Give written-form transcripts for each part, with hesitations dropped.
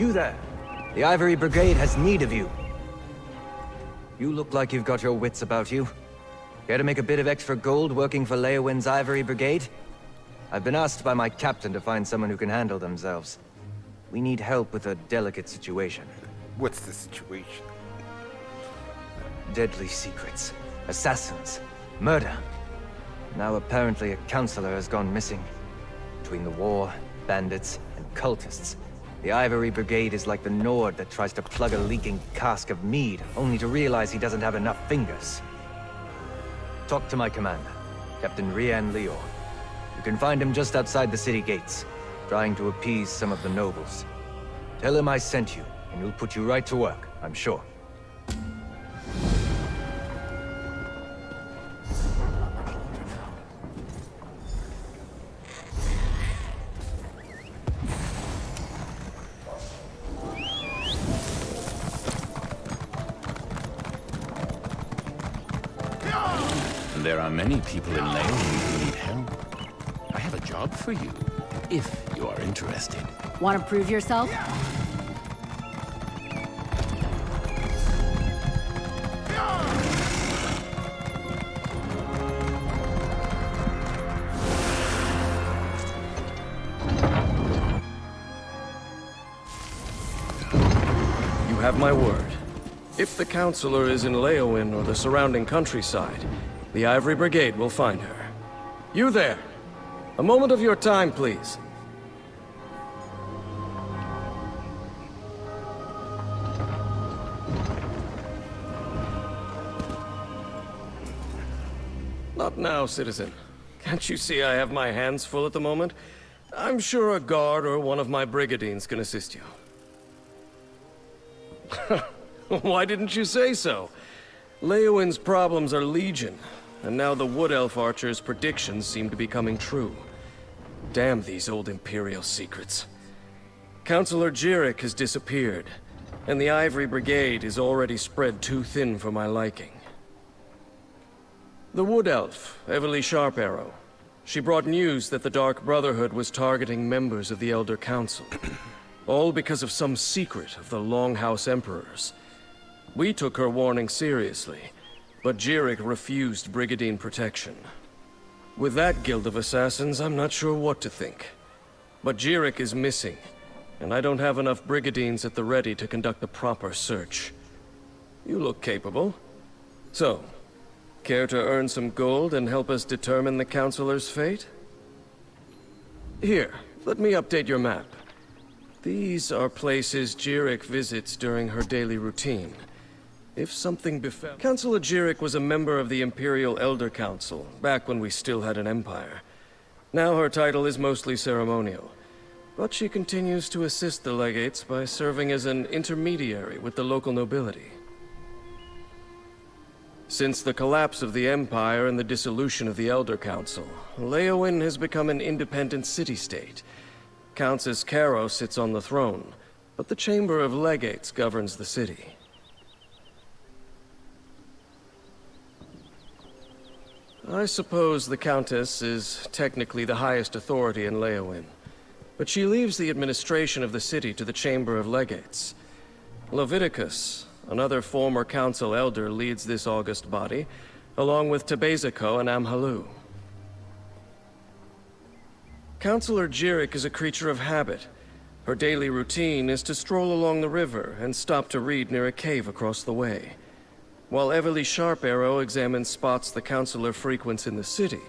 You there! The Ivory Brigade has need of you. You look like you've got your wits about you. Care to make a bit of extra gold working for Leowin's Ivory Brigade? I've been asked by my captain to find someone who can handle themselves. We need help with a delicate situation. What's the situation? Deadly secrets, assassins, murder. Now apparently a counselor has gone missing. Between the war, bandits, and cultists, the Ivory Brigade is like the Nord that tries to plug a leaking cask of mead, only to realize he doesn't have enough fingers. Talk to my commander, Captain Rian Leo. You can find him just outside the city gates, trying to appease some of the nobles. Tell him I sent you, and he'll put you right to work, I'm sure. There are many people in Leon who need help. I have a job for you, if you are interested. Want to prove yourself? You have my word. If the Counselor is in Leowin or the surrounding countryside, the Ivory Brigade will find her. You there! A moment of your time, please. Not now, citizen. Can't you see I have my hands full at the moment? I'm sure a guard or one of my brigadines can assist you. Why didn't you say so? Leowin's problems are legion, and now the Wood Elf Archer's predictions seem to be coming true. Damn these old Imperial secrets. Counselor Jirik has disappeared, and the Ivory Brigade is already spread too thin for my liking. The Wood Elf, Everly Sharparrow. She brought news that the Dark Brotherhood was targeting members of the Elder Council. All because of some secret of the Longhouse Emperors. We took her warning seriously, but Jirik refused Brigadine protection. With that guild of assassins, I'm not sure what to think. But Jirik is missing, and I don't have enough Brigadines at the ready to conduct the proper search. You look capable. So, care to earn some gold and help us determine the Counselor's fate? Here, let me update your map. These are places Jirik visits during her daily routine. If something befell... Counselor Jirik was a member of the Imperial Elder Council, back when we still had an empire. Now her title is mostly ceremonial, but she continues to assist the legates by serving as an intermediary with the local nobility. Since the collapse of the Empire and the dissolution of the Elder Council, Leowin has become an independent city-state. Countess Caro sits on the throne, but the Chamber of Legates governs the city. I suppose the Countess is technically the highest authority in Leowin, but she leaves the administration of the city to the Chamber of Legates. Leviticus, another former council elder, leads this august body, along with Tebeziko and Amhalu. Counselor Jirik is a creature of habit. Her daily routine is to stroll along the river and stop to read near a cave across the way. While Everly Sharparrow examines spots the Counselor frequents in the city,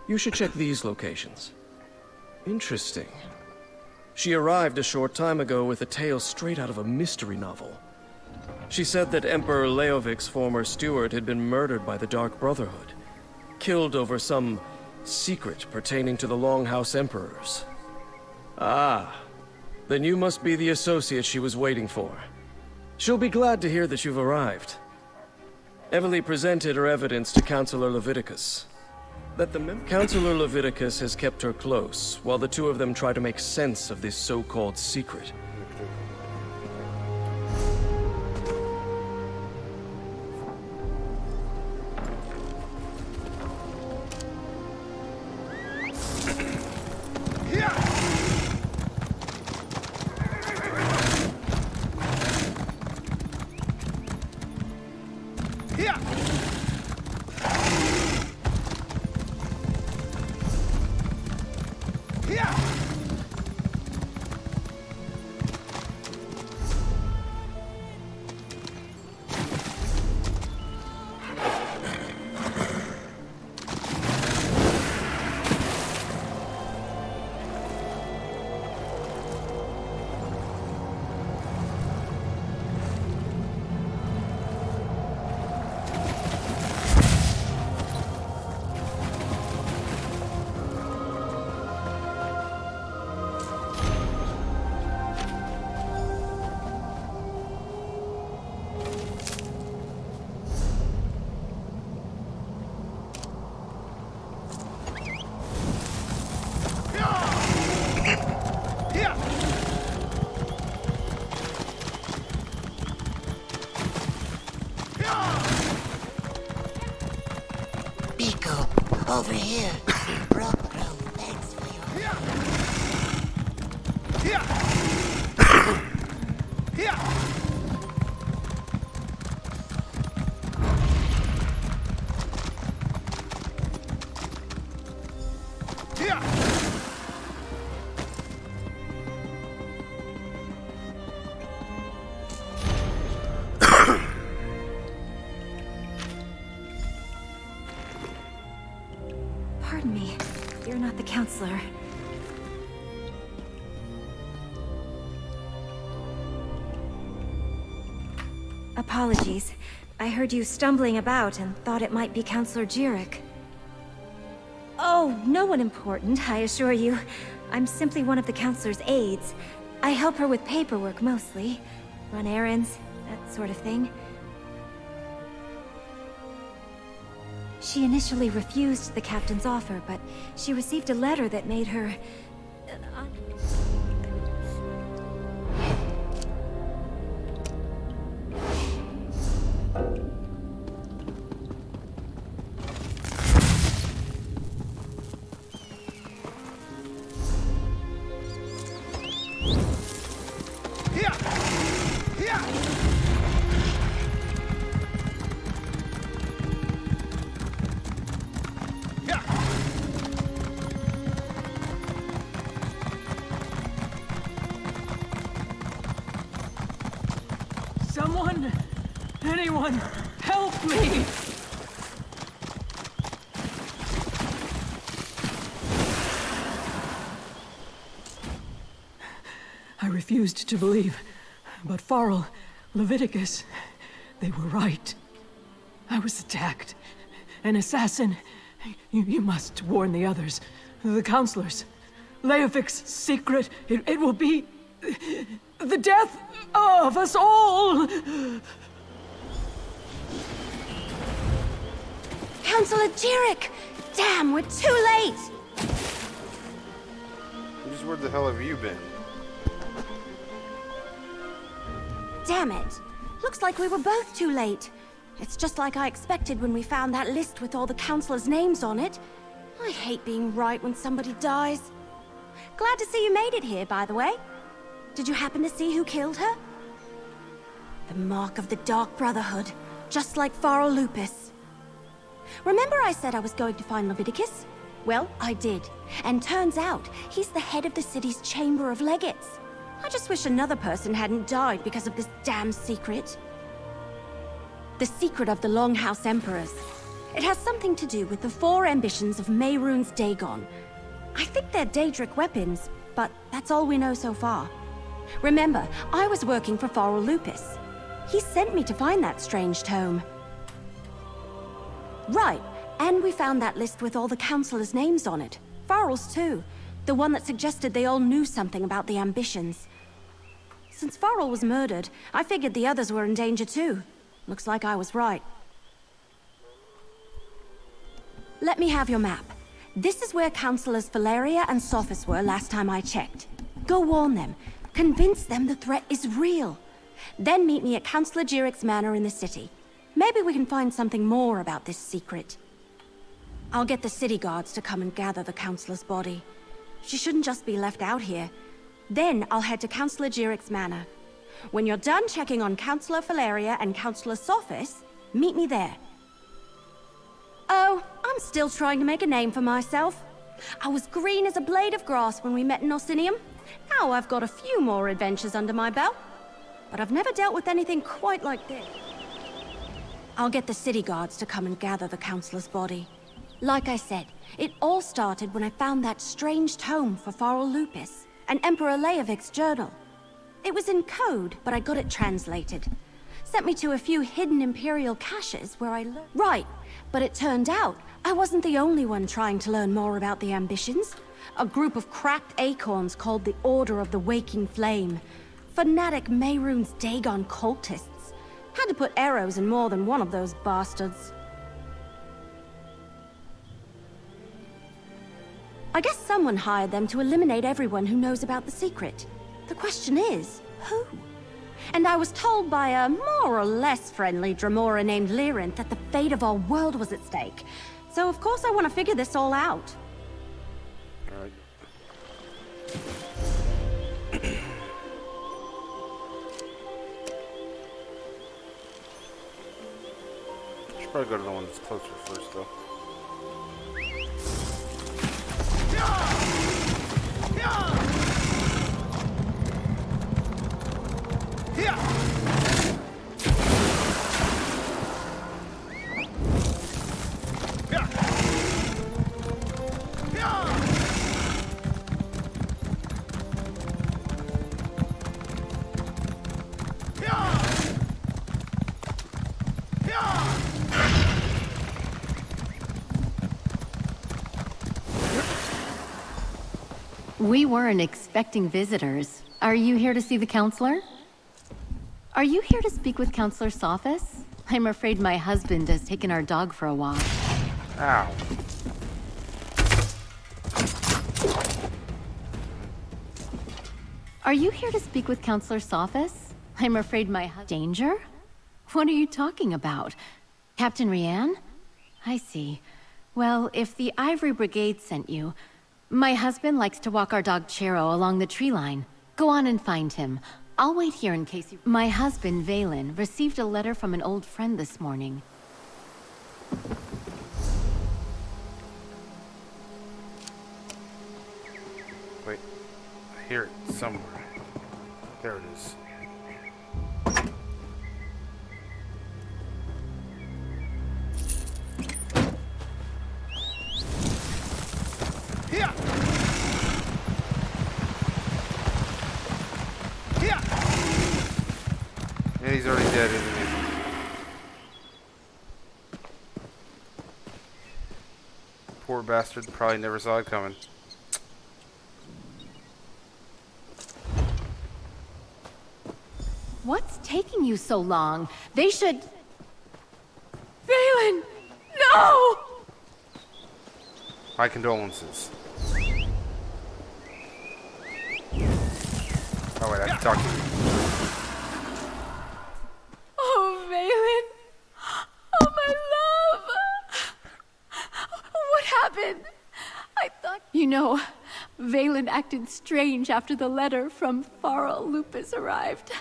you should check these locations. Interesting. She arrived a short time ago with a tale straight out of a mystery novel. She said that Emperor Leovic's former steward had been murdered by the Dark Brotherhood, killed over some secret pertaining to the Longhouse Emperors. Ah, then you must be the associate she was waiting for. She'll be glad to hear that you've arrived. Everly presented her evidence to Counselor Leviticus. Counselor Leviticus has kept her close, while the two of them try to make sense of this so-called secret. Biko, over here. Bro, thanks for your... Pardon me. You're not the counselor. Apologies. I heard you stumbling about and thought it might be Counselor Jirik. Oh, no one important, I assure you. I'm simply one of the counselor's aides. I help her with paperwork mostly. Run errands, that sort of thing. She initially refused the captain's offer, but she received a letter that made her... Someone! Anyone! Help me! I refused to believe, but Farrell, Leviticus, they were right. I was attacked. An assassin. You must warn the others. The counselors. Leofic's secret. It will be... the death of us all! Counselor Jirik! Damn, we're too late! Just where the hell have you been? Damn it. Looks like we were both too late. It's just like I expected when we found that list with all the counselors' names on it. I hate being right when somebody dies. Glad to see you made it here, by the way. Did you happen to see who killed her? The mark of the Dark Brotherhood, just like Farrell Lupus. Remember I said I was going to find Leviticus? Well, I did. And turns out, he's the head of the city's Chamber of Legates. I just wish another person hadn't died because of this damn secret. The secret of the Longhouse Emperors. It has something to do with the 4 ambitions of Mehrunes Dagon. I think they're Daedric weapons, but that's all we know so far. Remember, I was working for Farrell Lupus. He sent me to find that strange tome. Right, and we found that list with all the counselors' names on it. Farrell's too. The one that suggested they all knew something about the ambitions. Since Farrell was murdered, I figured the others were in danger too. Looks like I was right. Let me have your map. This is where Counselors Valeria and Sophis were last time I checked. Go warn them. Convince them the threat is real. Then meet me at Counselor Jirik's manor in the city. Maybe we can find something more about this secret. I'll get the city guards to come and gather the Counselor's body. She shouldn't just be left out here. Then I'll head to Counselor Jirik's manor. When you're done checking on Counselor Valeria and Counselor Sophis, meet me there. Oh, I'm still trying to make a name for myself. I was green as a blade of grass when we met in Orsinium. Now I've got a few more adventures under my belt. But I've never dealt with anything quite like this. I'll get the city guards to come and gather the Counselor's body. Like I said, it all started when I found that strange tome for Farrell Lupus, and Emperor Leovic's journal. It was in code, but I got it translated. Sent me to a few hidden Imperial caches where I learned... Right, but it turned out I wasn't the only one trying to learn more about the ambitions. A group of cracked acorns called the Order of the Waking Flame. Fanatic Mehrunes Dagon cultists. Had to put arrows in more than one of those bastards. I guess someone hired them to eliminate everyone who knows about the secret. The question is, who? And I was told by a more or less friendly Dremora named Lyrinth that the fate of our world was at stake. So of course I want to figure this all out. Alright. Should probably go to the one that's closer first, though. We weren't expecting visitors. Are you here to see the counselor? Are you here to speak with Counselor Sophis? I'm afraid my husband has taken our dog for a walk. Ow. Are you here to speak with Counselor Sophis? I'm afraid my Danger? What are you talking about? Captain Rianne? I see. Well, if the Ivory Brigade sent you... My husband likes to walk our dog Chero along the tree line. Go on and find him. I'll wait here in case you... My husband, Valen, received a letter from an old friend this morning. Wait. I hear it somewhere. There it is. Yeah, he's already dead, isn't he? Poor bastard, probably never saw it coming. What's taking you so long? They should... Valen! No! My condolences. Oh wait, I have to talk to you. Oh, Valen! Oh, my love! What happened? I thought... You know, Valen acted strange after the letter from Farrell Lupus arrived.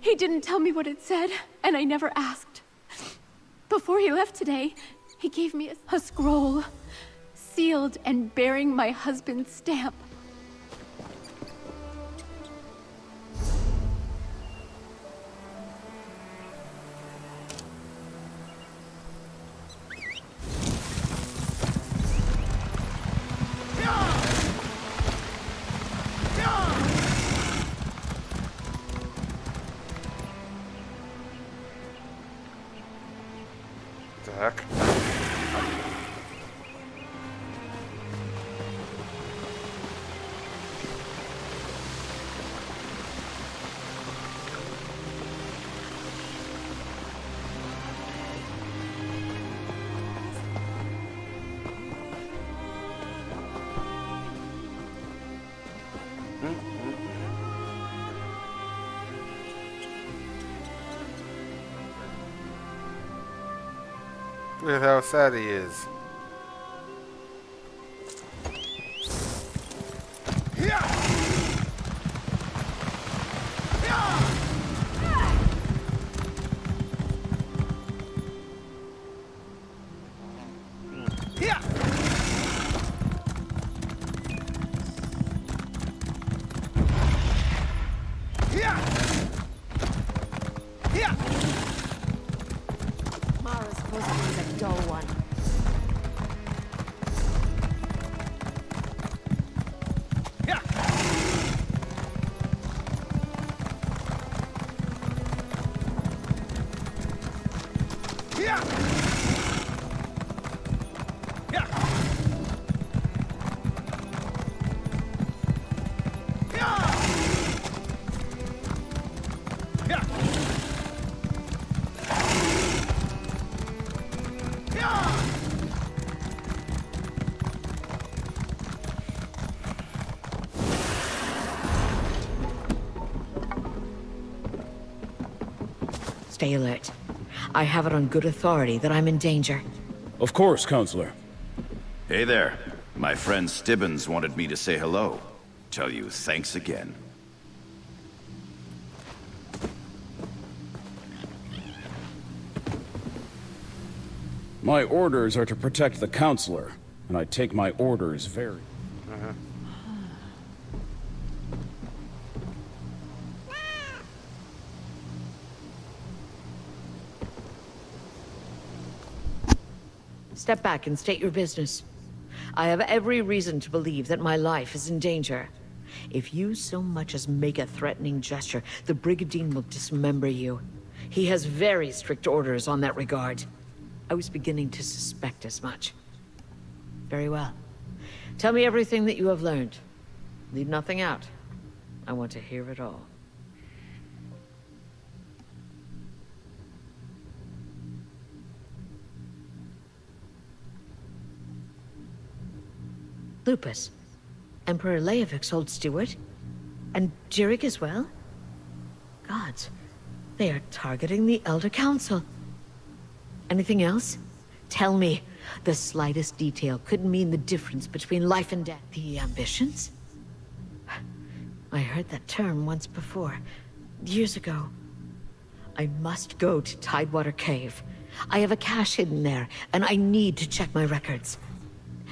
He didn't tell me what it said, and I never asked. Before he left today, he gave me a scroll, sealed and bearing my husband's stamp. What the heck? Look at how sad he is. Mara's pussy is a dull one. Stay alert. I have it on good authority that I'm in danger. Of course, Counselor. Hey there. My friend Stibbons wanted me to say hello. Tell you thanks again. My orders are to protect the Counselor, and I take my orders very... Step back and state your business. I have every reason to believe that my life is in danger. If you so much as make a threatening gesture, the Brigandine will dismember you. He has very strict orders on that regard. I was beginning to suspect as much. Very well. Tell me everything that you have learned. Leave nothing out. I want to hear it all. Lupus. Emperor Leovik's old steward? And Jirik as well? Gods, they are targeting the Elder Council. Anything else? Tell me. The slightest detail could mean the difference between life and death. The ambitions? I heard that term once before. Years ago. I must go to Tidewater Cave. I have a cache hidden there, and I need to check my records.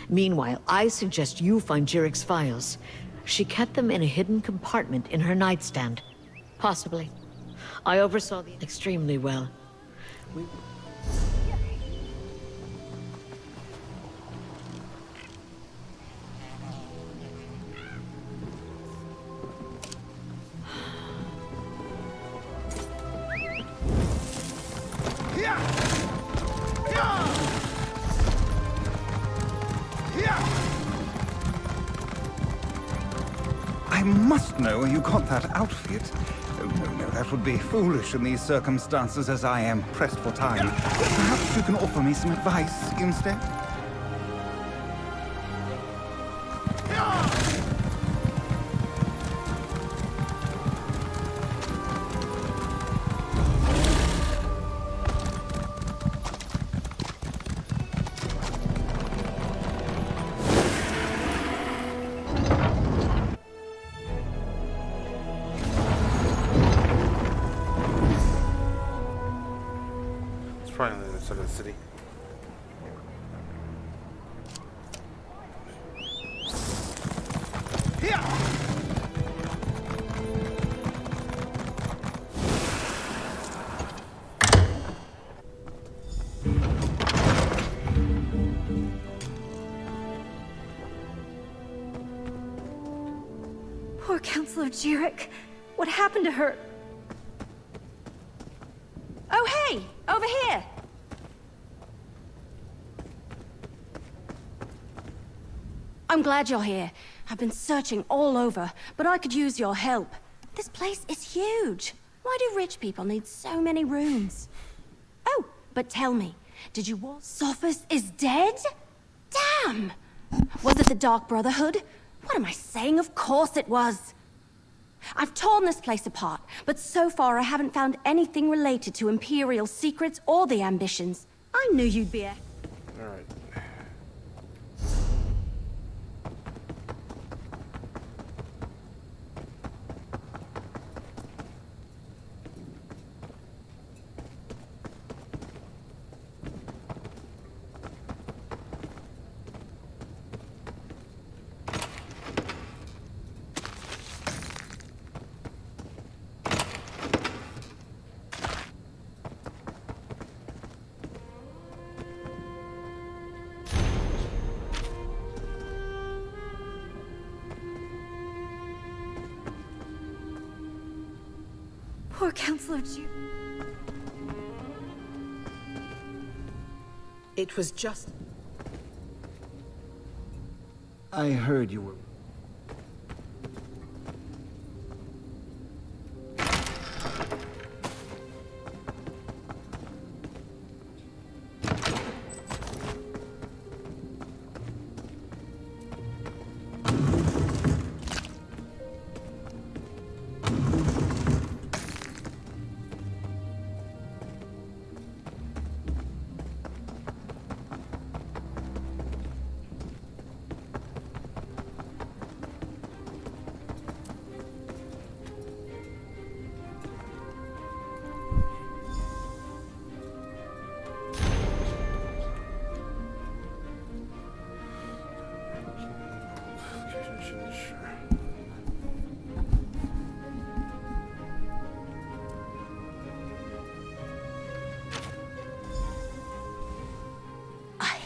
Meanwhile, I suggest you find Jirik's files. She kept them in a hidden compartment in her nightstand. Possibly. I oversaw the extremely well. I must know where you got that outfit. Oh, no, that would be foolish in these circumstances as I am pressed for time. Perhaps you can offer me some advice instead? Probably on the other side of the city. Poor Counselor Jirik. What happened to her? Oh, hey! Over here! I'm glad you're here. I've been searching all over, but I could use your help. This place is huge. Why do rich people need so many rooms? Oh, but tell me, did you walk? Sophus is dead? Damn! Was it the Dark Brotherhood? What am I saying? Of course it was! I've torn this place apart, but so far I haven't found anything related to Imperial secrets or the ambitions. I knew you'd be a... Alright. Poor Counselor Jirik. It was just... I heard you were...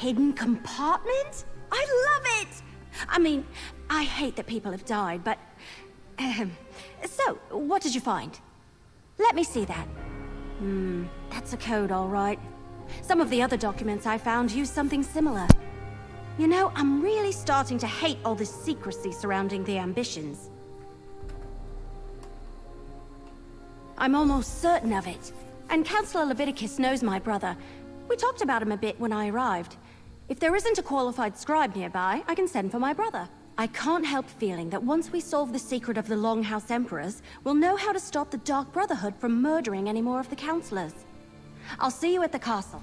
hidden compartment? I love it! I mean, I hate that people have died, but... So, what did you find? Let me see that. That's a code, all right. Some of the other documents I found use something similar. You know, I'm really starting to hate all this secrecy surrounding the ambitions. I'm almost certain of it. And Councillor Leviticus knows my brother. We talked about him a bit when I arrived. If there isn't a qualified scribe nearby, I can send for my brother. I can't help feeling that once we solve the secret of the Longhouse Emperors, we'll know how to stop the Dark Brotherhood from murdering any more of the Councillors. I'll see you at the castle.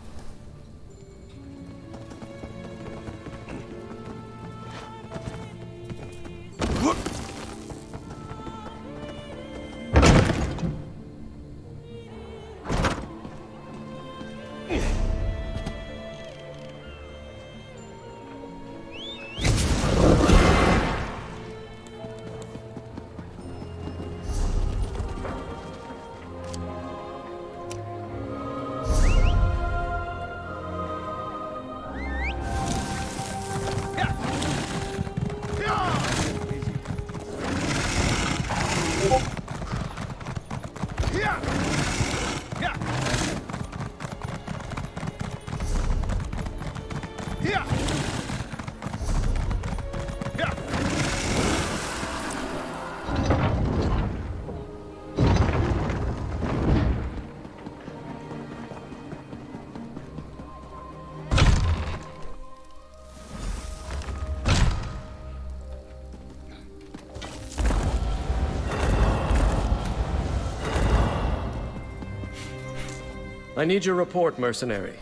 I need your report, mercenary.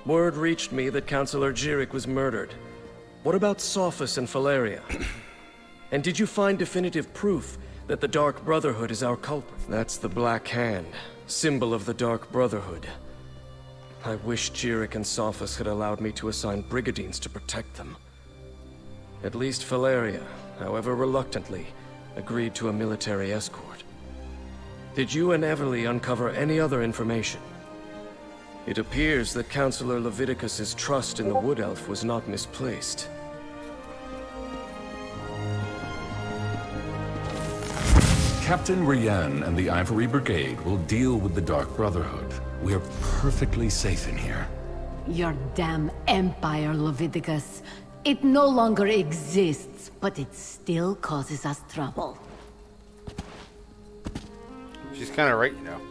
Word reached me that Councillor Jirik was murdered. What about Sophus and Valeria? And did you find definitive proof that the Dark Brotherhood is our culprit? That's the Black Hand, symbol of the Dark Brotherhood. I wish Jirik and Sophus had allowed me to assign brigadines to protect them. At least Valeria, however reluctantly, agreed to a military escort. Did you and Everly uncover any other information? It appears that Councillor Leviticus's trust in the Wood Elf was not misplaced. Captain Rian and the Ivory Brigade will deal with the Dark Brotherhood. We're perfectly safe in here. Your damn empire, Leviticus. It no longer exists, but it still causes us trouble. She's kind of right, you know.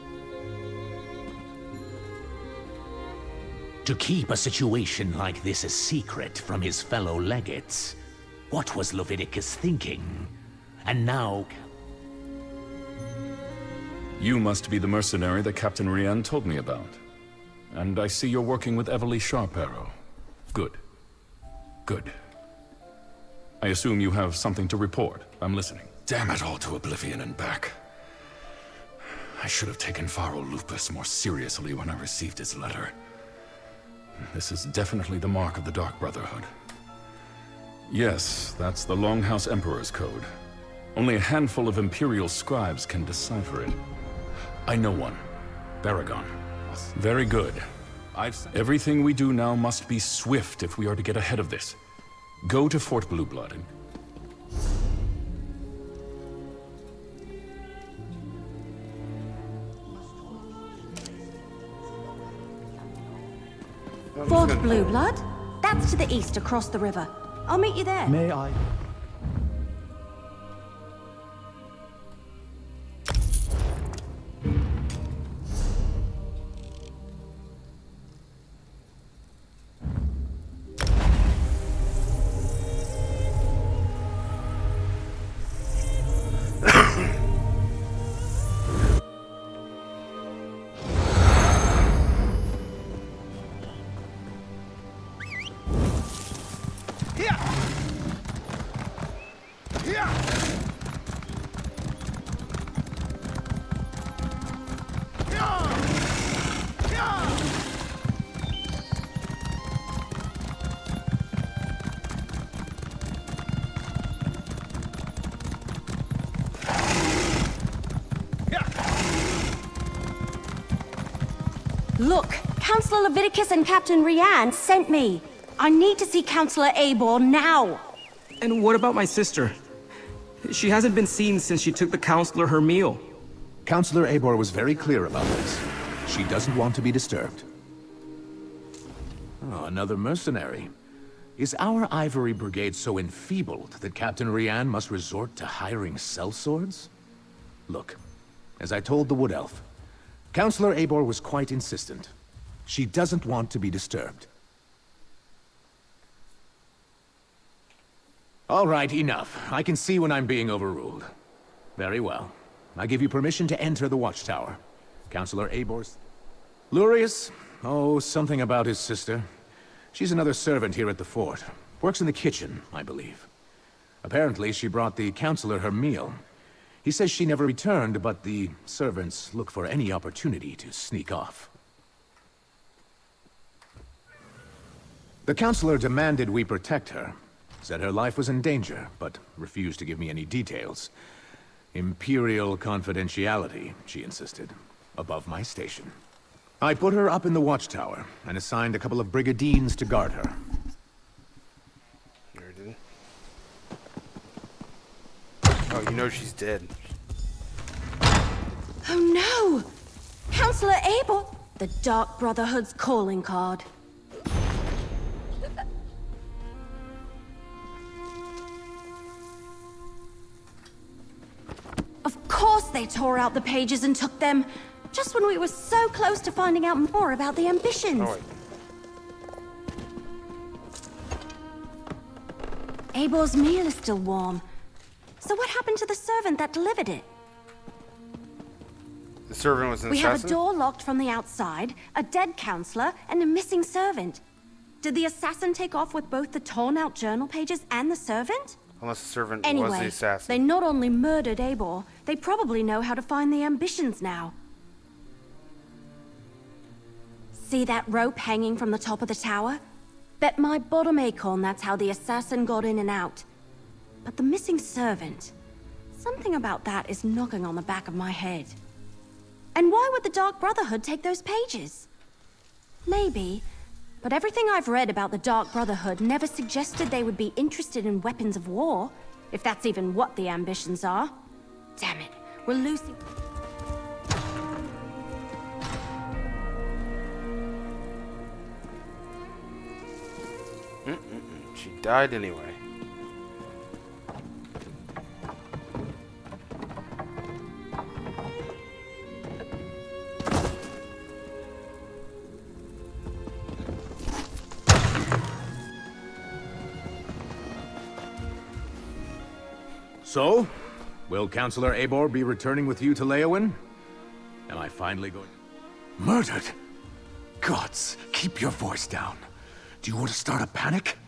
To keep a situation like this a secret from his fellow legates. What was Leviticus thinking? And now... You must be the mercenary that Captain Rian told me about. And I see you're working with Everly Sharparrow. Good. Good. I assume you have something to report. I'm listening. Damn it all to oblivion and back. I should have taken Pharaoh Lupus more seriously when I received his letter. This is definitely the mark of the Dark Brotherhood. Yes, that's the Longhouse Emperor's code. Only a handful of Imperial scribes can decipher it. I know one. Baragon. Very good. Everything we do now must be swift if we are to get ahead of this. Go to Fort Blueblood and... Fort Blueblood? That's to the east across the river. I'll meet you there. May I? Look, Councillor Leviticus and Captain Rian sent me. I need to see Counselor Abor now! And what about my sister? She hasn't been seen since she took the Counselor her meal. Counselor Abor was very clear about this. She doesn't want to be disturbed. Oh, another mercenary. Is our Ivory Brigade so enfeebled that Captain Rian must resort to hiring sellswords? Look, as I told the Wood Elf, Counselor Abor was quite insistent. She doesn't want to be disturbed. All right, enough. I can see when I'm being overruled. Very well. I give you permission to enter the watchtower. Counselor Abor's... Lurius? Oh, something about his sister. She's another servant here at the fort. Works in the kitchen, I believe. Apparently, she brought the Counselor her meal. He says she never returned, but the servants look for any opportunity to sneak off. The Counselor demanded we protect her. Said her life was in danger, but refused to give me any details. Imperial confidentiality, she insisted, above my station. I put her up in the watchtower, and assigned a couple of brigandines to guard her. Here it is. Oh, you know she's dead. Oh no! Counselor Abor! The Dark Brotherhood's calling card. Of course they tore out the pages and took them, just when we were so close to finding out more about the ambitions. Oh, wait. Abor's meal is still warm. So what happened to the servant that delivered it? The servant was an We have assassin? a door locked from the outside, a dead counselor, and a missing servant. Did the assassin take off with both the torn-out journal pages and the servant? Unless the servant was the Anyway, assassin. they not only murdered Abor, they probably know how to find the ambitions now. See that rope hanging from the top of the tower? Bet my bottom acorn that's how the assassin got in and out. But the missing servant... something about that is knocking on the back of my head. And why would the Dark Brotherhood take those pages? Maybe, but everything I've read about the Dark Brotherhood never suggested they would be interested in weapons of war, if that's even what the ambitions are. Damn it, we're losing... She died anyway. So, will Counselor Abor be returning with you to Leowin? Am I finally going... Murdered? Gods, keep your voice down. Do you want to start a panic?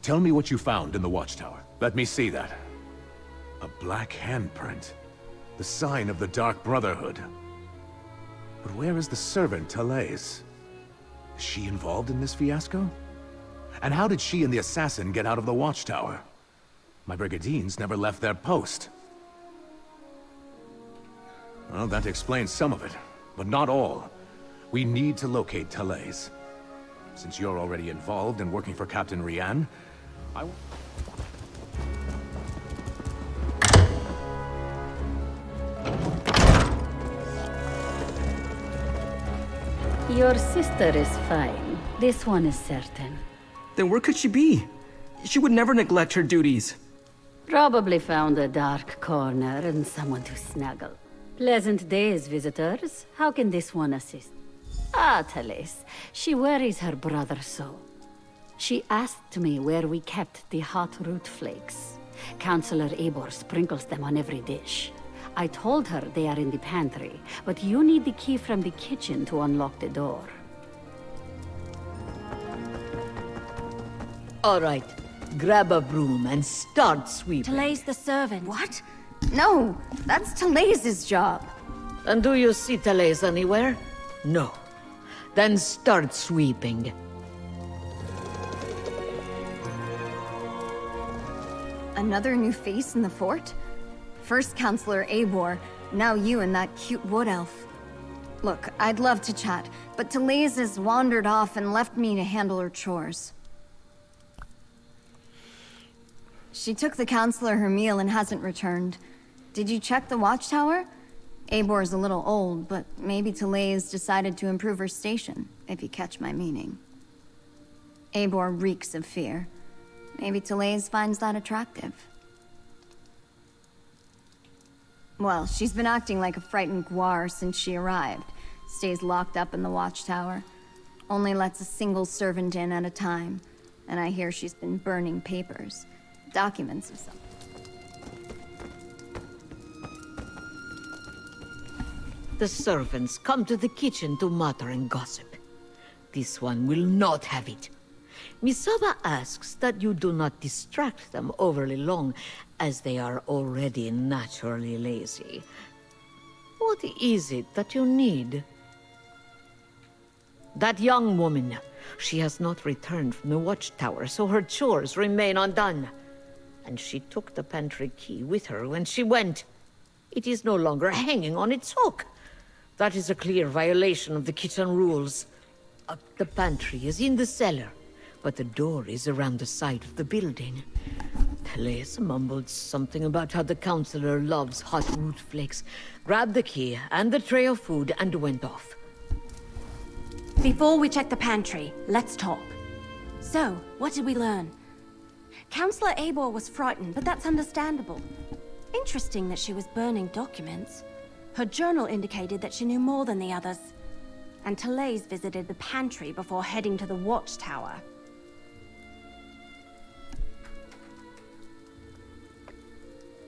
Tell me what you found in the watchtower. Let me see that. A black handprint. The sign of the Dark Brotherhood. But where is the servant, Talais? Is she involved in this fiasco? And how did she and the assassin get out of the watchtower? My brigandines never left their post. Well, that explains some of it, but not all. We need to locate Talais. Since you're already involved and working for Captain Rian, Your sister is fine. This one is certain. Then where could she be? She would never neglect her duties. Probably found a dark corner and someone to snuggle. Pleasant days, visitors. How can this one assist? Ah, Talais. She worries her brother so. She asked me where we kept the hot root flakes. Counselor Abor sprinkles them on every dish. I told her they are in the pantry, but you need the key from the kitchen to unlock the door. All right, grab a broom and start sweeping. Talais the servant. What? No, that's Talais's job. And do you see Talais anywhere? No. Then start sweeping. Another new face in the fort? First Counselor Abor, now you and that cute wood elf. Look, I'd love to chat, but Talais has wandered off and left me to handle her chores. She took the counselor her meal and hasn't returned. Did you check the watchtower? Ebor's a little old, but maybe Therese decided to improve her station, if you catch my meaning. Eibor reeks of fear. Maybe Therese finds that attractive. Well, she's been acting like a frightened guar since she arrived. Stays locked up in the watchtower. Only lets a single servant in at a time. And I hear she's been burning papers. Documents or something. The servants come to the kitchen to mutter and gossip. This one will not have it. Misaba asks that you do not distract them overly long, as they are already naturally lazy. What is it that you need? That young woman. She has not returned from the watchtower, so her chores remain undone. And she took the pantry key with her when she went. It is no longer hanging on its hook. That is a clear violation of the kitchen rules. The pantry is in the cellar, but the door is around the side of the building. Therese mumbled something about how the counselor loves hot root flakes, grabbed the key and the tray of food and went off. Before we check the pantry, let's talk. So, what did we learn? Counselor Eibor was frightened, but that's understandable. Interesting that she was burning documents. Her journal indicated that she knew more than the others. And Therese visited the pantry before heading to the watchtower.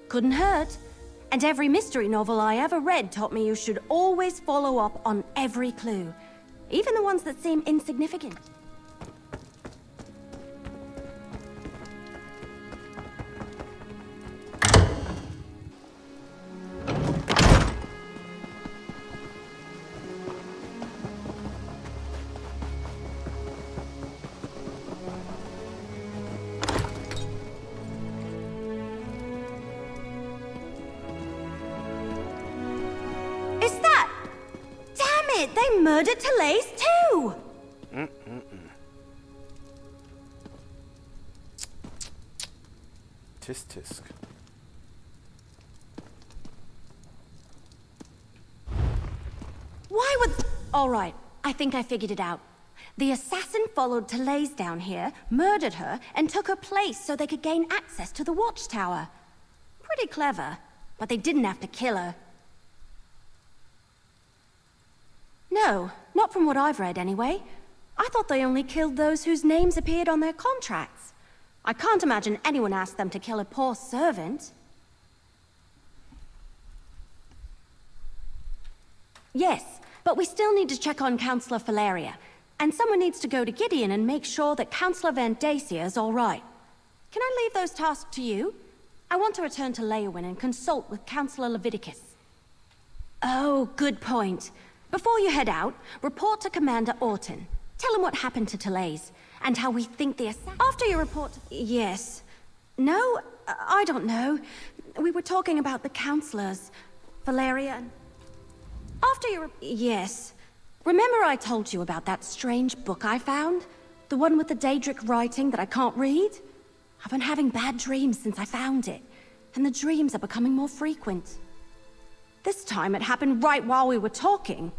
Couldn't hurt. And every mystery novel I ever read taught me you should always follow up on every clue. Even the ones that seem insignificant. They murdered Therese too! Tisk. Why would... Alright, I think I figured it out. The assassin followed Therese down here, murdered her, and took her place so they could gain access to the watchtower. Pretty clever, but they didn't have to kill her. No, not from what I've read anyway. I thought they only killed those whose names appeared on their contracts. I can't imagine anyone asked them to kill a poor servant. Yes, but we still need to check on Councillor Valeria. And someone needs to go to Gideon and make sure that Councillor Van Dacia is all right. Can I leave those tasks to you? I want to return to Leowyn and consult with Councillor Leviticus. Oh, good point. Before you head out, report to Commander Orton. Tell him what happened to Therese, and how we think the assassin... After you report... Yes. No, I don't know. We were talking about the counselors. Valeria and... After you... Yes. Remember I told you about that strange book I found? The one with the Daedric writing that I can't read? I've been having bad dreams since I found it, and the dreams are becoming more frequent. This time it happened right while we were talking.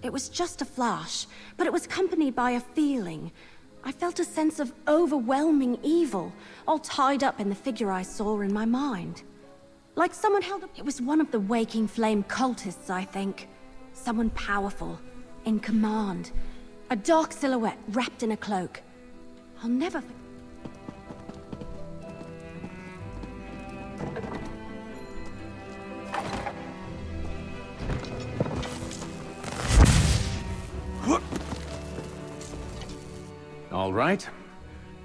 It was just a flash, but it was accompanied by a feeling. I felt a sense of overwhelming evil, all tied up in the figure I saw in my mind. Like someone held up... It was one of the Waking Flame cultists, I think. Someone powerful, in command. A dark silhouette wrapped in a cloak. I'll never... All right.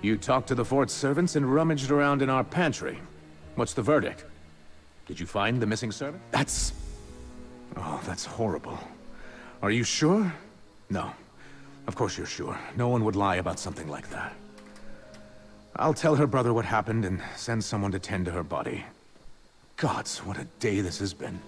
You talked to the fort's servants and rummaged around in our pantry. What's the verdict? Did you find the missing servant? That's... Oh, that's horrible. Are you sure? No. Of course you're sure. No one would lie about something like that. I'll tell her brother what happened and send someone to tend to her body. Gods, what a day this has been.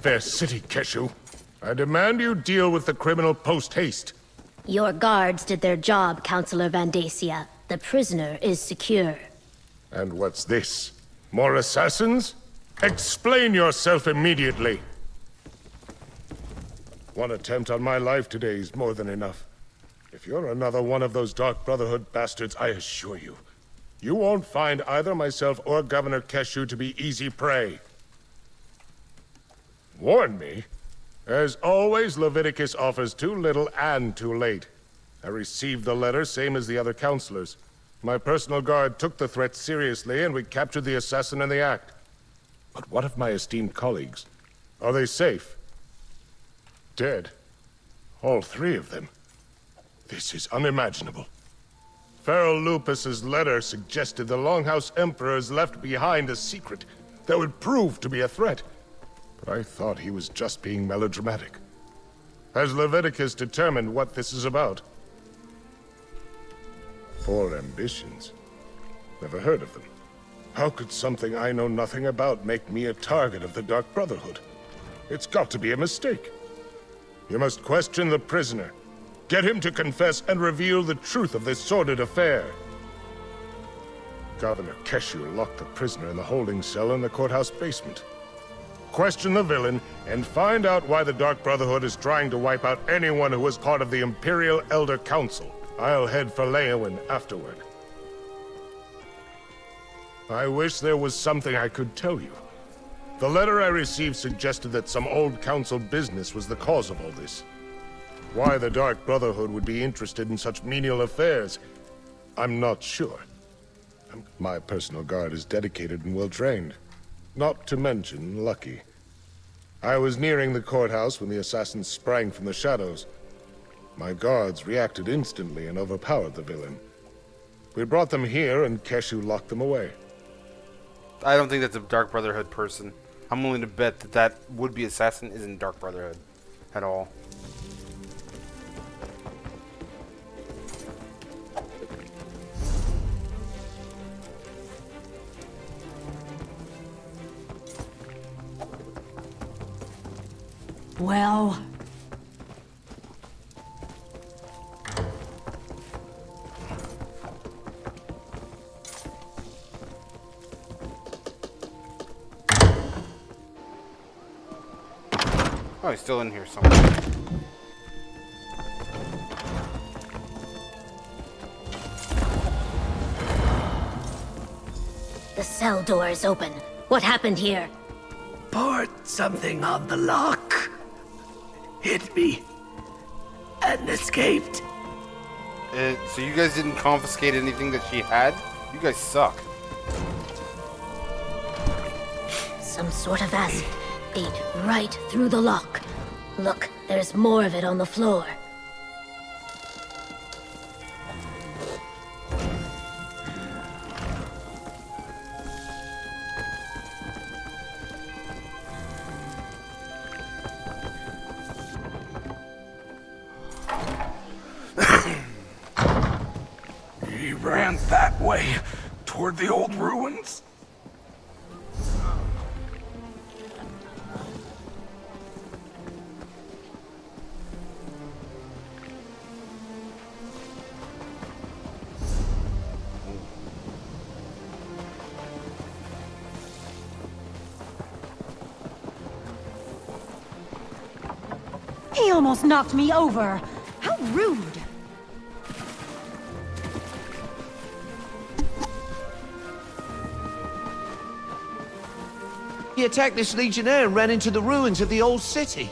Fair city, Keshu. I demand you deal with the criminal post-haste. Your guards did their job, Counselor Vandacia. The prisoner is secure. And what's this? More assassins? Explain yourself immediately! One attempt on my life today is more than enough. If you're another one of those Dark Brotherhood bastards, I assure you, you won't find either myself or Governor Keshu to be easy prey. Warn me? As always, Leviticus offers too little and too late. I received the letter, same as the other counselors. My personal guard took the threat seriously, and we captured the assassin in the act. But what of my esteemed colleagues? Are they safe? Dead? All three of them? This is unimaginable. Pharaoh Lupus's letter suggested the Longhouse Emperors left behind a secret that would prove to be a threat. But I thought he was just being melodramatic. Has Leviticus determined what this is about? 4 ambitions. Never heard of them. How could something I know nothing about make me a target of the Dark Brotherhood? It's got to be a mistake. You must question the prisoner. Get him to confess and reveal the truth of this sordid affair. Governor Keshu locked the prisoner in the holding cell in the courthouse basement. Question the villain, and find out why the Dark Brotherhood is trying to wipe out anyone who was part of the Imperial Elder Council. I'll head for Leowin afterward. I wish there was something I could tell you. The letter I received suggested that some old council business was the cause of all this. Why the Dark Brotherhood would be interested in such menial affairs, I'm not sure. My personal guard is dedicated and well-trained. Not to mention lucky. I was nearing the courthouse when the assassins sprang from the shadows. My guards reacted instantly and overpowered the villain. We brought them here, and Keshu locked them away. I don't think that's a Dark Brotherhood person. I'm willing to bet that that would-be assassin isn't Dark Brotherhood at all. Well... Oh, he's still in here somewhere. The cell door is open. What happened here? Poured something on the lock. Hit me. And escaped. So you guys didn't confiscate anything that she had? You guys suck. Some sort of acid ate right through the lock. Look, there's more of it on the floor. He ran that way, toward the old ruins. He almost knocked me over. How rude. He attacked this legionnaire and ran into the ruins of the old city.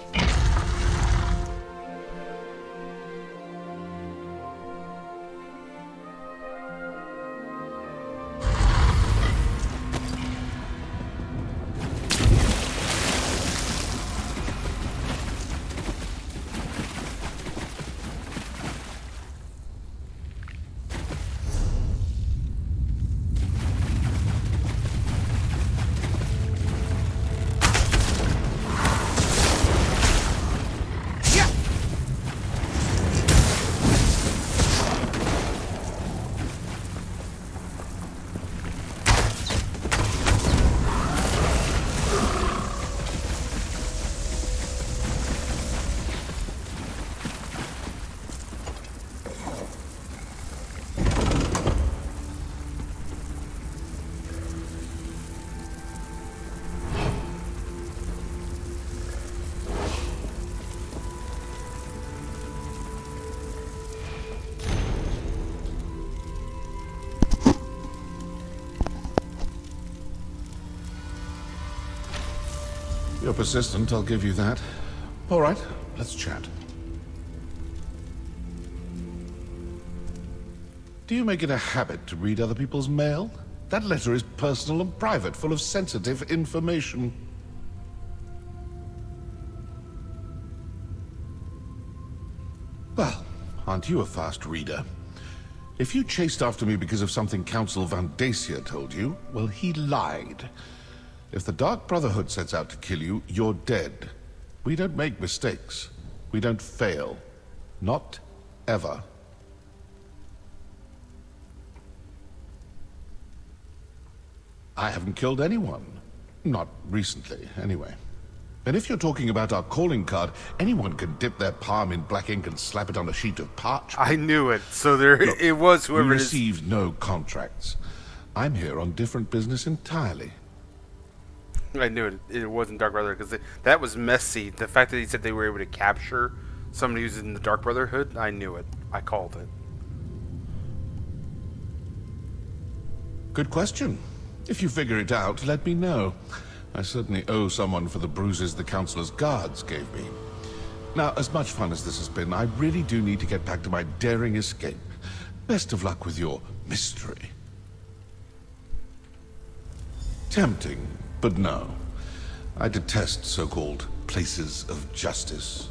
You're persistent, I'll give you that. All right, let's chat. Do you make it a habit to read other people's mail? That letter is personal and private, full of sensitive information. Well, aren't you a fast reader? If you chased after me because of something Council Van Dacia told you, well, he lied. If the Dark Brotherhood sets out to kill you, you're dead. We don't make mistakes. We don't fail. Not ever. I haven't killed anyone. Not recently, anyway. And if you're talking about our calling card, anyone can dip their palm in black ink and slap it on a sheet of parchment. I knew it. So there, Look, it was whoever we it is. received no contracts. I'm here on different business entirely. I knew it. It wasn't Dark Brotherhood because that was messy. The fact that he said they were able to capture somebody who's in the Dark Brotherhood, I knew it. I called it. Good question. If you figure it out, let me know. I certainly owe someone for the bruises the Councilor's guards gave me. Now, as much fun as this has been, I really do need to get back to my daring escape. Best of luck with your mystery. Tempting, but no. I detest so-called places of justice.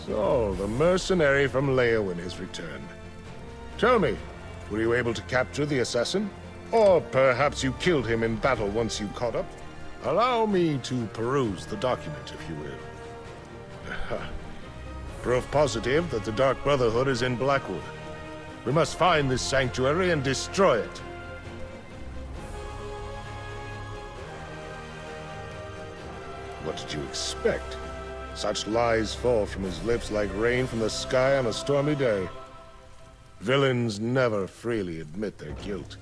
So, the mercenary from Leowin has returned. Tell me, were you able to capture the assassin? Or perhaps you killed him in battle once you caught up? Allow me to peruse the document, if you will. Proof positive that the Dark Brotherhood is in Blackwood. We must find this sanctuary and destroy it. What did you expect? Such lies fall from his lips like rain from the sky on a stormy day. Villains never freely admit their guilt.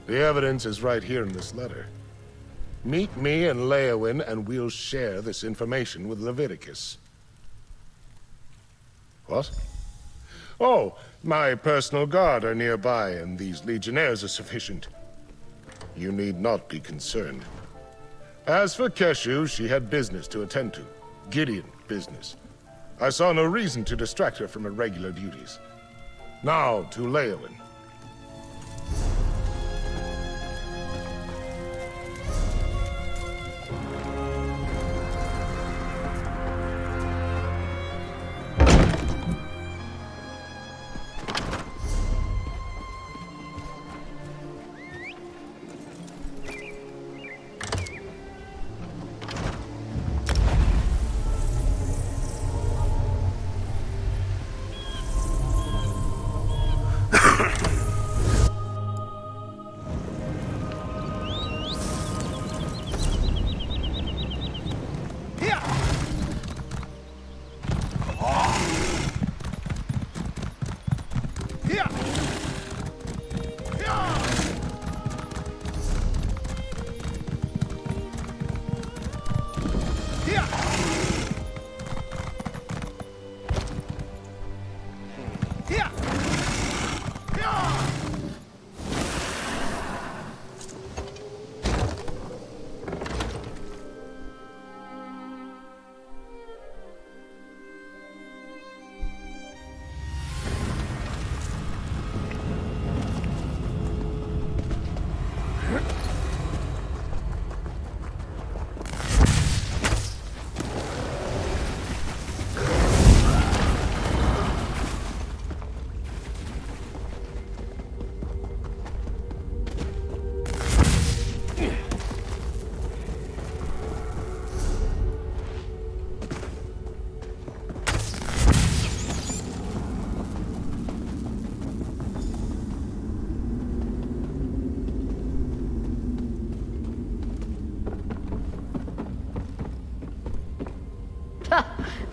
The evidence is right here in this letter. Meet me in Leowin and we'll share this information with Leviticus. What? Oh, my personal guard are nearby and these legionnaires are sufficient. You need not be concerned. As for Keshu, she had business to attend to. Gideon business. I saw no reason to distract her from her regular duties. Now to Leowin.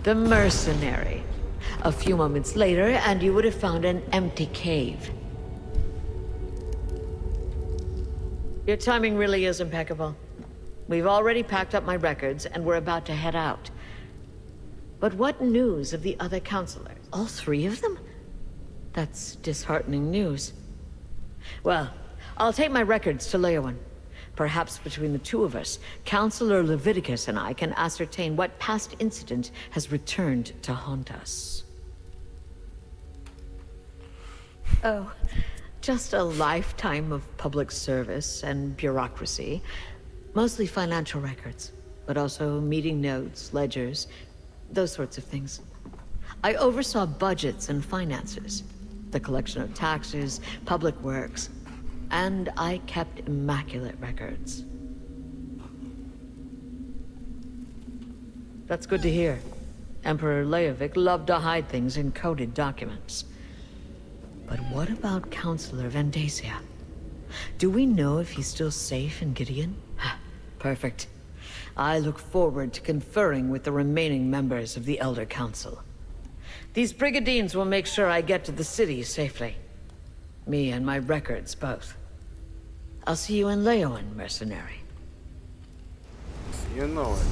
The mercenary. A few moments later, and you would have found an empty cave. Your timing really is impeccable. We've already packed up my records, and we're about to head out. But what news of the other counselors? All three of them? That's disheartening news. Well, I'll take my records to Leowen. Perhaps between the two of us, Counselor Leviticus and I can ascertain what past incident has returned to haunt us. Oh, just a lifetime of public service and bureaucracy. Mostly financial records, but also meeting notes, ledgers, those sorts of things. I oversaw budgets and finances, the collection of taxes, public works, and I kept immaculate records. That's good to hear. Emperor Leovic loved to hide things in coded documents. But what about Counselor Vandacia? Do we know if he's still safe in Gideon? Perfect. I look forward to conferring with the remaining members of the Elder Council. These brigadines will make sure I get to the city safely. Me and my records both. I'll see you in Leowen, mercenary. See you in Leowen.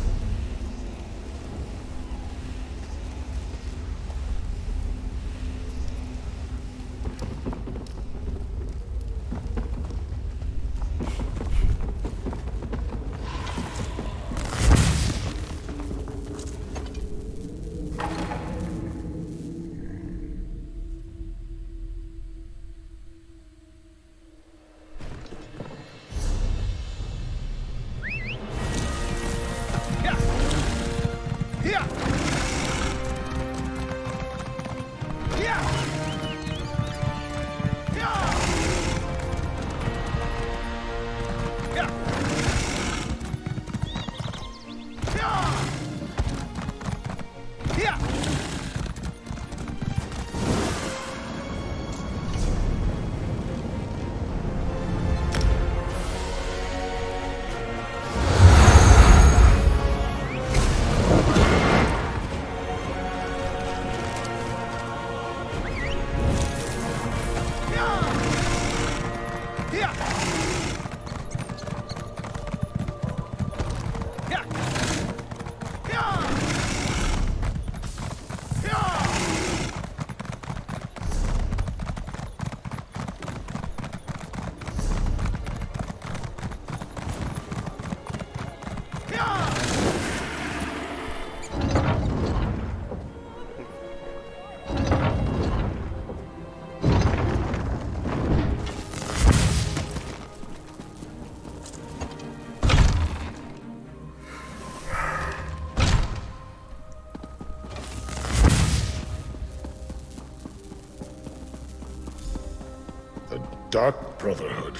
Dark Brotherhood.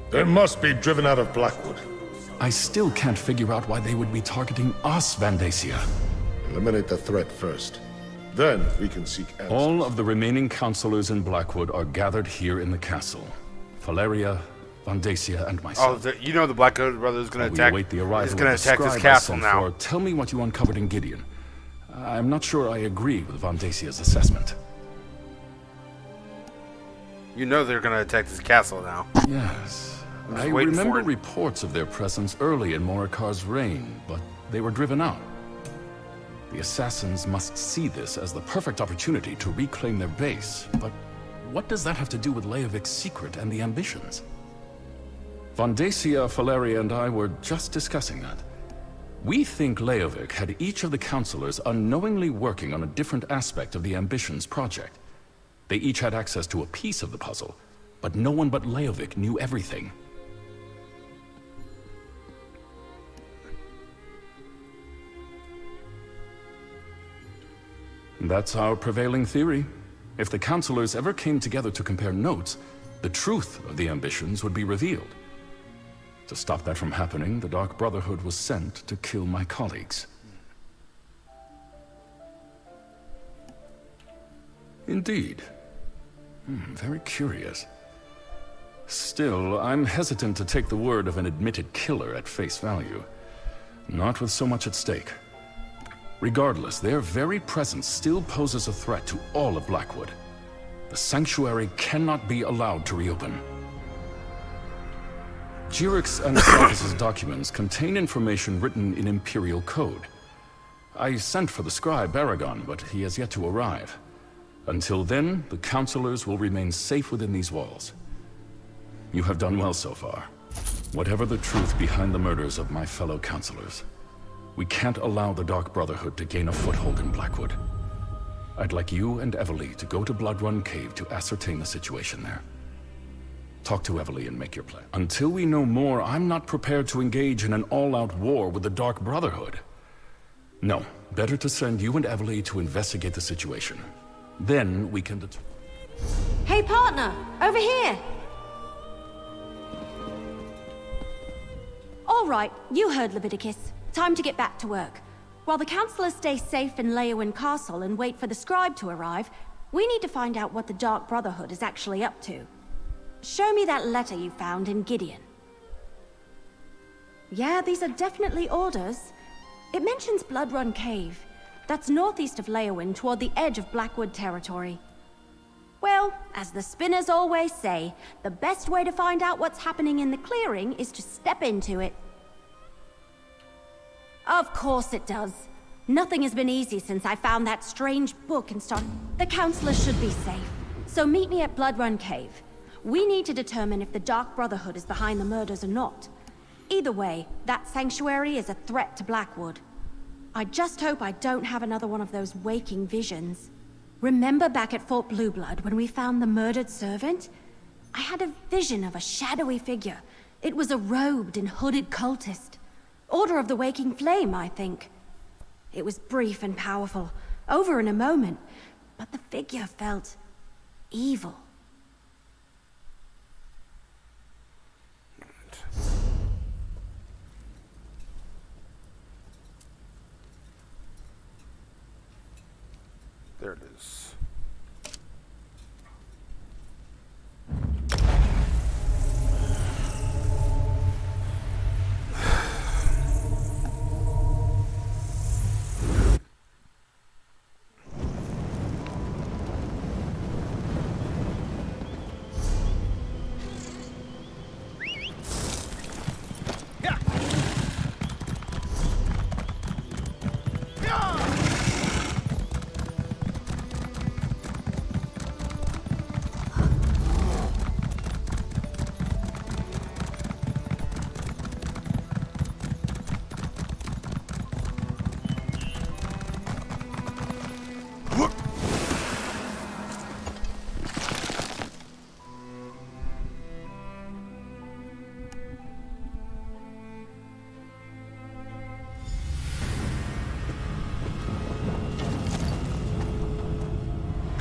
They must be driven out of Blackwood. I still can't figure out why they would be targeting us, Vandacia. Eliminate the threat first. Then we can seek answers. All of the remaining counselors in Blackwood are gathered here in the castle. Valeria, Vandacia, and myself. Oh, you know the Blackwood brother is going to attack. We await the arrival He's going of to the attack this scribe I castle sent now. for. Tell me what you uncovered in Gideon. I'm not sure I agree with Vandacia's assessment. You know they're going to attack this castle now. Yes. I'm just I waiting remember for it. reports of their presence early in Morikar's reign, but they were driven out. The assassins must see this as the perfect opportunity to reclaim their base, but what does that have to do with Leovic's secret and the ambitions? Vandacia, Valeria, and I were just discussing that. We think Leovic had each of the counselors unknowingly working on a different aspect of the Ambitions project. They each had access to a piece of the puzzle, but no one but Leovic knew everything. That's our prevailing theory. If the counselors ever came together to compare notes, the truth of the Ambitions would be revealed. To stop that from happening, the Dark Brotherhood was sent to kill my colleagues. Indeed. Very curious. Still, I'm hesitant to take the word of an admitted killer at face value. Not with so much at stake. Regardless, their very presence still poses a threat to all of Blackwood. The sanctuary cannot be allowed to reopen. Jirik's and Sophis' documents contain information written in Imperial code. I sent for the scribe Aragon, but he has yet to arrive. Until then, the counselors will remain safe within these walls. You have done well so far. Whatever the truth behind the murders of my fellow counselors, we can't allow the Dark Brotherhood to gain a foothold in Blackwood. I'd like you and Evely to go to Bloodrun Cave to ascertain the situation there. Talk to Evely and make your plan. Until we know more, I'm not prepared to engage in an all-out war with the Dark Brotherhood. No, better to send you and Evely to investigate the situation. Then we can Hey, partner! Over here! All right, you heard Leviticus. Time to get back to work. While the counselors stay safe in Leyawiin Castle and wait for the scribe to arrive, we need to find out what the Dark Brotherhood is actually up to. Show me that letter you found in Gideon. Yeah, these are definitely orders. It mentions Bloodrun Cave. That's northeast of Leyawiin, toward the edge of Blackwood territory. Well, as the spinners always say, the best way to find out what's happening in the clearing is to step into it. Of course it does. Nothing has been easy since I found that strange book and started. The counselors should be safe, so meet me at Bloodrun Cave. We need to determine if the Dark Brotherhood is behind the murders or not. Either way, that sanctuary is a threat to Blackwood. I just hope I don't have another one of those waking visions. Remember back at Fort Blueblood when we found the murdered servant? I had a vision of a shadowy figure. It was a robed and hooded cultist. Order of the Waking Flame, I think. It was brief and powerful, over in a moment, but the figure felt evil. There it is.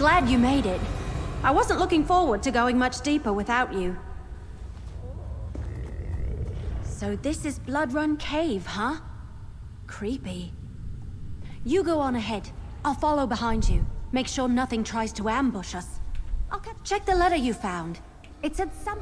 Glad you made it. I wasn't looking forward to going much deeper without you. So this is Bloodrun Cave, huh? Creepy. You go on ahead. I'll follow behind you. Make sure nothing tries to ambush us. Check the letter you found. It said some...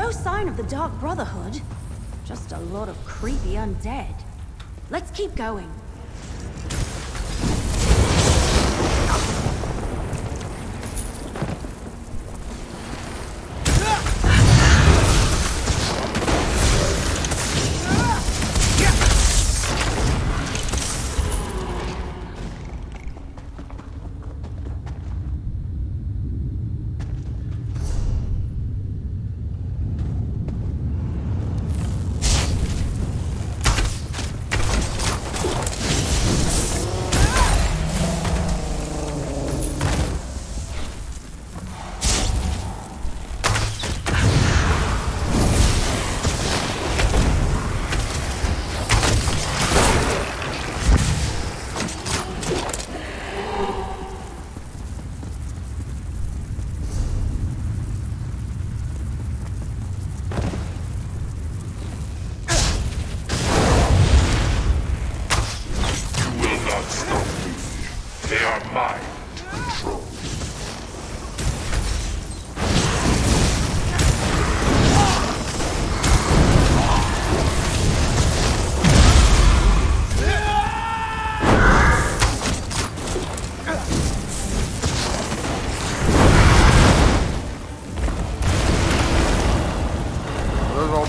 No sign of the Dark Brotherhood. Just a lot of creepy undead. Let's keep going.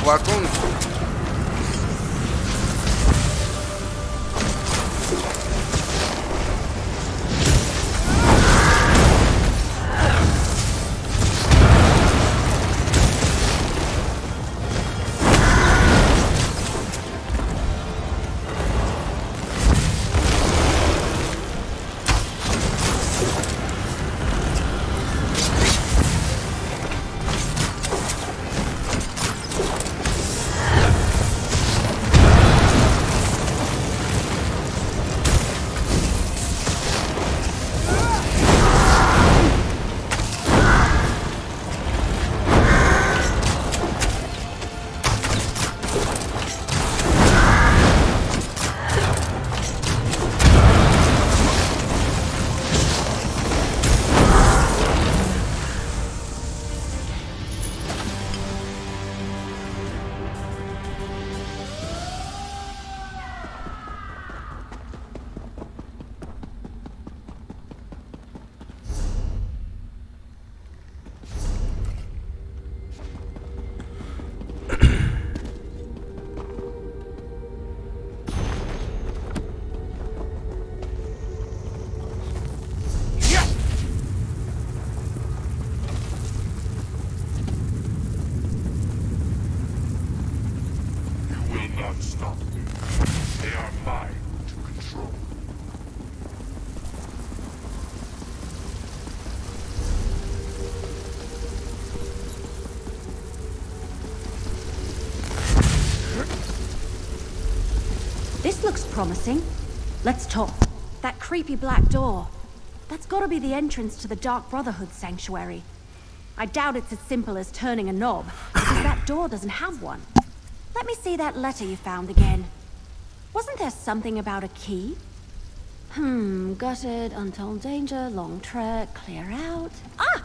Blackwood. This looks promising. Let's talk. That creepy black door. That's gotta be the entrance to the Dark Brotherhood sanctuary. I doubt it's as simple as turning a knob, because that door doesn't have one. Let me see that letter you found again. Wasn't there something about a key? Gutted, untold danger, long trek, clear out. Ah!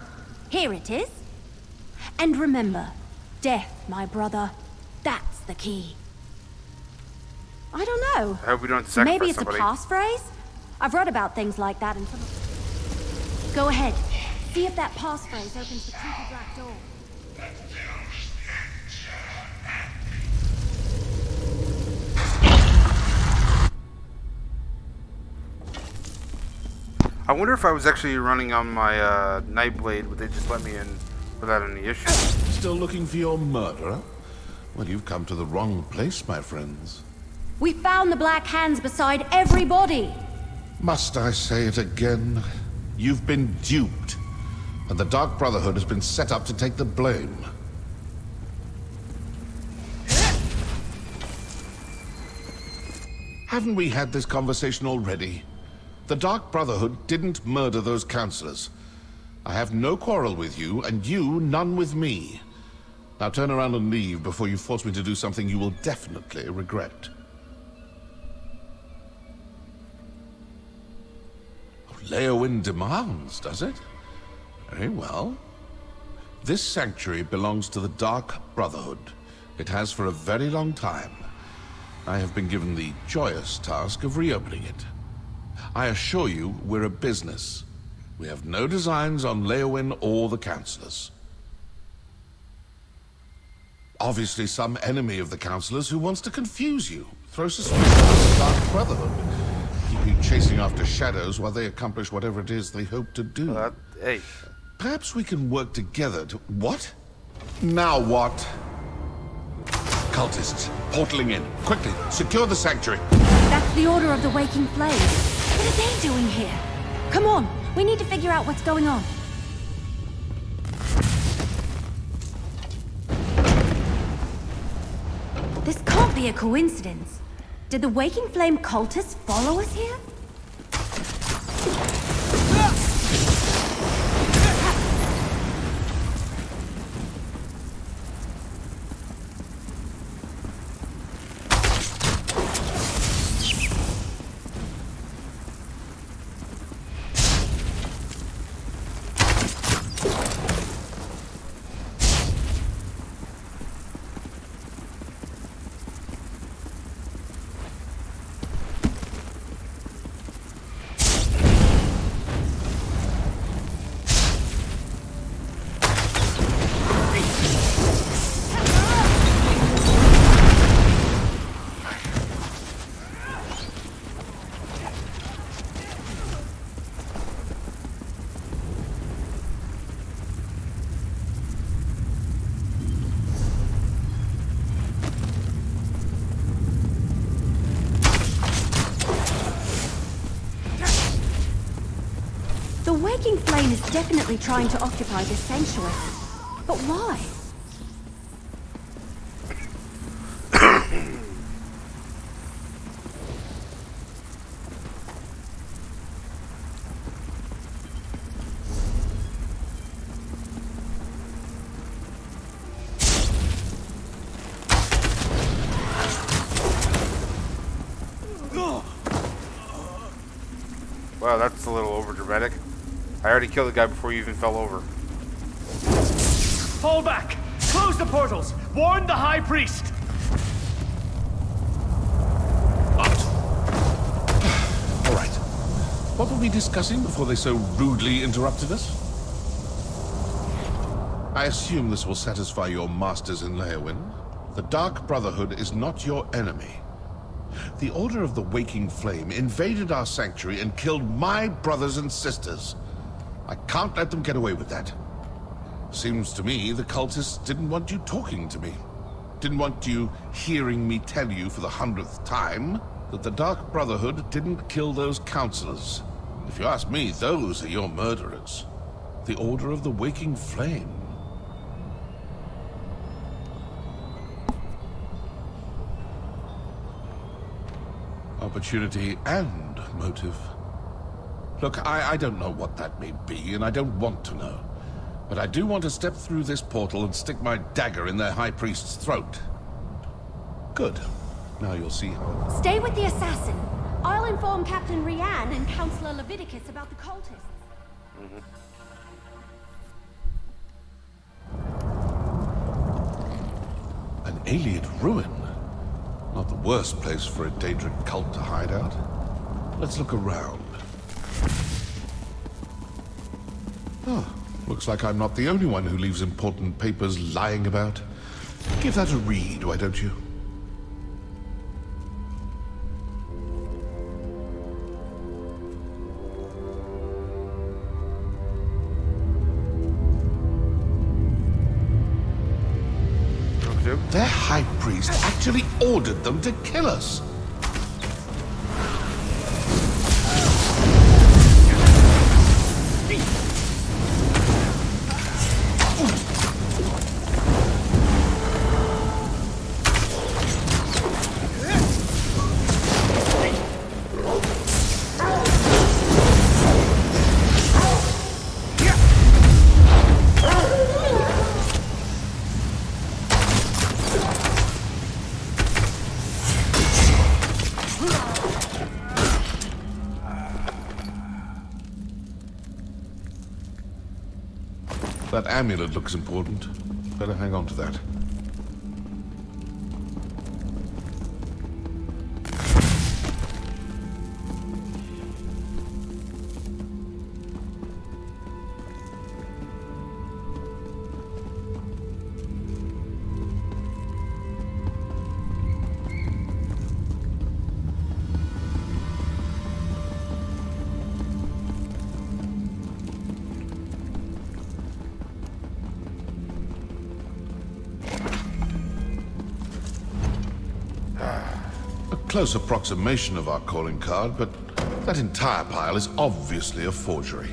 Here it is. And remember, death, my brother. That's the key. I don't know. I hope we don't have to sacrifice Maybe it's somebody. a passphrase? I've read about things like that in some of... Go ahead. See if that passphrase opens the creepy black door. I wonder if I was actually running on my Nightblade, would they just let me in without any issues? Still looking for your murderer? Well, you've come to the wrong place, my friends. We found the Black Hands beside every body. Must I say it again? You've been duped, and the Dark Brotherhood has been set up to take the blame. Haven't we had this conversation already? The Dark Brotherhood didn't murder those counselors. I have no quarrel with you, and you none with me. Now turn around and leave before you force me to do something you will definitely regret. Leowyn demands, does it? Very well. This sanctuary belongs to the Dark Brotherhood. It has for a very long time. I have been given the joyous task of reopening it. I assure you, we're a business. We have no designs on Leowyn or the Councillors. Obviously some enemy of the Councillors who wants to confuse you, throw suspicion on the Dark Brotherhood, keep you chasing after shadows while they accomplish whatever it is they hope to do. Hey. Perhaps we can work together to... What? Now what? Cultists, portaling in. Quickly, secure the sanctuary. That's the Order of the Waking Flame. What are they doing here? Come on, we need to figure out what's going on. This can't be a coincidence. Did the Waking Flame cultists follow us here? The Waking Flame is definitely trying to occupy this sanctuary. But why? Wow, that's a little overdramatic. I already killed the guy before you even fell over. Fall back! Close the portals! Warn the High Priest! All right. What were we discussing before they so rudely interrupted us? I assume this will satisfy your masters in Leowyn. The Dark Brotherhood is not your enemy. The Order of the Waking Flame invaded our sanctuary and killed my brothers and sisters. I can't let them get away with that. Seems to me the cultists didn't want you talking to me. Didn't want you hearing me tell you for the 100th time that the Dark Brotherhood didn't kill those counselors. If you ask me, those are your murderers. The Order of the Waking Flame. Opportunity and motive. Look, I don't know what that may be, and I don't want to know. But I do want to step through this portal and stick my dagger in their High Priest's throat. Good. Now you'll see how... Stay with the assassin. I'll inform Captain Rianne and Councillor Leviticus about the cultists. An alien ruin. Not the worst place for a Daedric cult to hide out. Let's look around. Oh, looks like I'm not the only one who leaves important papers lying about. Give that a read, why don't you? Their High Priest actually ordered them to kill us. That amulet looks important. Better hang on to that. Close approximation of our calling card, but that entire pile is obviously a forgery.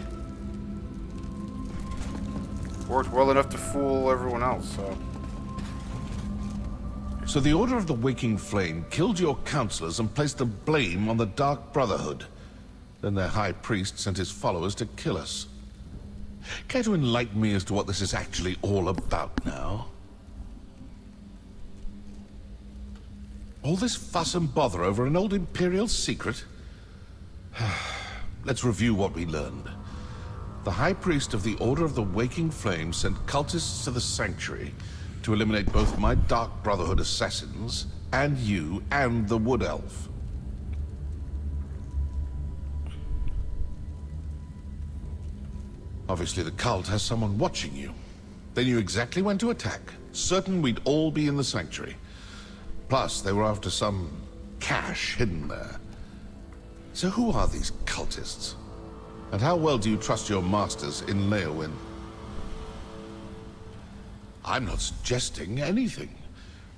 Worked well enough to fool everyone else, so... So the Order of the Waking Flame killed your counselors and placed the blame on the Dark Brotherhood. Then their High Priest sent his followers to kill us. Care to enlighten me as to what this is actually all about now? All this fuss and bother over an old Imperial secret? Let's review what we learned. The High Priest of the Order of the Waking Flame sent cultists to the Sanctuary to eliminate both my Dark Brotherhood assassins, and you, and the Wood Elf. Obviously the cult has someone watching you. They knew exactly when to attack, certain we'd all be in the Sanctuary. Plus, they were after some cache hidden there. So who are these cultists? And how well do you trust your masters in Leowyn? I'm not suggesting anything.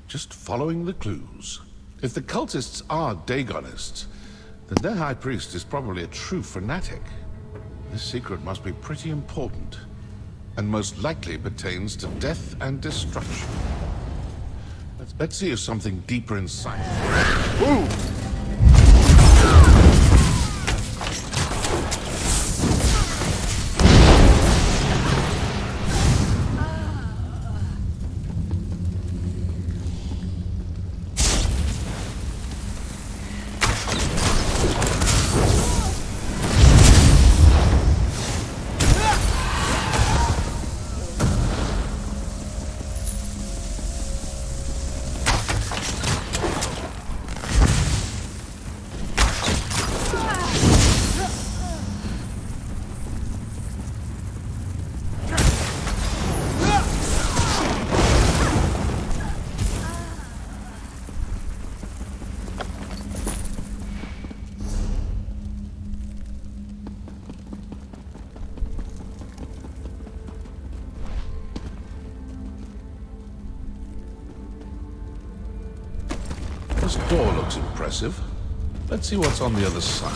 Just following the clues. If the cultists are Dagonists, then their high priest is probably a true fanatic. This secret must be pretty important, and most likely pertains to death and destruction. Let's see if something deeper inside. Woo! This door looks impressive. Let's see what's on the other side.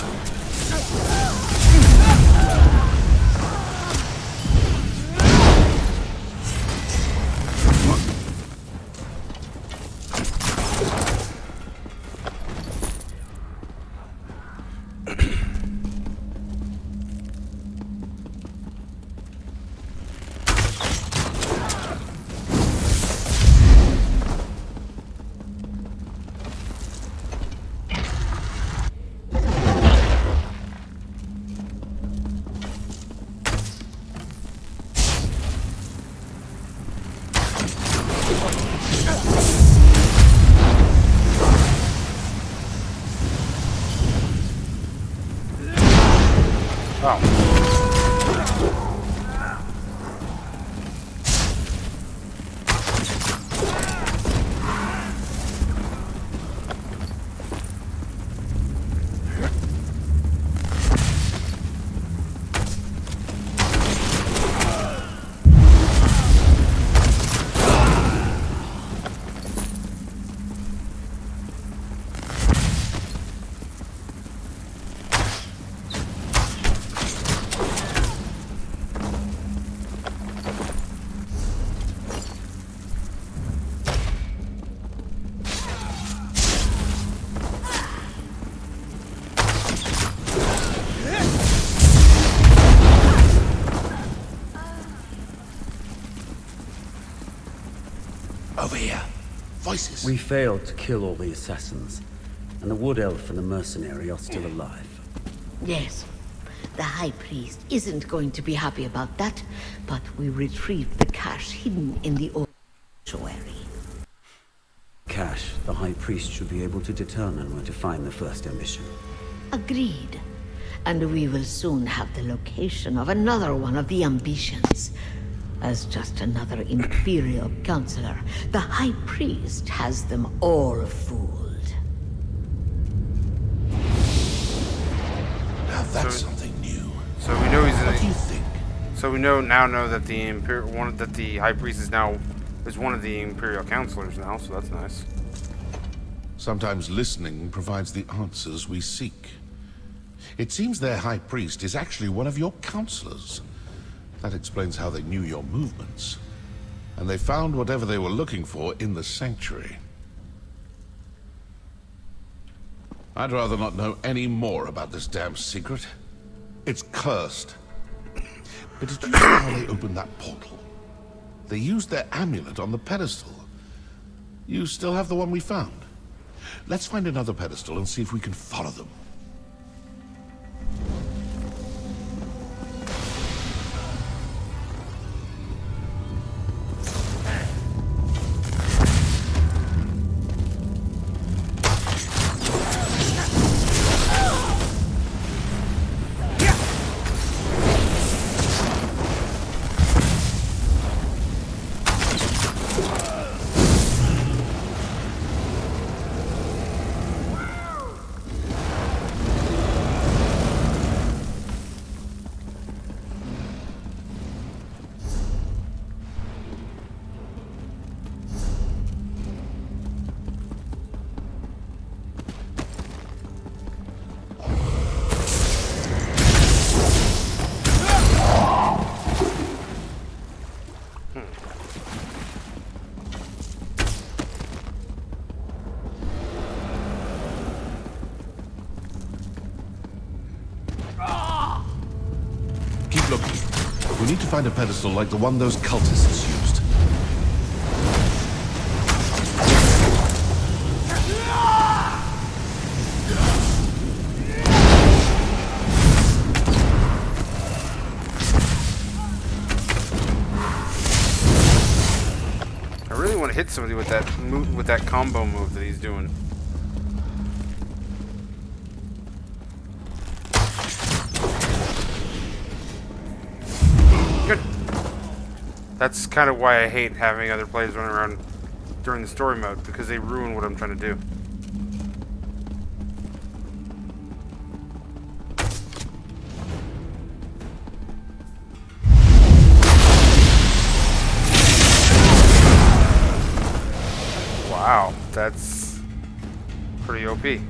Over here. Voices. We failed to kill all the assassins, and the Wood Elf and the mercenary are still alive. Yes. The High Priest isn't going to be happy about that, but we retrieved the cash hidden in the old sanctuary. Cash, the High Priest should be able to determine where to find the first emission. Agreed. And we will soon have the location of another one of the ambitions. As just another Imperial counselor, the High Priest has them all fooled. Now that's something new. So we know he's in. What do you think? So we know that the High Priest is one of the Imperial counselors now. So that's nice. Sometimes listening provides the answers we seek. It seems their High Priest is actually one of your counselors. That explains how they knew your movements. And they found whatever they were looking for in the sanctuary. I'd rather not know any more about this damn secret. It's cursed. But did you see how they opened that portal? They used their amulet on the pedestal. You still have the one we found. Let's find another pedestal and see if we can follow them. Keep looking. We need to find a pedestal like the one those cultists used. I really want to hit somebody with that combo move that he's doing. That's kind of why I hate having other players running around during the story mode, because they ruin what I'm trying to do. Wow, that's pretty OP.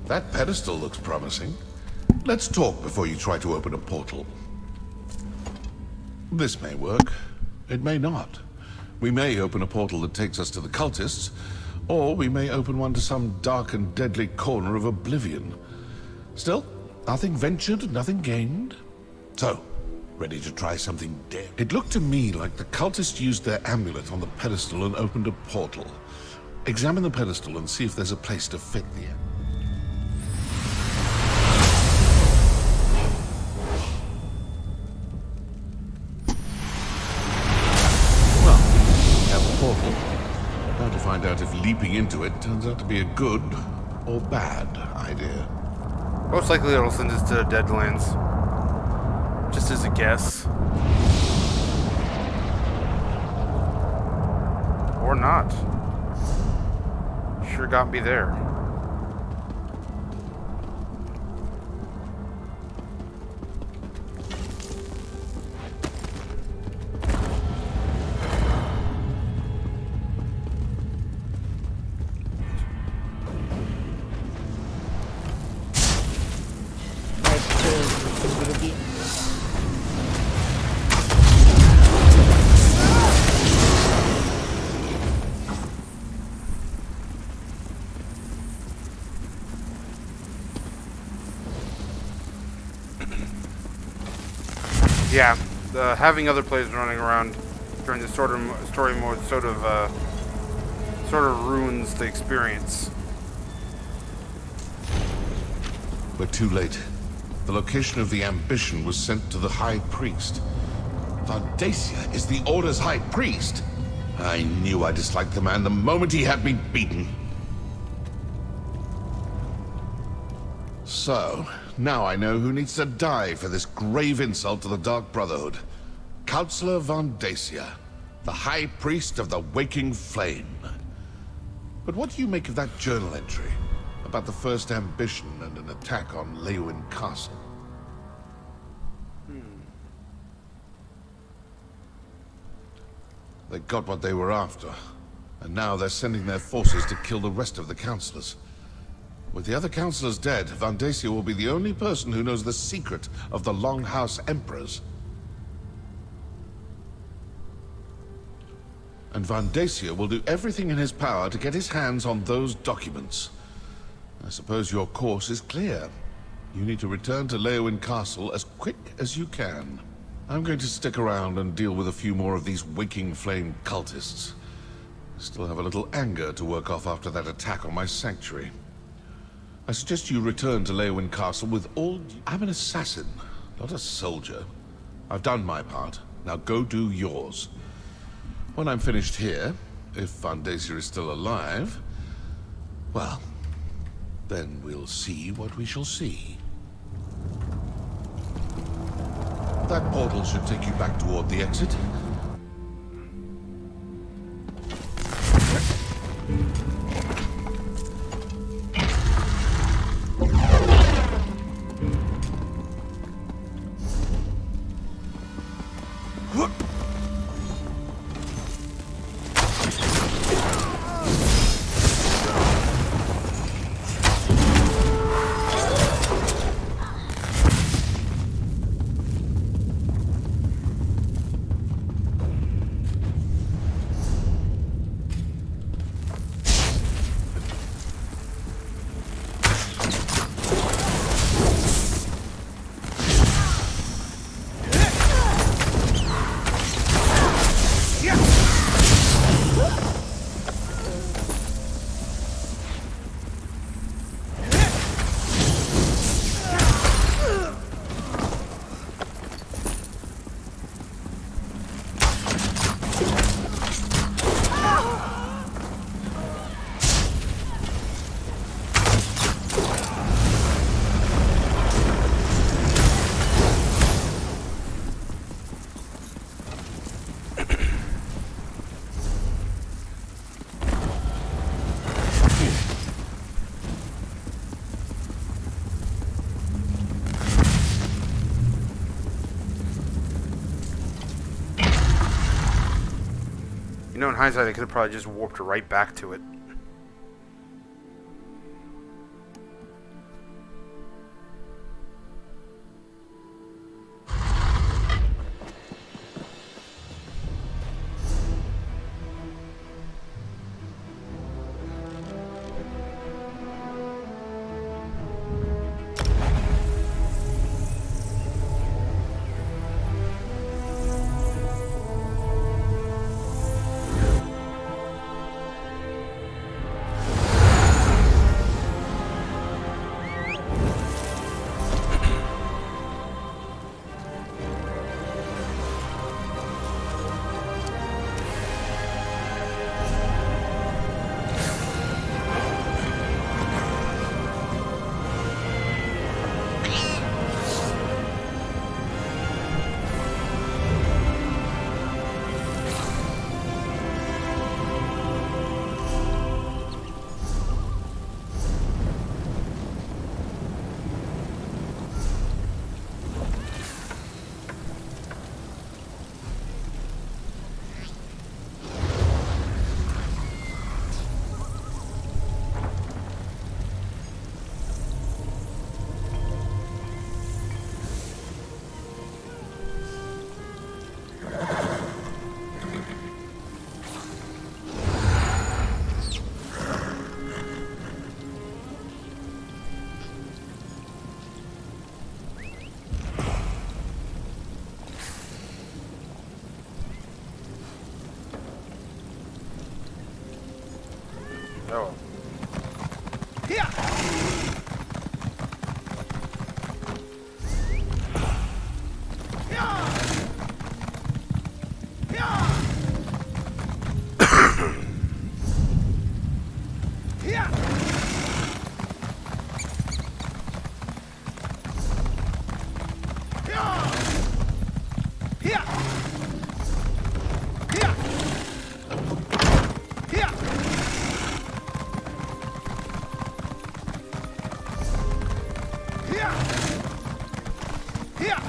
That pedestal looks promising. Let's talk before you try to open a portal. This may work. It may not. We may open a portal that takes us to the cultists, or we may open one to some dark and deadly corner of oblivion. Still, nothing ventured, nothing gained. So, ready to try something daring? It looked to me like the cultists used their amulet on the pedestal and opened a portal. Examine the pedestal and see if there's a place to fit the amulet. Now to find out if leaping into it turns out to be a good or bad idea. Most likely it'll send us to the Deadlands. Just as a guess. Or not. Sure got me there. Yeah, having other players running around during the story mode sort of ruins the experience. We're too late. The location of the ambition was sent to the High Priest. Vandacia is the Order's High Priest. I knew I disliked the man the moment he had me beaten. So, now I know who needs to die for this grave insult to the Dark Brotherhood. Counselor Vandacia, the High Priest of the Waking Flame. But what do you make of that journal entry about the first ambition and an attack on Leywin Castle? They got what they were after, and now they're sending their forces to kill the rest of the councillors. With the other councillors dead, Vandacia will be the only person who knows the secret of the Longhouse Emperors. And Vandacia will do everything in his power to get his hands on those documents. I suppose your course is clear. You need to return to Leywin Castle as quick as you can. I'm going to stick around and deal with a few more of these Waking Flame cultists. Still have a little anger to work off after that attack on my sanctuary. I suggest you return to Leywin Castle with all... I'm an assassin, not a soldier. I've done my part. Now go do yours. When I'm finished here, if Vandacia is still alive, well, then we'll see what we shall see. That portal should take you back toward the exit. You know, in hindsight, I could have probably just warped right back to it. Oh.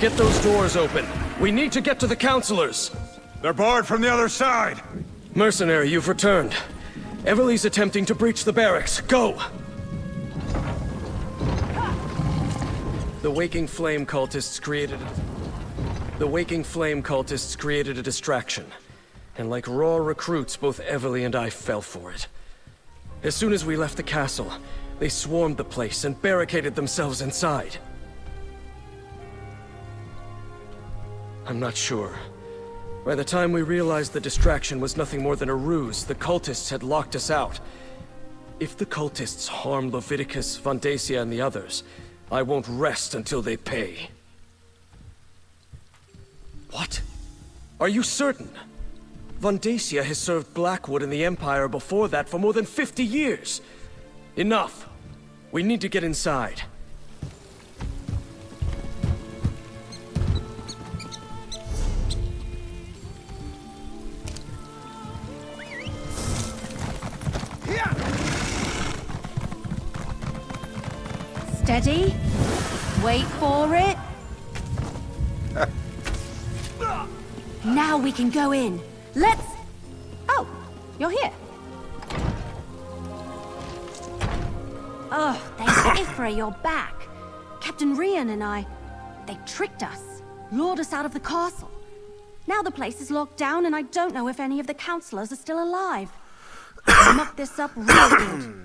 Get those doors open. We need to get to the counselors. They're barred from the other side. Mercenary, you've returned. Everly's attempting to breach the barracks. Go! The Waking Flame cultists created a distraction. And like raw recruits, both Everly and I fell for it. As soon as we left the castle, they swarmed the place and barricaded themselves inside. I'm not sure. By the time we realized the distraction was nothing more than a ruse, the cultists had locked us out. If the cultists harm Leviticus, Vandacia, and the others, I won't rest until they pay. What? Are you certain? Vandacia has served Blackwood and the Empire before that for more than 50 years. Enough. We need to get inside. Steady. Wait for it. Now we can go in. Let's... Oh, you're here. Oh, thank Ifra, you're back. Captain Rian and I, they tricked us, lured us out of the castle. Now the place is locked down and I don't know if any of the counselors are still alive. I mucked this up real good.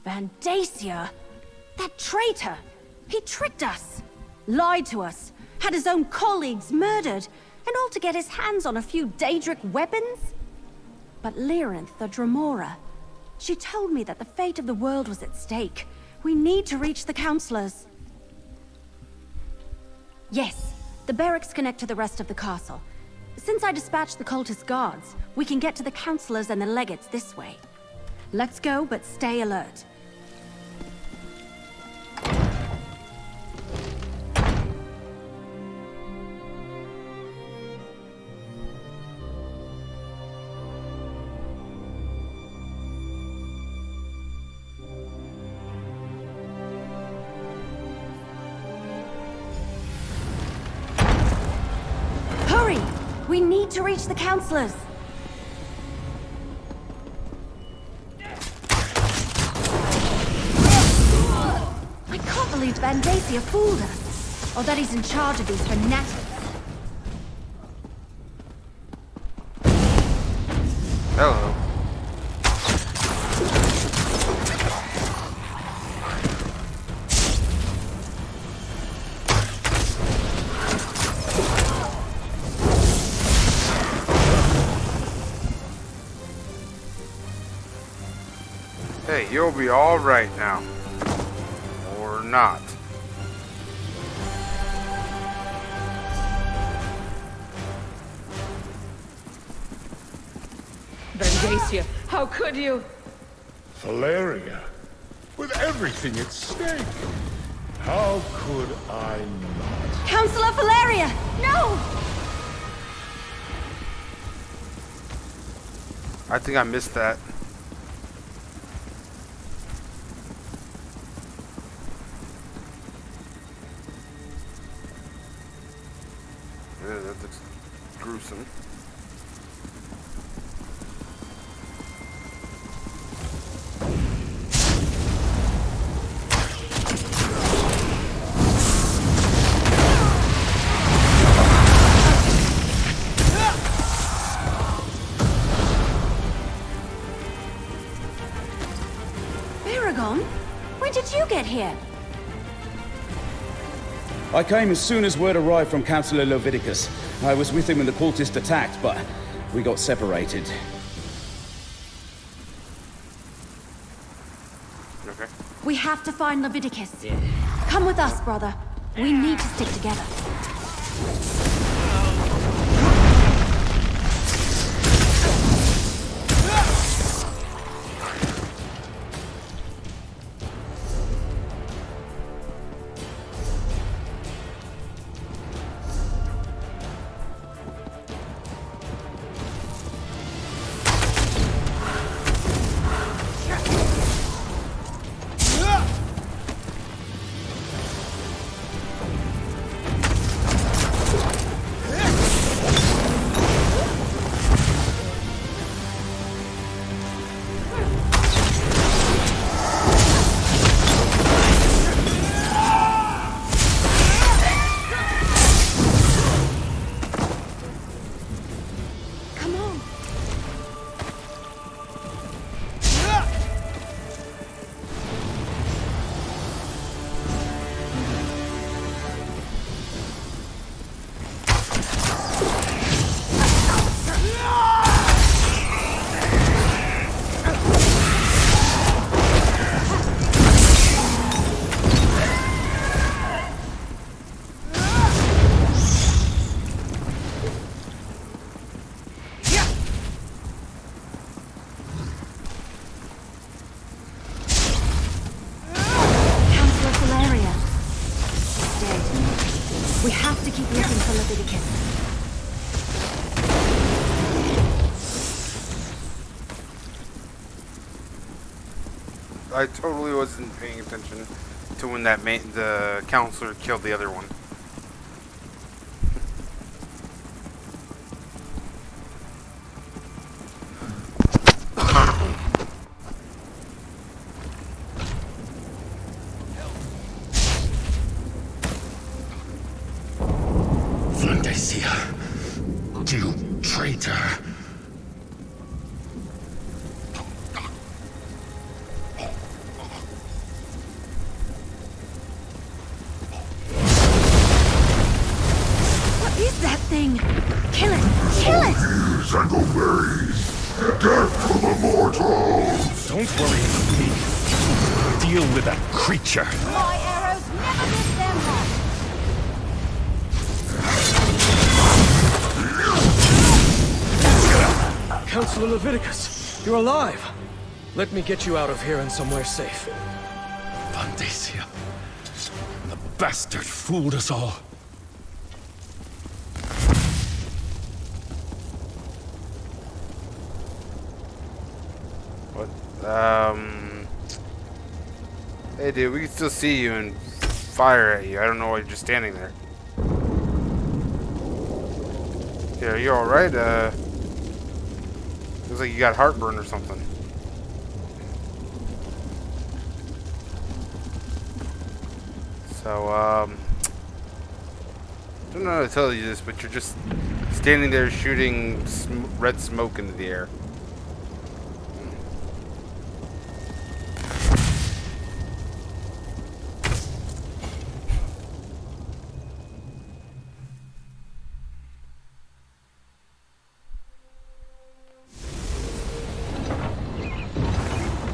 Vandacia? That traitor! He tricked us! Lied to us! Had his own colleagues murdered! And all to get his hands on a few Daedric weapons? But Lyrinth, the Dremora, she told me that the fate of the world was at stake. We need to reach the counselors. Yes, the barracks connect to the rest of the castle. Since I dispatched the cultist guards, we can get to the counselors and the legates this way. Let's go, but stay alert. Hurry! We need to reach the counselors! I can't believe Vandacia fooled us, or that he's in charge of these fanatics. Hello. Hey, you'll be all right now. Or not. Vandacia, how could you? Valeria, with everything at stake. How could I not? Counselor Valeria! No! I think I missed that. Yeah, that looks gruesome. Aragon? When did you get here? I came as soon as word arrived from Councillor Leviticus. I was with him when the cultist attacked, but we got separated. Okay. We have to find Leviticus. Come with us, brother. We need to stick together. We have to keep looking for Leviticus. I totally wasn't paying attention to when the counselor killed the other one. You traitor! What is that thing? Kill it! Kill it! Please and obeys! Death to the mortals! Don't worry about me. Deal with that creature. My arrows never miss their mark! Councillor Leviticus, you're alive! Let me get you out of here and somewhere safe. Vandacia. The bastard fooled us all. What? Hey dude, we can still see you and fire at you. I don't know why you're just standing there. Yeah, are you alright? Looks like you got heartburn or something. So, I don't know how to tell you this, but you're just standing there shooting red smoke into the air.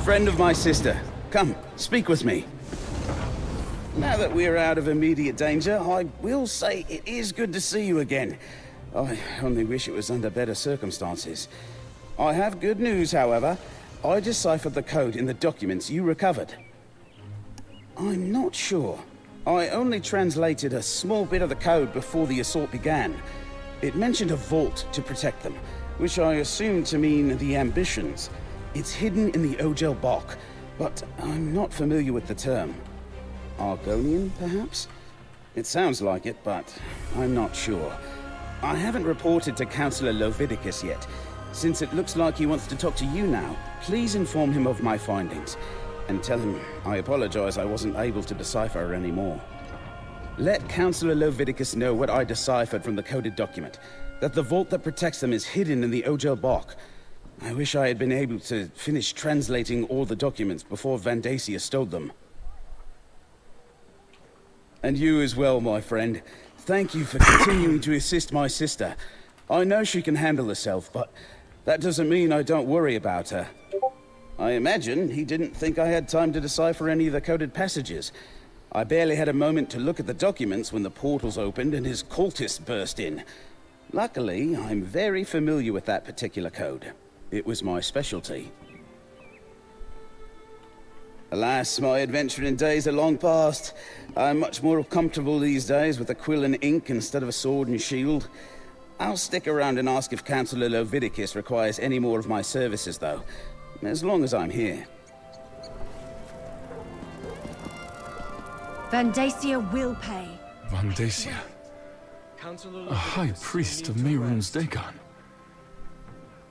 Friend of my sister, come, speak with me. Now that we're out of immediate danger, I will say it is good to see you again. I only wish it was under better circumstances. I have good news, however. I deciphered the code in the documents you recovered. I'm not sure. I only translated a small bit of the code before the assault began. It mentioned a vault to protect them, which I assumed to mean the ambitions. It's hidden in the Ogel Bok, but I'm not familiar with the term. Argonian, perhaps? It sounds like it, but I'm not sure. I haven't reported to Councillor Leviticus yet. Since it looks like he wants to talk to you now, please inform him of my findings, and tell him I apologize I wasn't able to decipher anymore. Let Councillor Leviticus know what I deciphered from the coded document, that the vault that protects them is hidden in the Ogel Bok. I wish I had been able to finish translating all the documents before Vandacia stole them. And you as well, my friend. Thank you for continuing to assist my sister. I know she can handle herself, but that doesn't mean I don't worry about her. I imagine he didn't think I had time to decipher any of the coded passages. I barely had a moment to look at the documents when the portals opened and his cultists burst in. Luckily, I'm very familiar with that particular code. It was my specialty. Alas, my adventuring days are long past. I'm much more comfortable these days with a quill and ink instead of a sword and shield. I'll stick around and ask if Councillor Leviticus requires any more of my services, though. As long as I'm here. Vandacia will pay. Vandacia. A high priest of Mehrunes Dagon.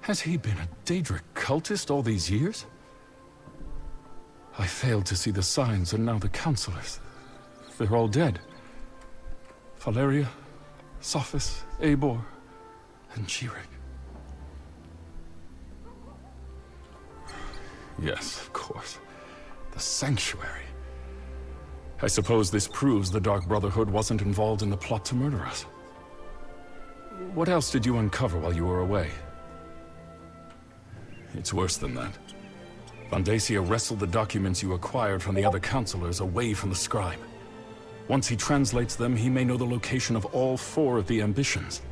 Has he been a Daedric cultist all these years? I failed to see the signs, and now the councillors. They're all dead. Valeria, Sophis, Eibor, and Jirik. Yes, of course. The Sanctuary. I suppose this proves the Dark Brotherhood wasn't involved in the plot to murder us. What else did you uncover while you were away? It's worse than that. Vandacia wrestled the documents you acquired from the other councillors away from the scribe. Once he translates them, he may know the location of all 4 of the ambitions.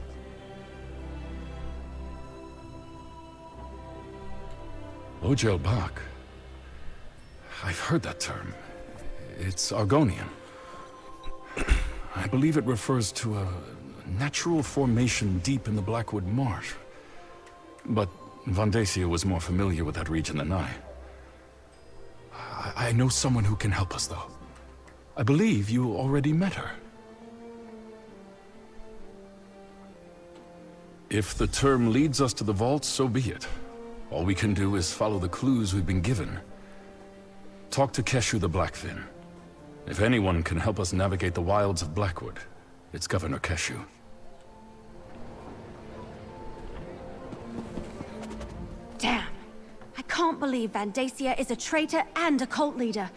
Ojel Bak. I've heard that term. It's Argonian. I believe it refers to a natural formation deep in the Blackwood marsh. But Vandacia was more familiar with that region than I. I know someone who can help us, though. I believe you already met her. If the term leads us to the vault, so be it. All we can do is follow the clues we've been given. Talk to Keshu the Blackfin. If anyone can help us navigate the wilds of Blackwood, it's Governor Keshu. Damn. I can't believe Vandacia is a traitor and a cult leader.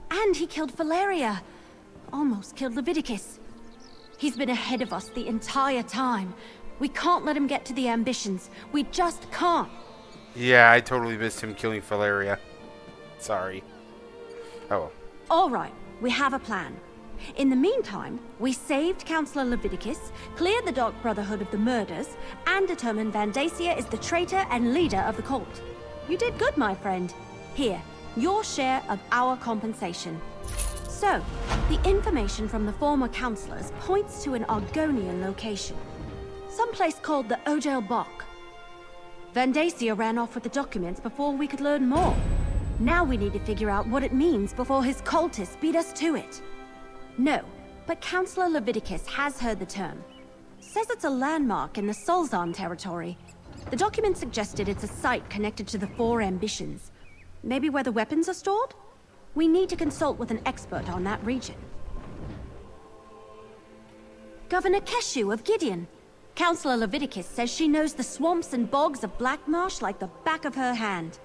And he killed Valeria. Almost killed Leviticus. He's been ahead of us the entire time. We can't let him get to the ambitions. We just can't. Yeah, I totally missed him killing Valeria. Sorry. Oh well. All right, we have a plan. In the meantime, we saved Councillor Leviticus, cleared the Dark Brotherhood of the murders, and determined Vandacia is the traitor and leader of the cult. You did good, my friend. Here, your share of our compensation. So, the information from the former councillors points to an Argonian location. Someplace called the Ojel Bok. Vandacia ran off with the documents before we could learn more. Now we need to figure out what it means before his cultists beat us to it. No, but Councillor Leviticus has heard the term. Says it's a landmark in the Solzan territory. The document suggested it's a site connected to the 4 ambitions. Maybe where the weapons are stored? We need to consult with an expert on that region. Governor Keshu of Gideon. Councillor Leviticus says she knows the swamps and bogs of Blackmarsh like the back of her hand.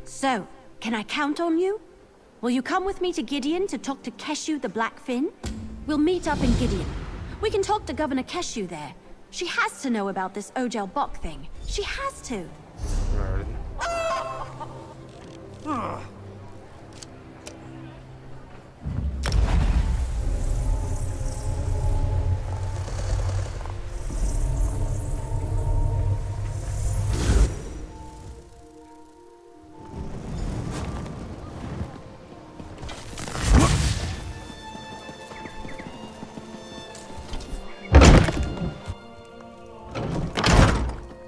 So, can I count on you? Will you come with me to Gideon to talk to Keshu the Blackfin? We'll meet up in Gideon. We can talk to Governor Keshu there. She has to know about this Ojel Bok thing. She has to.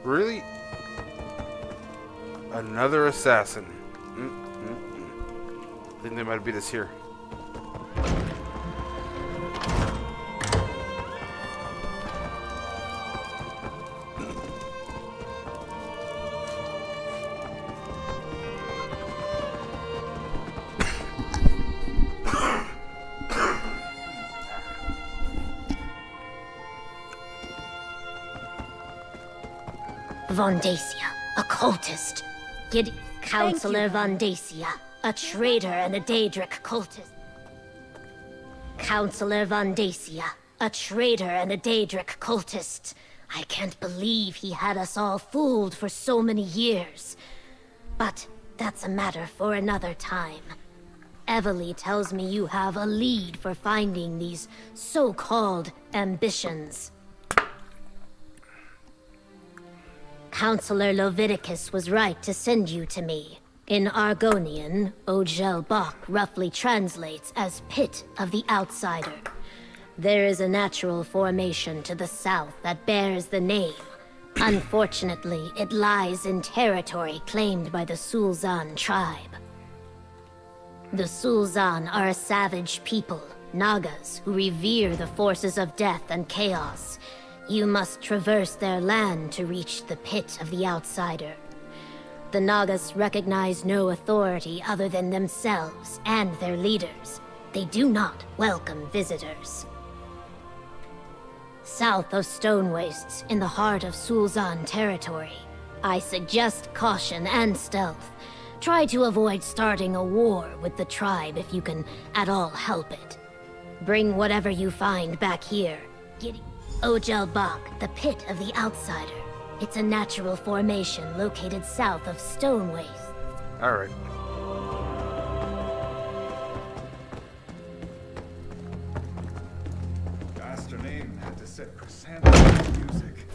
Really? Another assassin. I think they might beat us here. Vandacia, a cultist. Councillor Vandacia, a traitor and a Daedric cultist. Counselor Vandacia, a traitor and a Daedric cultist. I can't believe he had us all fooled for so many years. But that's a matter for another time. Evely tells me you have a lead for finding these so-called ambitions. Counselor Leviticus was right to send you to me. In Argonian, Ogel Bach roughly translates as Pit of the Outsider. There is a natural formation to the south that bears the name. Unfortunately, it lies in territory claimed by the Sulzan tribe. The Sulzan are a savage people, Nagas, who revere the forces of death and chaos. You must traverse their land to reach the Pit of the Outsider. The Nagas recognize no authority other than themselves and their leaders. They do not welcome visitors. South of Stone Wastes, in the heart of Sulzan territory, I suggest caution and stealth. Try to avoid starting a war with the tribe if you can at all help it. Bring whatever you find back here. Get Ogel Bach, the Pit of the Outsider. It's a natural formation located south of Stone Waste. Alright. Master name had to set chrysanthemum music.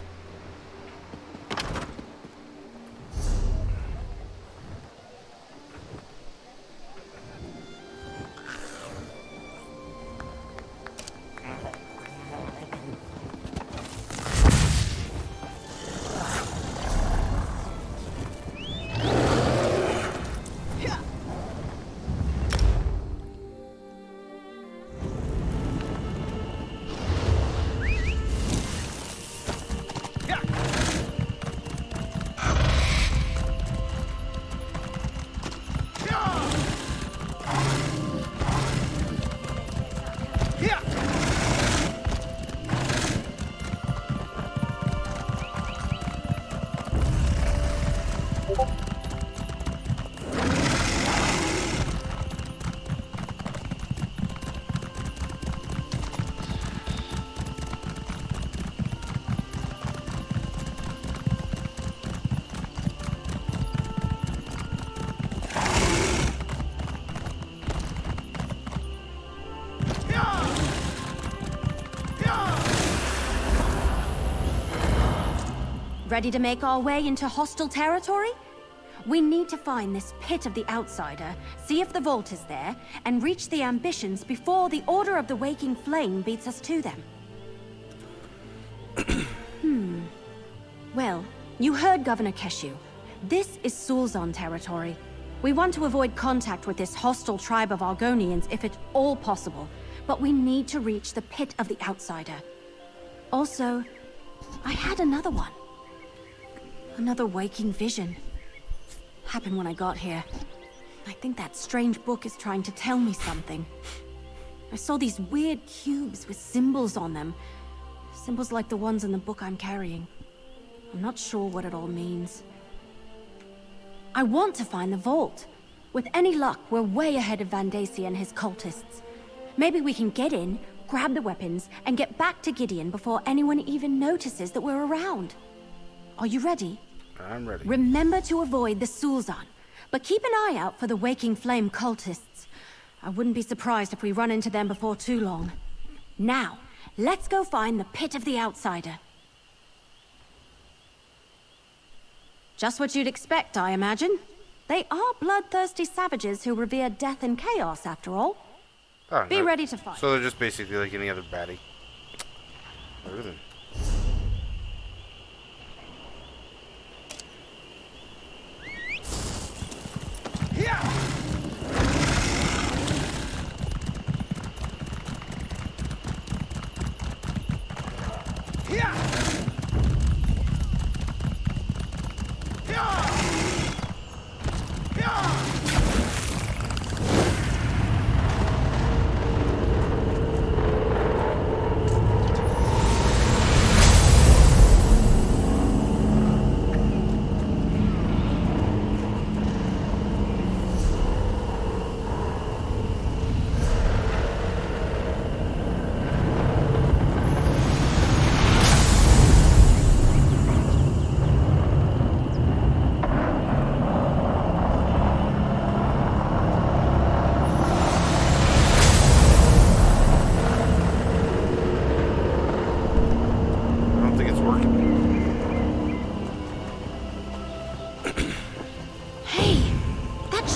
Ready to make our way into hostile territory? We need to find this Pit of the Outsider, see if the vault is there, and reach the ambitions before the Order of the Waking Flame beats us to them. Well, you heard Governor Keshu. This is Sulzan territory. We want to avoid contact with this hostile tribe of Argonians if at all possible, but we need to reach the Pit of the Outsider. Also, I had another one. Another waking vision. Happened when I got here. I think that strange book is trying to tell me something. I saw these weird cubes with symbols on them. Symbols like the ones in the book I'm carrying. I'm not sure what it all means. I want to find the vault. With any luck, we're way ahead of Vandacia and his cultists. Maybe we can get in, grab the weapons, and get back to Gideon before anyone even notices that we're around. Are you ready? I'm ready. Remember to avoid the Sulzan, but keep an eye out for the Waking Flame cultists. I wouldn't be surprised if we run into them before too long. Now, let's go find the Pit of the Outsider. Just what you'd expect, I imagine. They are bloodthirsty savages who revere death and chaos, after all. Oh, Be ready to fight. So they're just basically like any other baddie. Everything.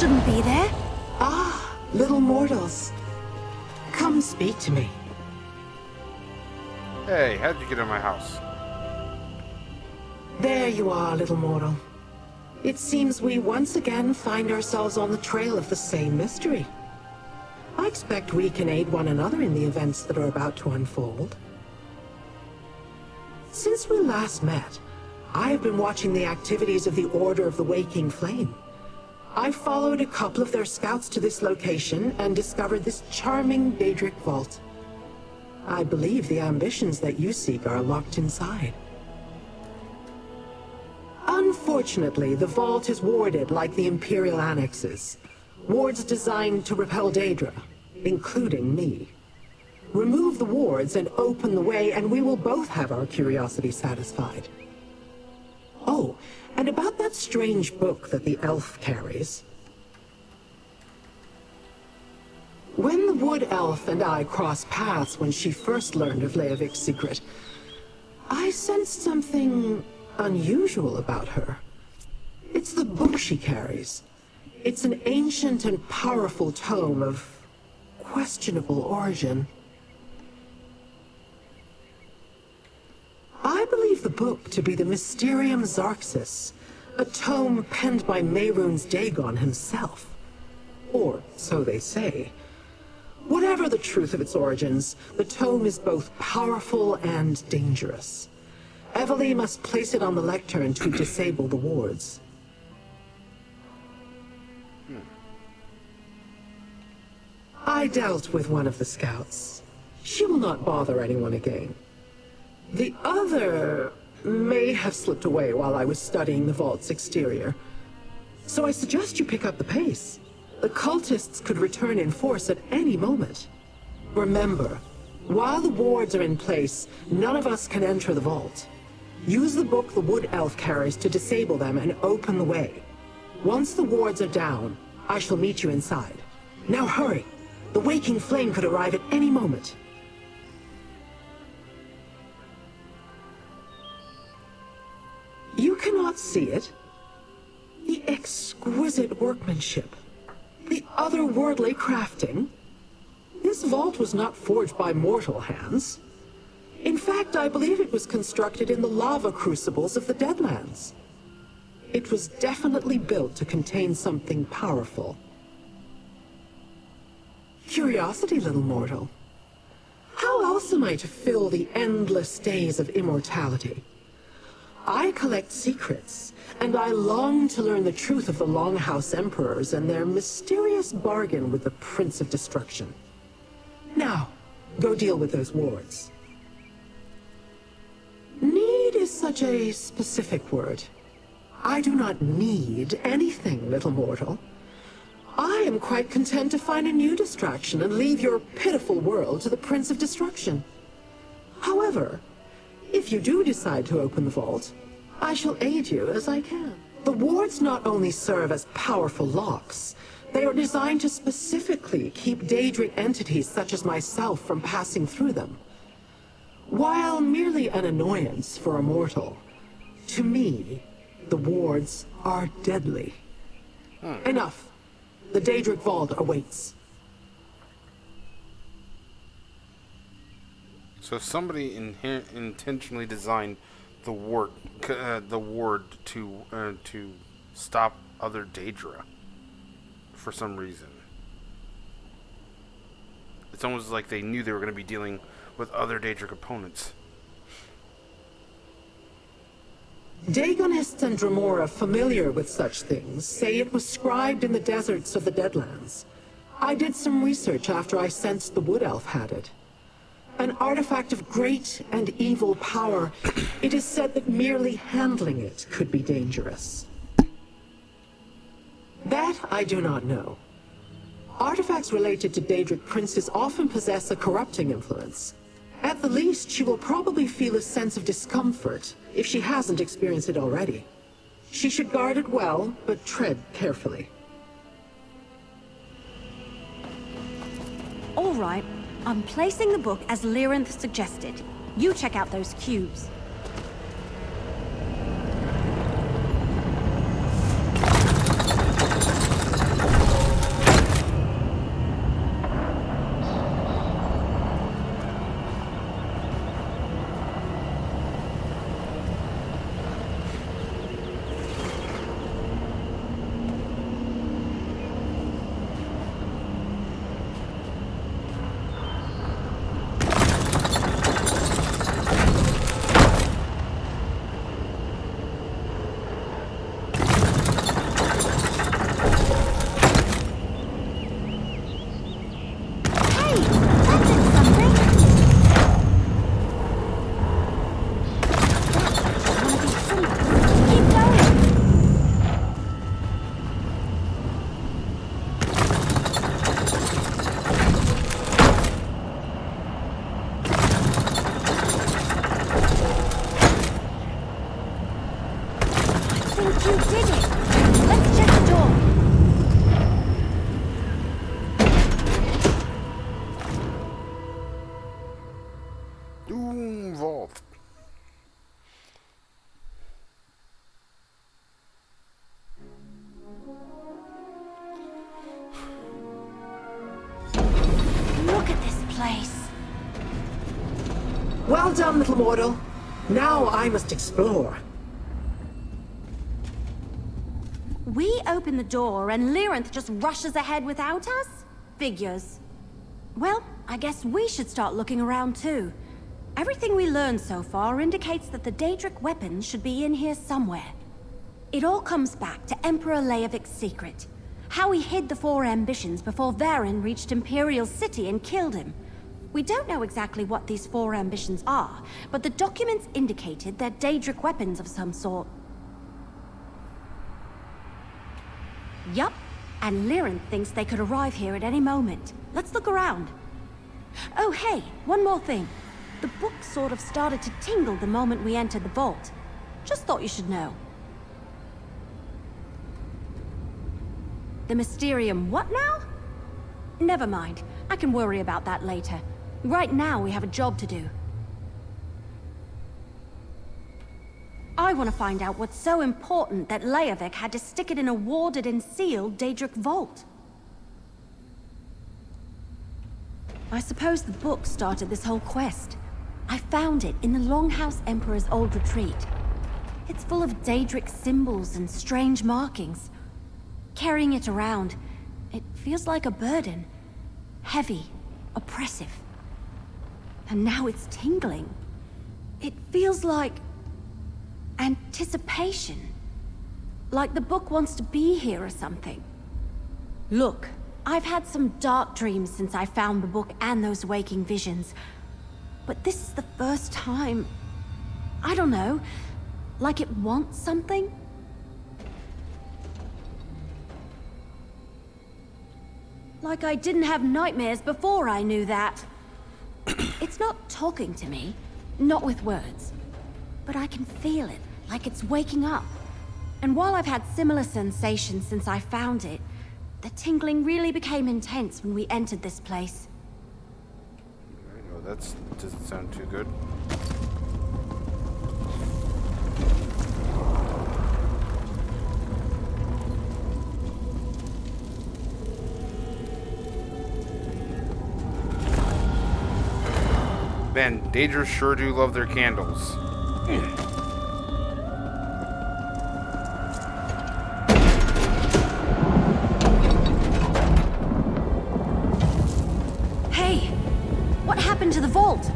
shouldn't be there. Ah, little mortals. Come speak to me. Hey, how'd you get in my house? There you are, little mortal. It seems we once again find ourselves on the trail of the same mystery. I expect we can aid one another in the events that are about to unfold. Since we last met, I have been watching the activities of the Order of the Waking Flame. I followed a couple of their scouts to this location and discovered this charming Daedric vault. I believe the ambitions that you seek are locked inside. Unfortunately, the vault is warded like the Imperial annexes. Wards designed to repel Daedra, including me. Remove the wards and open the way, and we will both have our curiosity satisfied. Oh, and about that strange book that the elf carries. When the wood elf and I crossed paths when she first learned of Leovik's secret, I sensed something unusual about her. It's the book she carries. It's an ancient and powerful tome of questionable origin. I believe the book to be the Mysterium Xarxis, a tome penned by Mehrunes Dagon himself. Or so they say. Whatever the truth of its origins, the tome is both powerful and dangerous. Evely must place it on the lectern to disable the wards. I dealt with one of the scouts. She will not bother anyone again. The other may have slipped away while I was studying the vault's exterior. So I suggest you pick up the pace. The cultists could return in force at any moment. Remember, while the wards are in place, none of us can enter the vault. Use the book the wood elf carries to disable them and open the way. Once the wards are down, I shall meet you inside. Now hurry! The waking flame could arrive at any moment. You cannot see it. The exquisite workmanship. The otherworldly crafting. This vault was not forged by mortal hands. In fact, I believe it was constructed in the lava crucibles of the Deadlands. It was definitely built to contain something powerful. Curiosity, little mortal. How else am I to fill the endless days of immortality? I collect secrets, and I long to learn the truth of the Longhouse Emperors and their mysterious bargain with the Prince of Destruction. Now, go deal with those wards. Need is such a specific word. I do not need anything, little mortal. I am quite content to find a new distraction and leave your pitiful world to the Prince of Destruction. However, if you do decide to open the vault, I shall aid you as I can. The wards not only serve as powerful locks, they are designed to specifically keep Daedric entities such as myself from passing through them. While merely an annoyance for a mortal, to me, the wards are deadly. Enough. The Daedric vault awaits. So somebody intentionally designed the ward to stop other Daedra for some reason. It's almost like they knew they were going to be dealing with other Daedric opponents. Dagonists and Dremora familiar with such things say it was scribed in the deserts of the Deadlands. I did some research after I sensed the Wood Elf had it. An artifact of great and evil power, it is said that merely handling it could be dangerous. That I do not know. Artifacts related to Daedric princes often possess a corrupting influence. At the least, she will probably feel a sense of discomfort if she hasn't experienced it already. She should guard it well, but tread carefully. All right, I'm placing the book as Lyranth suggested. You check out those cubes. You did it! Let's check the door. Doom vault. Look at this place. Well done, little mortal. Now I must explore. We open the door and Lyranth just rushes ahead without us? Figures. Well, I guess we should start looking around too. Everything we learned so far indicates that the Daedric weapons should be in here somewhere. It all comes back to Emperor Leovik's secret. How he hid the four ambitions before Varen reached Imperial City and killed him. We don't know exactly what these four ambitions are, but the documents indicated they're Daedric weapons of some sort. Yup, and Lyranth thinks they could arrive here at any moment. Let's look around. Oh hey, one more thing. The book sort of started to tingle the moment we entered the vault. Just thought you should know. The Mysterium what now? Never mind. I can worry about that later. Right now we have a job to do. I want to find out what's so important that Leovik had to stick it in a warded and sealed Daedric vault. I suppose the book started this whole quest. I found it in the Longhouse Emperor's old retreat. It's full of Daedric symbols and strange markings. Carrying it around, it feels like a burden. Heavy, oppressive. And now it's tingling. It feels like anticipation. Like the book wants to be here or something. Look, I've had some dark dreams since I found the book and those waking visions. But this is the first time... I don't know, like it wants something? Like I didn't have nightmares before I knew that. It's not talking to me, not with words. But I can feel it, like it's waking up. And while I've had similar sensations since I found it, the tingling really became intense when we entered this place. I know that doesn't sound too good. Man, Daedrus sure do love their candles. Hey! What happened to the vault?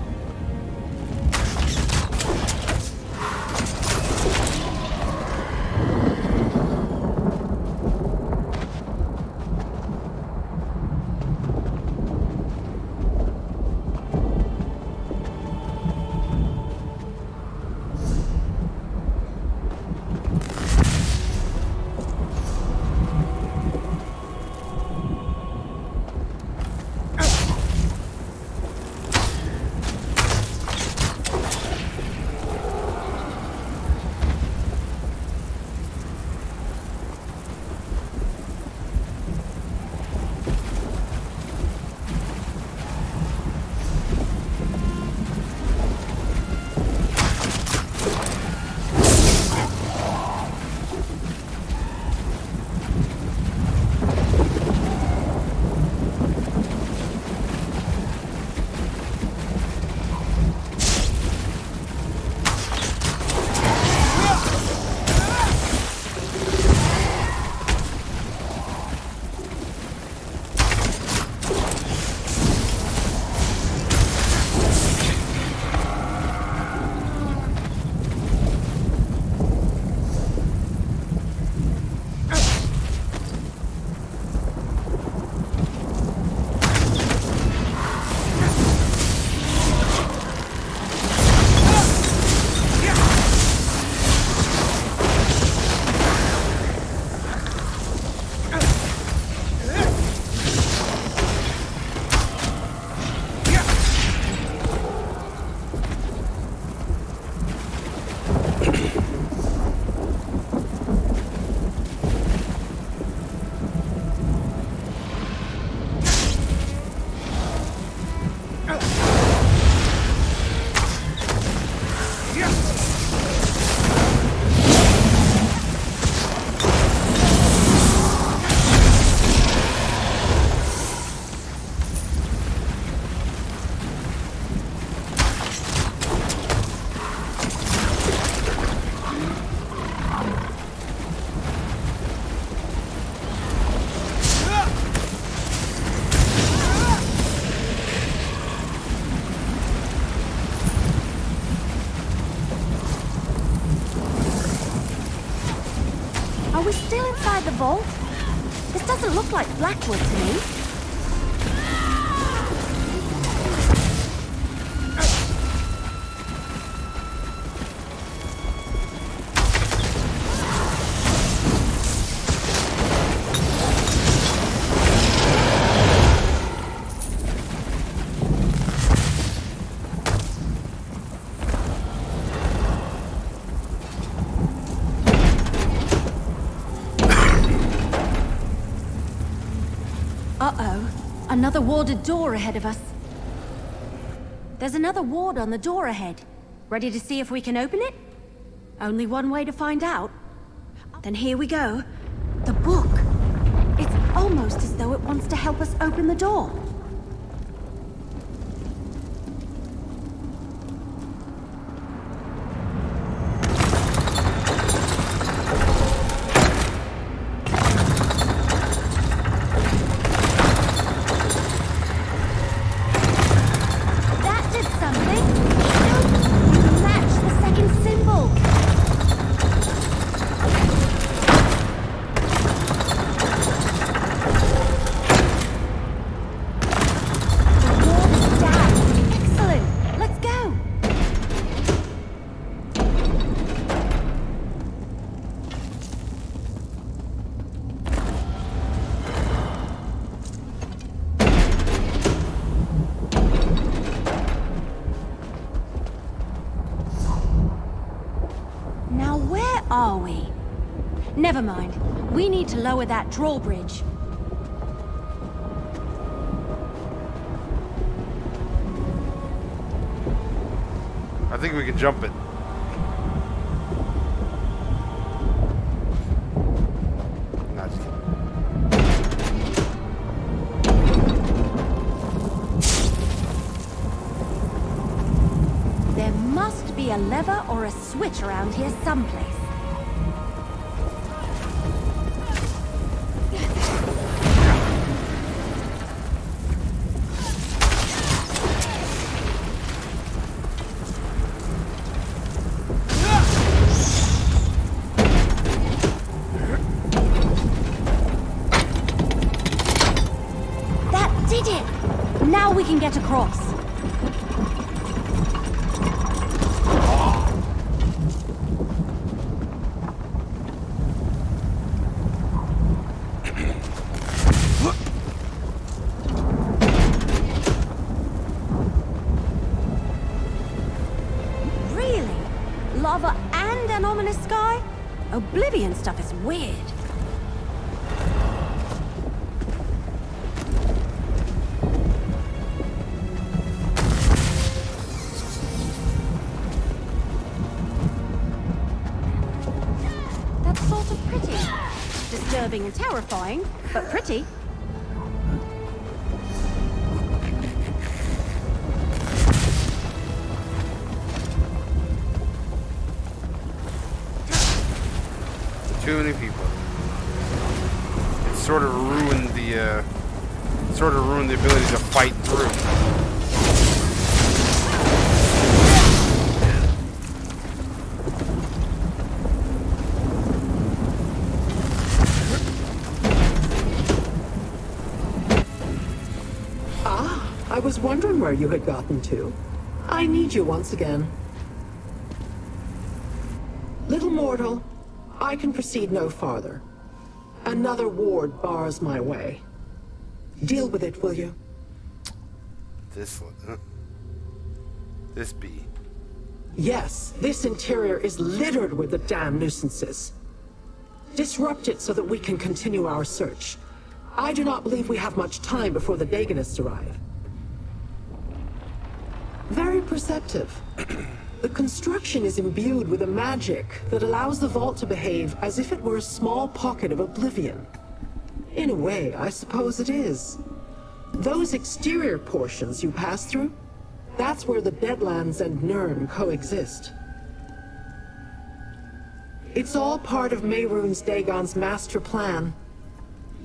inside the vault? This doesn't look like Blackwood to me. Uh-oh. Another warded door ahead of us. There's another ward on the door ahead. Ready to see if we can open it? Only one way to find out. Then here we go. The book. It's almost as though it wants to help us open the door. Are we? Never mind. We need to lower that drawbridge. I think we can jump it. Nah, just kidding. There must be a lever or a switch around here someplace. Now we can get across. Really? Lava and an ominous sky? Oblivion stuff is weird. Disturbing and terrifying, but pretty. Too many people. It sort of ruined the ability to fight through. I was wondering where you had gotten to. I need you once again. Little mortal, I can proceed no farther. Another ward bars my way. Deal with it, will you? This be. Yes, this interior is littered with the damn nuisances. Disrupt it so that we can continue our search. I do not believe we have much time before the Dagonists arrive. Very perceptive. The construction is imbued with a magic that allows the vault to behave as if it were a small pocket of oblivion. In a way, I suppose it is. Those exterior portions you pass through, that's where the Deadlands and Nirn coexist. It's all part of Mehrunes Dagon's master plan.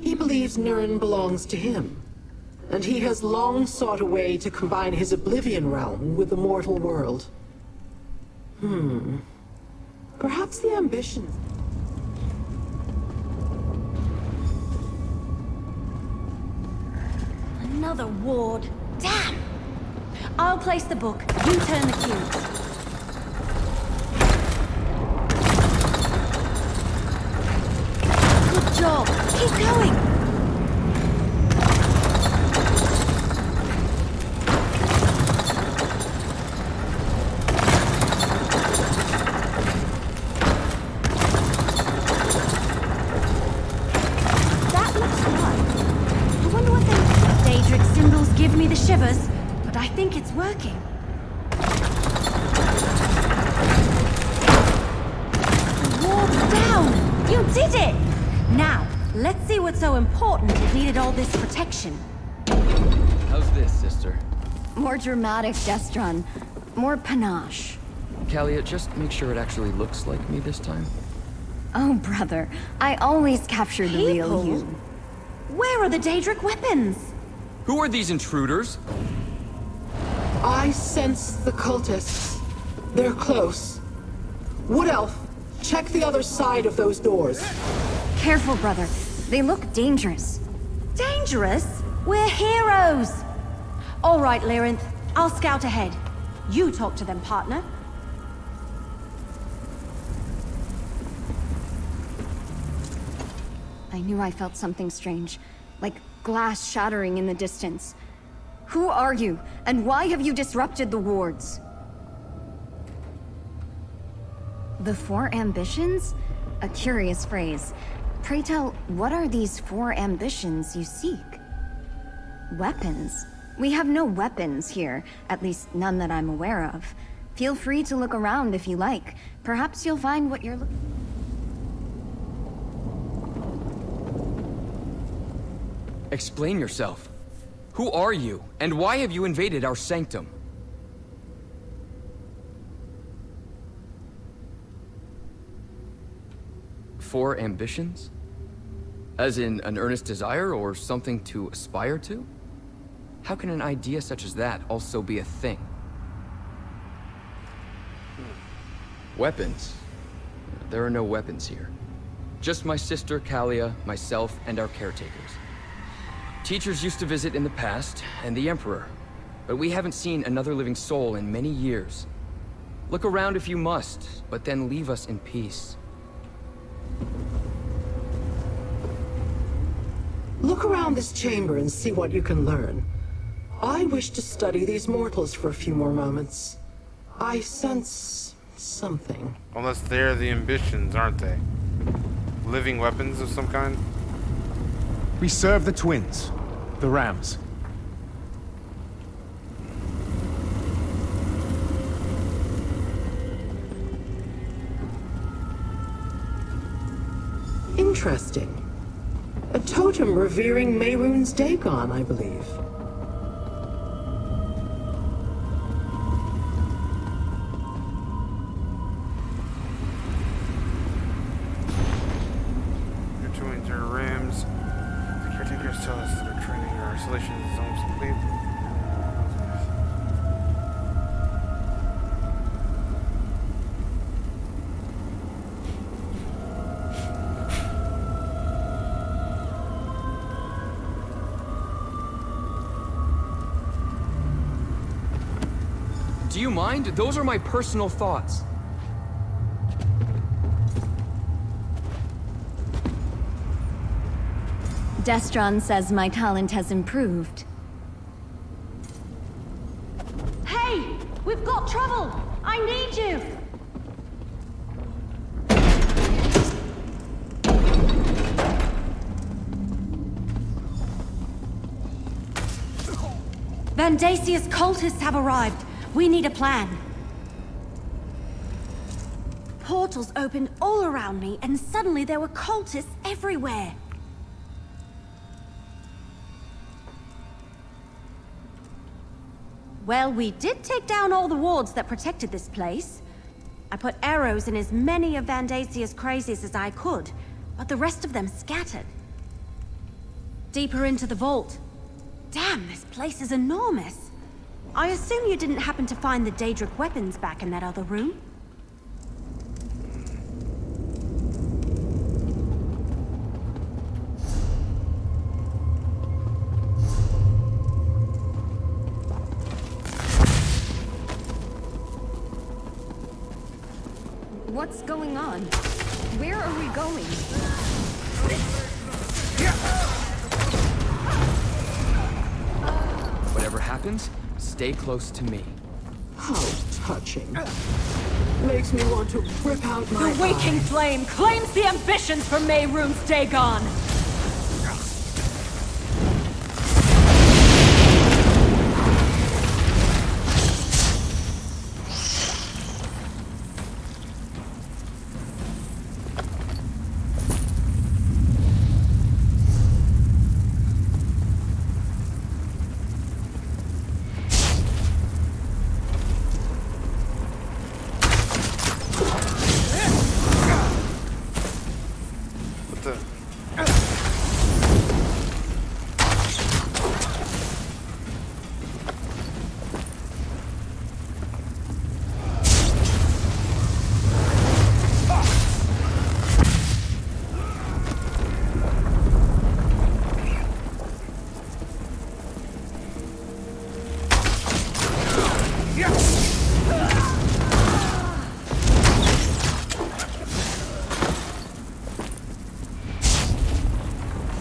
He believes Nirn belongs to him, and he has long sought a way to combine his Oblivion realm with the mortal world. Perhaps the ambitions... Another ward. Damn! I'll place the book. You turn the cubes. Good job. Keep going. That looks right. I wonder what they... Daedric symbols give me the shivers, but I think it's working. The ward's down! You did it! Now, let's see what's so important it needed all this protection. How's this, sister? More dramatic, Destron. More panache. Kalia, just make sure it actually looks like me this time. Oh, brother. I always capture the real People? you. Where are the Daedric weapons? Who are these intruders? I sense the cultists. They're close. Wood Elf, check the other side of those doors. Careful, brother. They look dangerous. Dangerous? We're heroes! All right, Lyrinth. I'll scout ahead. You talk to them, partner. I knew I felt something strange, like glass shattering in the distance. Who are you, and why have you disrupted the wards? The four ambitions? A curious phrase. Pray tell, what are these four ambitions you seek? Weapons? We have no weapons here, at least none that I'm aware of. Feel free to look around if you like. Perhaps you'll find what you're looking for. Explain yourself. Who are you, and why have you invaded our sanctum? Four ambitions? As in an earnest desire or something to aspire to? How can an idea such as that also be a thing? Weapons? There are no weapons here. Just my sister Kalia, myself, and our caretakers. Teachers used to visit in the past, and the Emperor, but we haven't seen another living soul in many years. Look around if you must, but then leave us in peace. Look around this chamber and see what you can learn. I wish to study these mortals for a few more moments. I sense something. Unless they're the ambitions, aren't they? Living weapons of some kind? We serve the twins, the Rams. Interesting. A totem revering Mehrunes Dagon, I believe. Your twins are Rams. The caretakers tell us that our training or isolation is almost complete. Do you mind? Those are my personal thoughts. Destron says my talent has improved. Hey! We've got trouble! I need you! Vandasia's cultists have arrived. We need a plan. Portals opened all around me, and suddenly there were cultists everywhere. Well, we did take down all the wards that protected this place. I put arrows in as many of Vandasia's crazies as I could, but the rest of them scattered. Deeper into the vault. Damn, this place is enormous. I assume you didn't happen to find the Daedric weapons back in that other room? What's going on? Where are we going? Whatever happens, stay close to me. How touching. Makes me want to rip out my The waking eye. flame claims the ambitions for Mehrunes Dagon!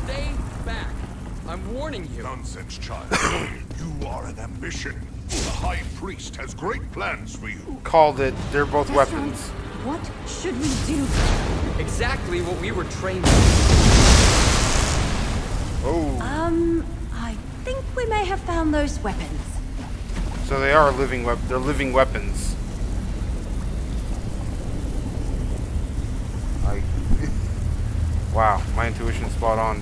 Stay back. I'm warning you. Nonsense, child. You are an ambition. The High Priest has great plans for you. Called it. They're both weapons. What should we do? Exactly what we were trained I think we may have found those weapons. So they are living they're living weapons. Wow, my intuition's spot on.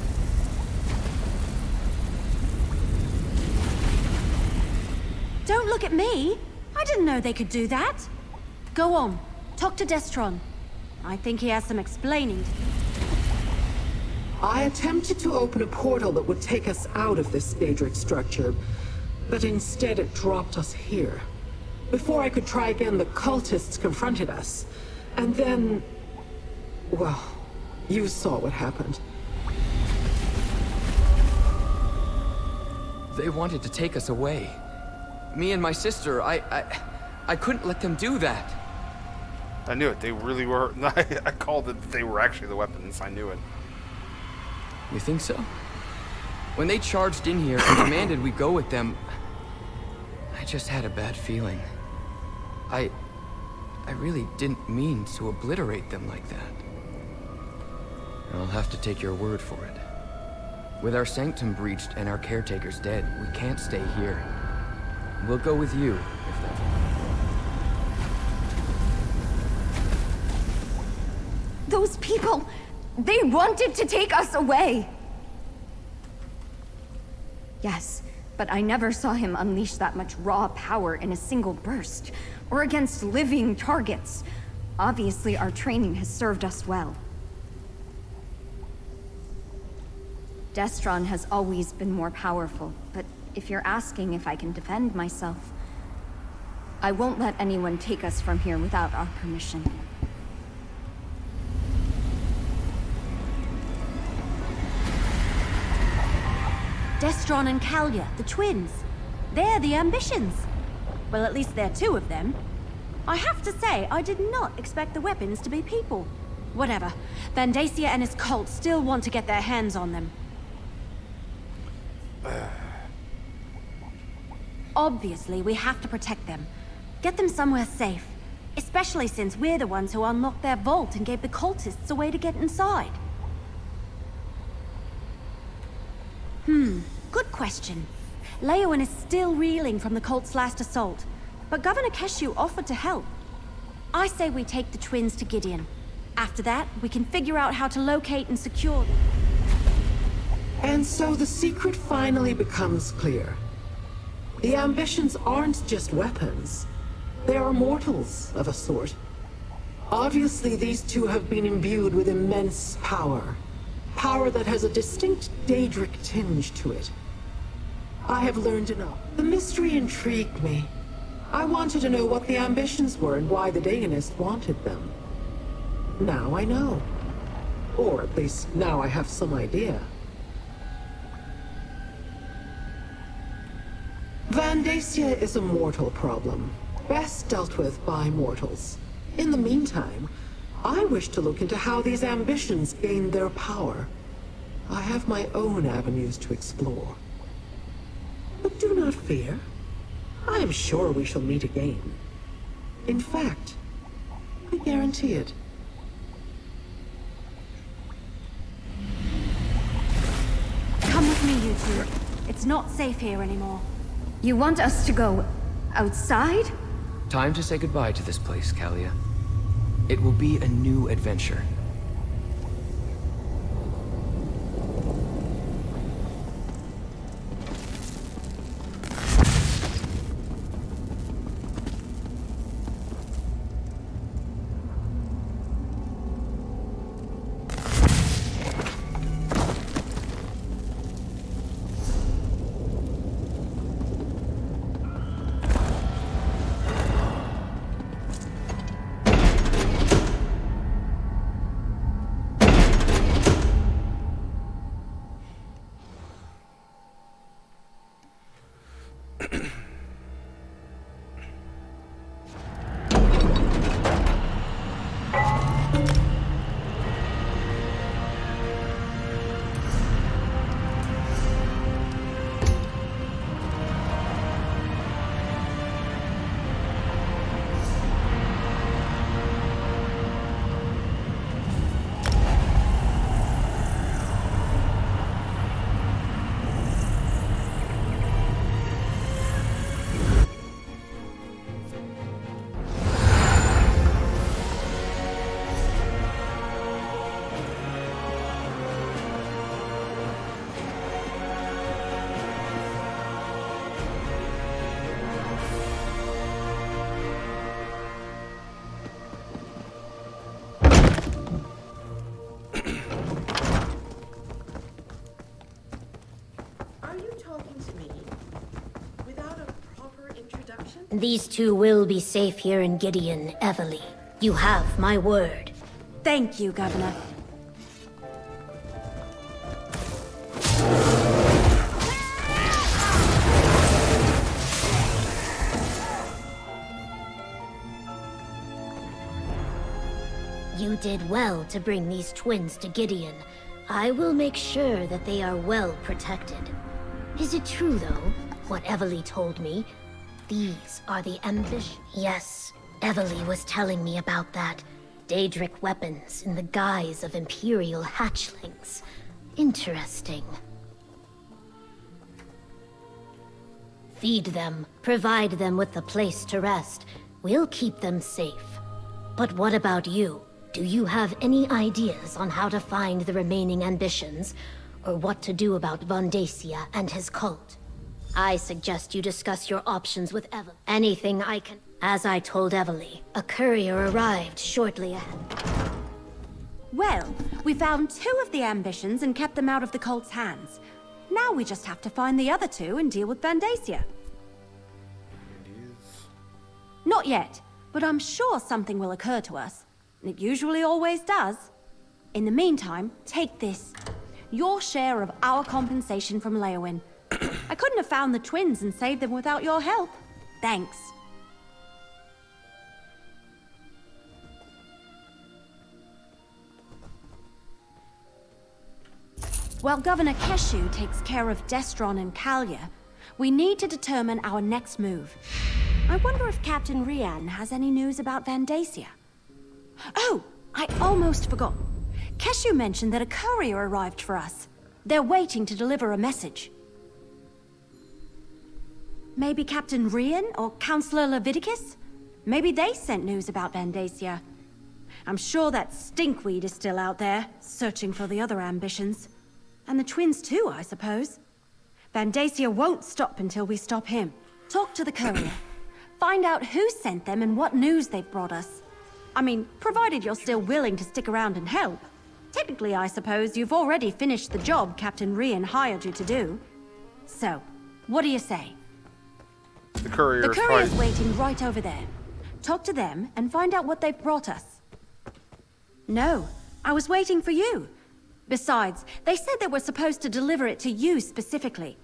Don't look at me. I didn't know they could do that. Go on. Talk to Destron. I think he has some explaining to do. I attempted to open a portal that would take us out of this Daedric structure, but instead it dropped us here. Before I could try again, the cultists confronted us. And then... well, you saw what happened. They wanted to take us away. Me and my sister, I couldn't let them do that. I knew it. They really were. I called it. They were actually the weapons. I knew it. You think so? When they charged in here and demanded we go with them, I just had a bad feeling. I really didn't mean to obliterate them like that. I'll have to take your word for it. With our sanctum breached and our caretakers dead, we can't stay here. We'll go with you, if that's... Those people, they wanted to take us away. Yes, but I never saw him unleash that much raw power in a single burst, or against living targets. Obviously, our training has served us well. Destron has always been more powerful, but if you're asking if I can defend myself, I won't let anyone take us from here without our permission. Destron and Kalia, the twins. They're the ambitions. Well, at least there are two of them. I have to say, I did not expect the weapons to be people. Whatever. Vandacia and his cult still want to get their hands on them. Obviously, we have to protect them. Get them somewhere safe. Especially since we're the ones who unlocked their vault and gave the cultists a way to get inside. Good question. Leowen is still reeling from the cult's last assault, but Governor Keshu offered to help. I say we take the twins to Gideon. After that, we can figure out how to locate and secure them. And so the secret finally becomes clear. The ambitions aren't just weapons. They are mortals of a sort. Obviously, these two have been imbued with immense power. Power that has a distinct Daedric tinge to it. I have learned enough. The mystery intrigued me. I wanted to know what the ambitions were and why the Dagonist wanted them. Now I know. Or at least now I have some idea. Vandacia is a mortal problem, best dealt with by mortals. In the meantime, I wish to look into how these ambitions gained their power. I have my own avenues to explore. But do not fear. I am sure we shall meet again. In fact, I guarantee it. Come with me, you two. It's not safe here anymore. You want us to go outside? Time to say goodbye to this place, Kalia. It will be a new adventure. These two will be safe here in Gideon, Evely. You have my word. Thank you, Governor. You did well to bring these twins to Gideon. I will make sure that they are well protected. Is it true, though, what Evely told me? These are the ambition. Yes, Evely was telling me about that. Daedric weapons in the guise of Imperial hatchlings. Interesting. Feed them, provide them with a place to rest. We'll keep them safe. But what about you? Do you have any ideas on how to find the remaining ambitions? Or what to do about Vondacia and his cult? I suggest you discuss your options with Evely. Anything I can... As I told Evely, a courier arrived shortly ahead. Well, we found 2 of the ambitions and kept them out of the cult's hands. Now we just have to find the other 2 and deal with Vandacia. Not yet, but I'm sure something will occur to us. It usually always does. In the meantime, take this. Your share of our compensation from Leowyn. I couldn't have found the twins and saved them without your help. Thanks. While Governor Keshu takes care of Destron and Kalia, we need to determine our next move. I wonder if Captain Rian has any news about Vandacia. Oh, I almost forgot. Keshu mentioned that a courier arrived for us. They're waiting to deliver a message. Maybe Captain Rian or Councillor Leviticus? Maybe they sent news about Vandacia. I'm sure that stinkweed is still out there, searching for the other ambitions. And the twins too, I suppose. Vandacia won't stop until we stop him. Talk to the courier. Find out who sent them and what news they've brought us. I mean, provided you're still willing to stick around and help. Technically, I suppose you've already finished the job Captain Rian hired you to do. So, what do you say? The courier's waiting right over there. Talk to them and find out what they've brought us. No, I was waiting for you. Besides, they said they were supposed to deliver it to you specifically.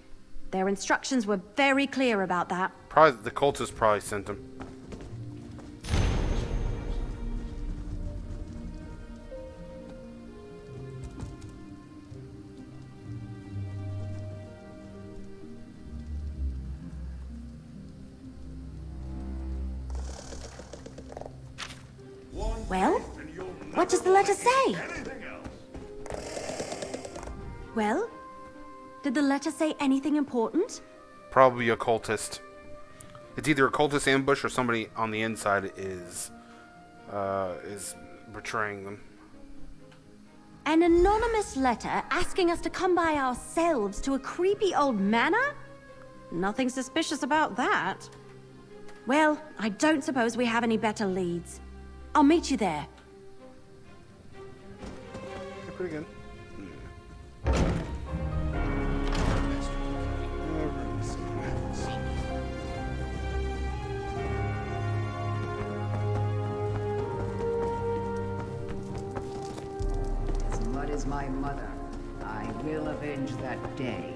Their instructions were very clear about that. Probably the cultists probably sent them. Well, what does the letter say? Well, did the letter say anything important? Probably a cultist. It's either a cultist ambush or somebody on the inside is betraying them. An anonymous letter asking us to come by ourselves to a creepy old manor? Nothing suspicious about that. Well, I don't suppose we have any better leads. I'll meet you there. Yeah, pretty good. As mud as my mother, I will avenge that day.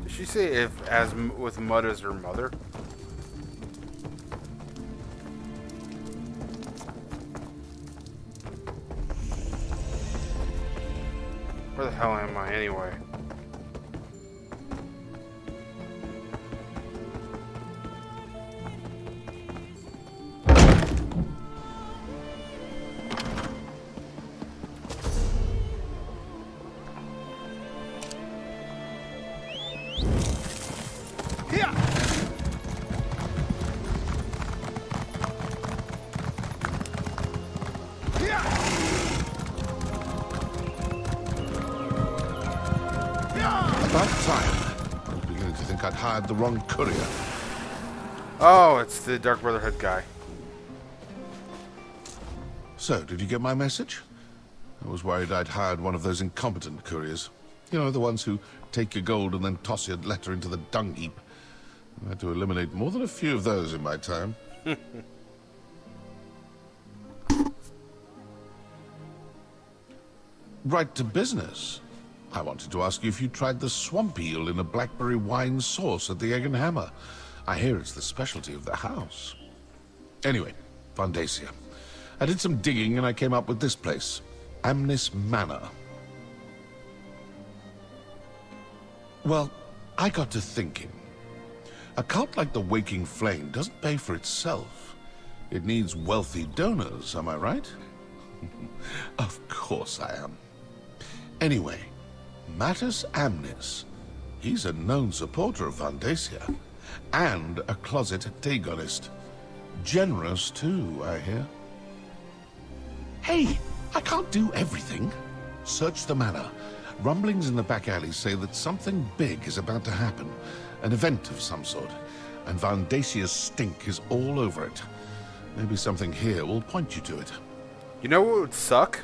Did she say if as with mud as her mother? Where the hell am I anyway? About time. I was beginning to think I'd hired the wrong courier. Oh, it's the Dark Brotherhood guy. So, did you get my message? I was worried I'd hired one of those incompetent couriers. You know, the ones who take your gold and then toss your letter into the dung heap. I had to eliminate more than a few of those in my time. Right to business. I wanted to ask you if you tried the swamp eel in a blackberry wine sauce at the Egg and Hammer. I hear it's the specialty of the house. Anyway, Vandacia. I did some digging and I came up with this place. Amnis Manor. Well, I got to thinking. A cult like the Waking Flame doesn't pay for itself. It needs wealthy donors, am I right? Of course I am. Anyway, Mattis Amnis. He's a known supporter of Vandacia. And a closet Dagonist. Generous, too, I hear. Hey, I can't do everything. Search the manor. Rumblings in the back alley say that something big is about to happen. An event of some sort. And Vandacia's stink is all over it. Maybe something here will point you to it. You know what would suck?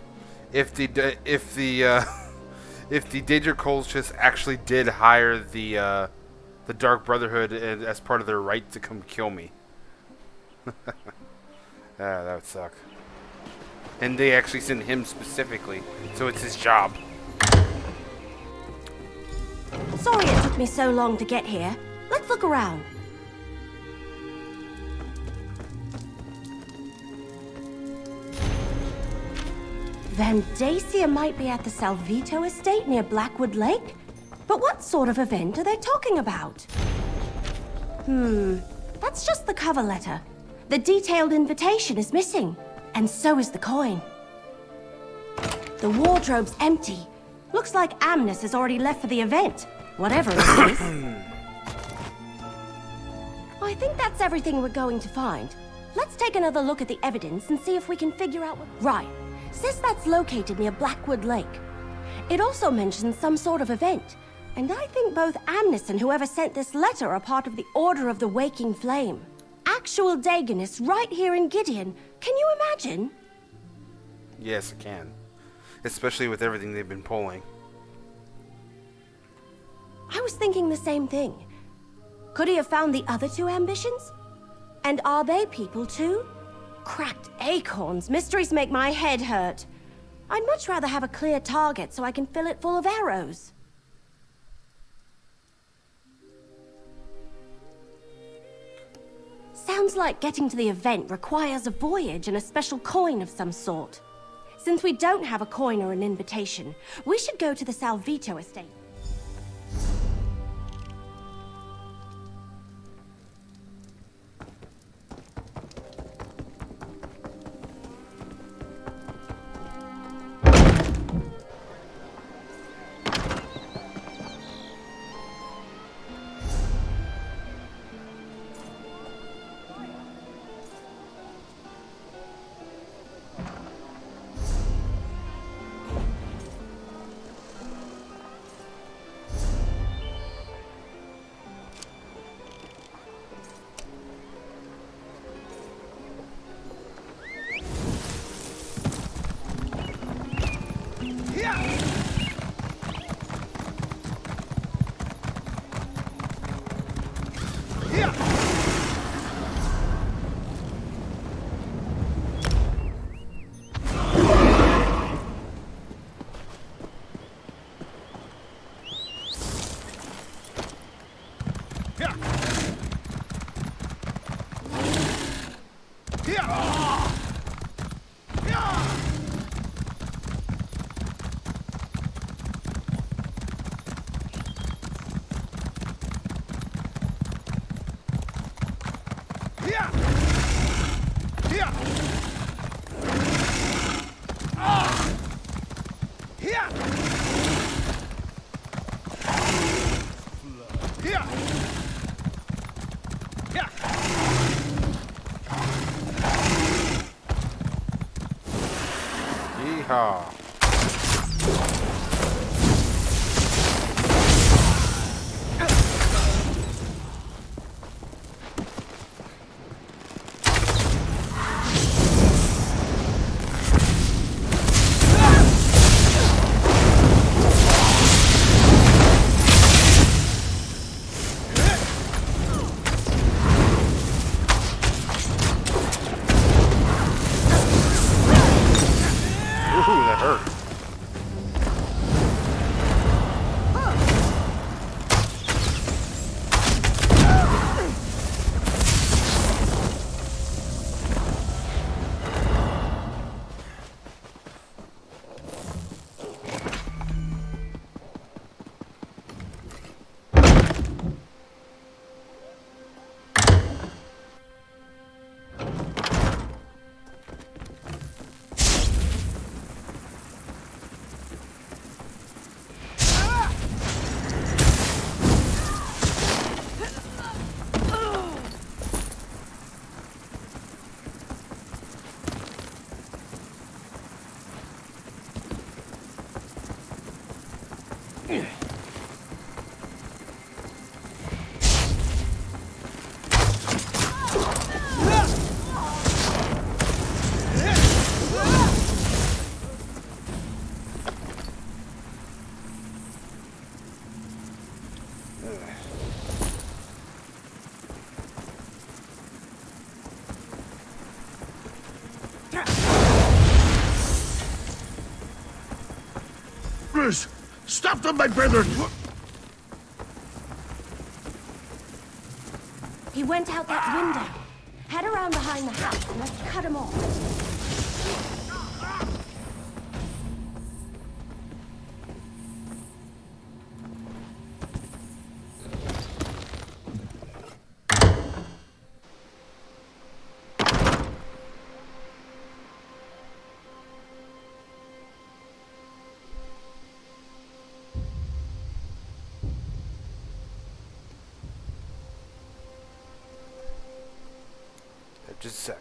If the Danger Coles just actually did hire the Dark Brotherhood as part of their right to come kill me. That would suck. And they actually sent him specifically, so it's his job. Sorry it took me so long to get here. Let's look around. Vandacia might be at the Salvito estate near Blackwood Lake, but what sort of event are they talking about? That's just the cover letter. The detailed invitation is missing, and so is the coin. The wardrobe's empty. Looks like Amnis has already left for the event, whatever it is. I think that's everything we're going to find. Let's take another look at the evidence and see if we can figure out what... Right. Says that's located near Blackwood Lake. It also mentions some sort of event, and I think both Amnis and whoever sent this letter are part of the Order of the Waking Flame. Actual Dagonists right here in Gideon. Can you imagine? Yes, I can. Especially with everything they've been pulling. I was thinking the same thing. Could he have found the other two ambitions? And are they people too? Cracked acorns. Mysteries make my head hurt. I'd much rather have a clear target so I can fill it full of arrows. Sounds like getting to the event requires a voyage and a special coin of some sort. Since we don't have a coin or an invitation, we should go to the Salvito estate. Yeehaw. Ooh, that hurt. Stop them, my brethren! He went out that window. Head around behind the house and let's cut him off. Just a sec.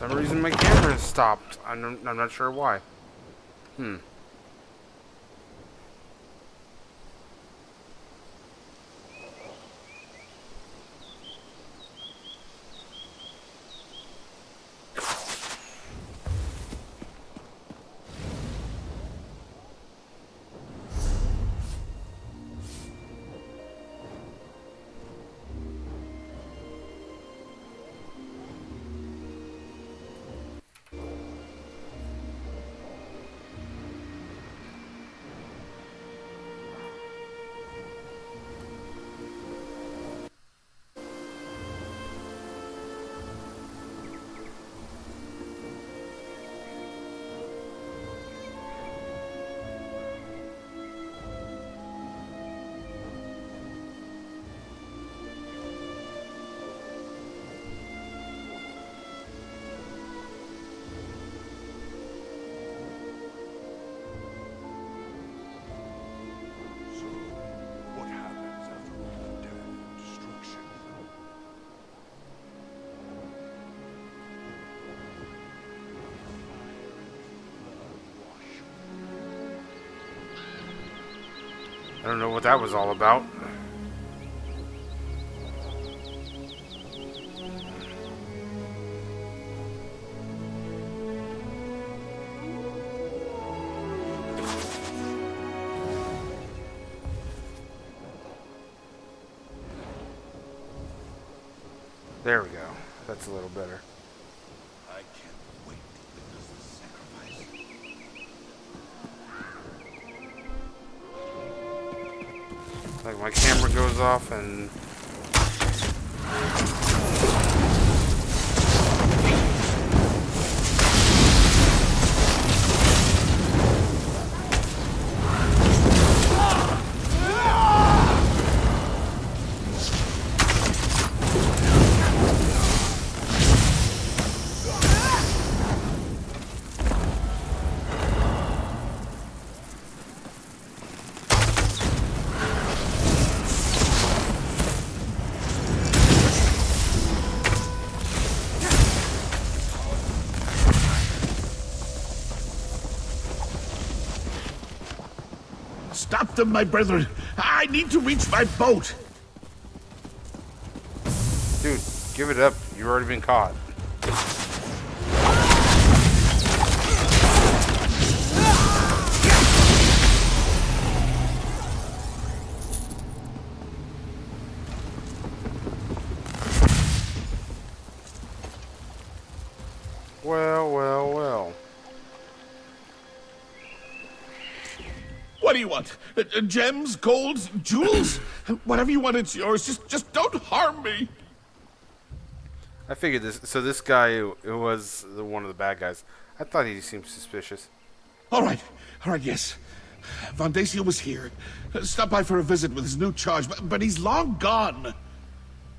For some reason my camera stopped. I'm not sure why. I don't know what that was all about. There we go. That's a little better. I can't wait to witness the sacrifice. Like my camera goes off and Stop them, my brethren! I need to reach my boat! dude, give it up. You've already been caught. Well. What do you want? Gems, gold, jewels? Whatever you want, it's yours. Just don't harm me. I figured this. So this guy, it was one of the bad guys. I thought he seemed suspicious. All right, yes. Von Dacia was here. Stopped by for a visit with his new charge, but he's long gone.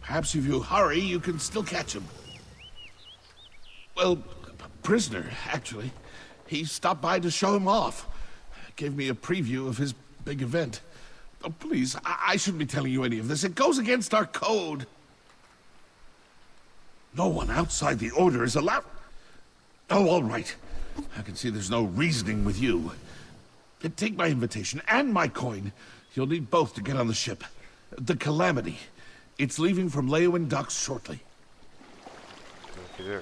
Perhaps if you hurry, you can still catch him. Well, prisoner, actually. He stopped by to show him off. Gave me a preview of his big event. Oh, please, I shouldn't be telling you any of this. It goes against our code. No one outside the Order is allowed... Oh, all right. I can see there's no reasoning with you. Take my invitation and my coin. You'll need both to get on the ship. The Calamity. It's leaving from Leowin docks shortly. Okay, there.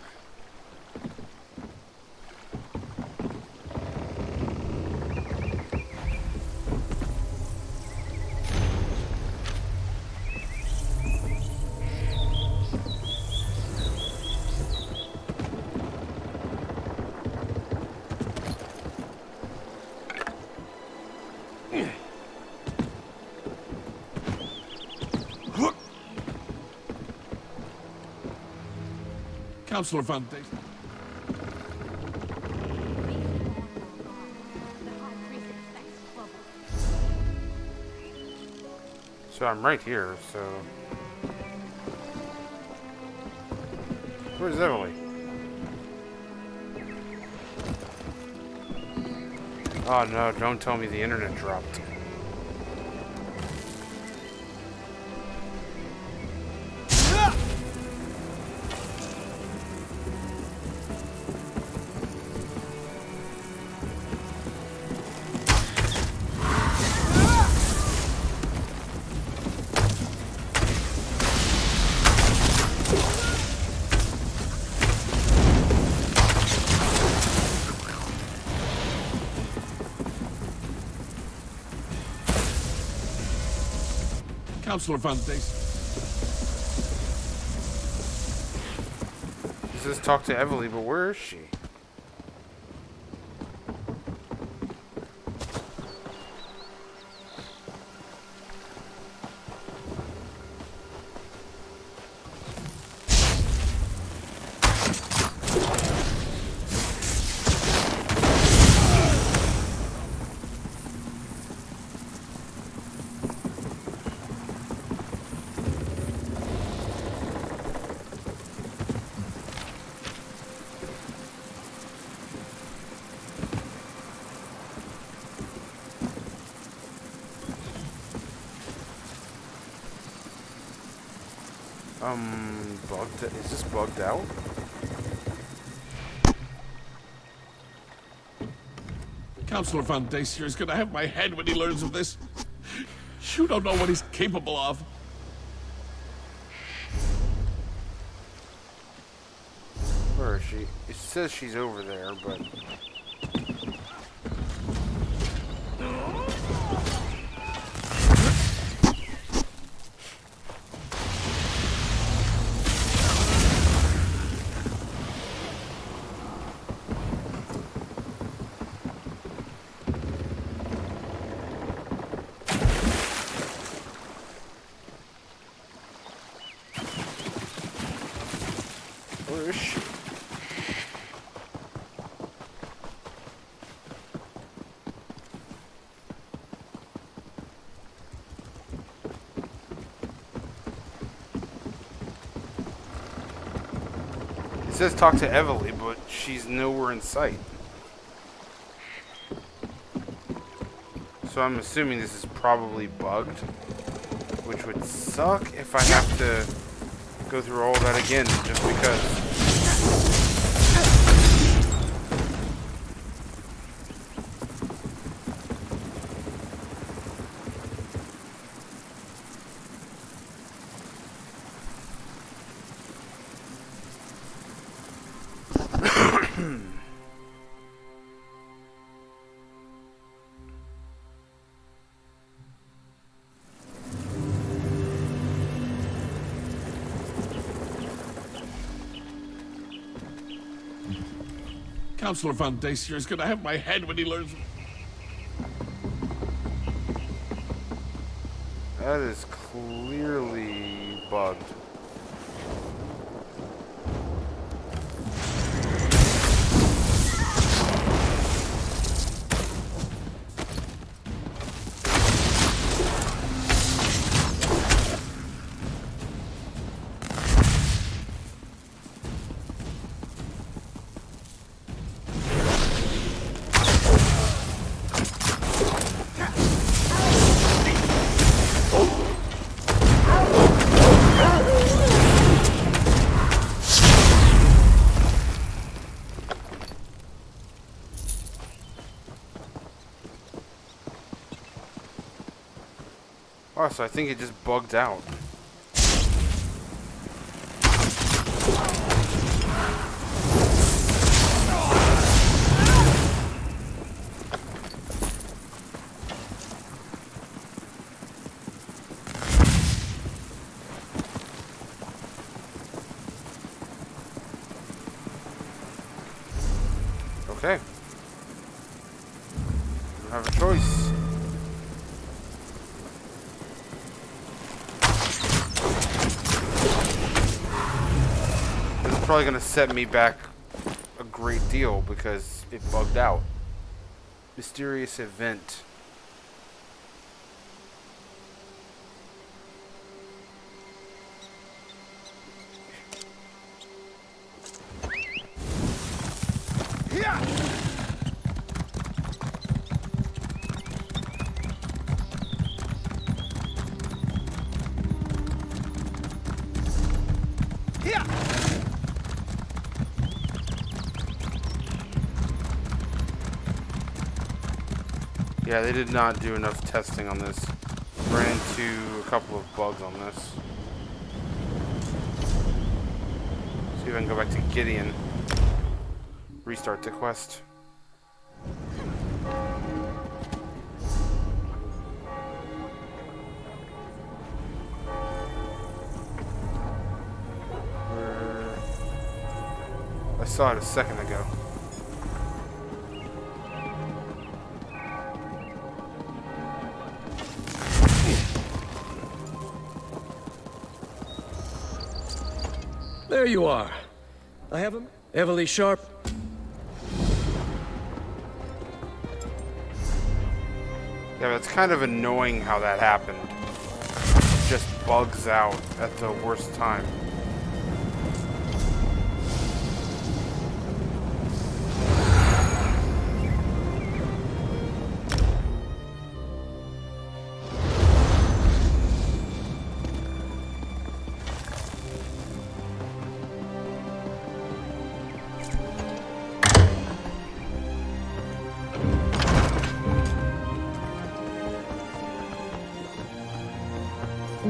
Counselor Von Dacia. So I'm right here, so... Where's Emily? Oh no, don't tell me the internet dropped. Counselor Von Dacia. He says talk to Emily, but where is she? Bugged. Is this bugged out? Counselor Von Dacia is gonna have my head when he learns of this. You don't know what he's capable of. Where is she? It says she's over there, but... Where is she? It says talk to Evely, but she's nowhere in sight. So I'm assuming this is probably bugged, which would suck if I have to go through all that again just because. Counselor Van Dacier is gonna have my head when he learns. That is clearly bugged. Oh, so I think it just bugged out. Okay. Don't have a choice. Probably gonna set me back a great deal because it bugged out. Mysterious event. Yeah, they did not do enough testing on this. Ran into a couple of bugs on this. See if I can go back to Gideon. Restart the quest. I saw it a second ago. There you are. I have him. Evely Sharp. Yeah, but it's kind of annoying how that happened. It just bugs out at the worst time.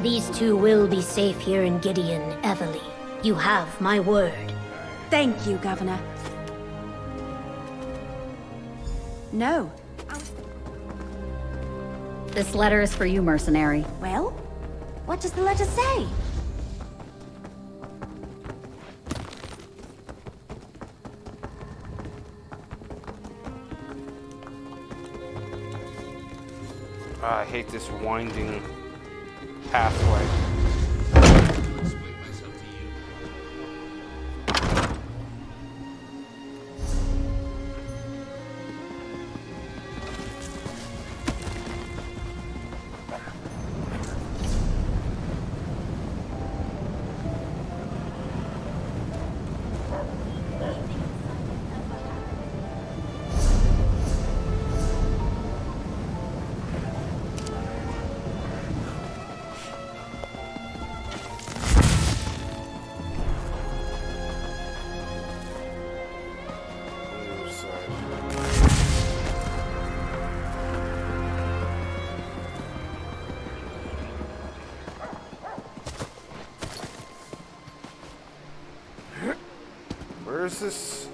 These two will be safe here in Gideon, Evely. You have my word. Thank you, Governor. No. This letter is for you, mercenary. Well, what does the letter say? I hate this winding pathway. Where is this?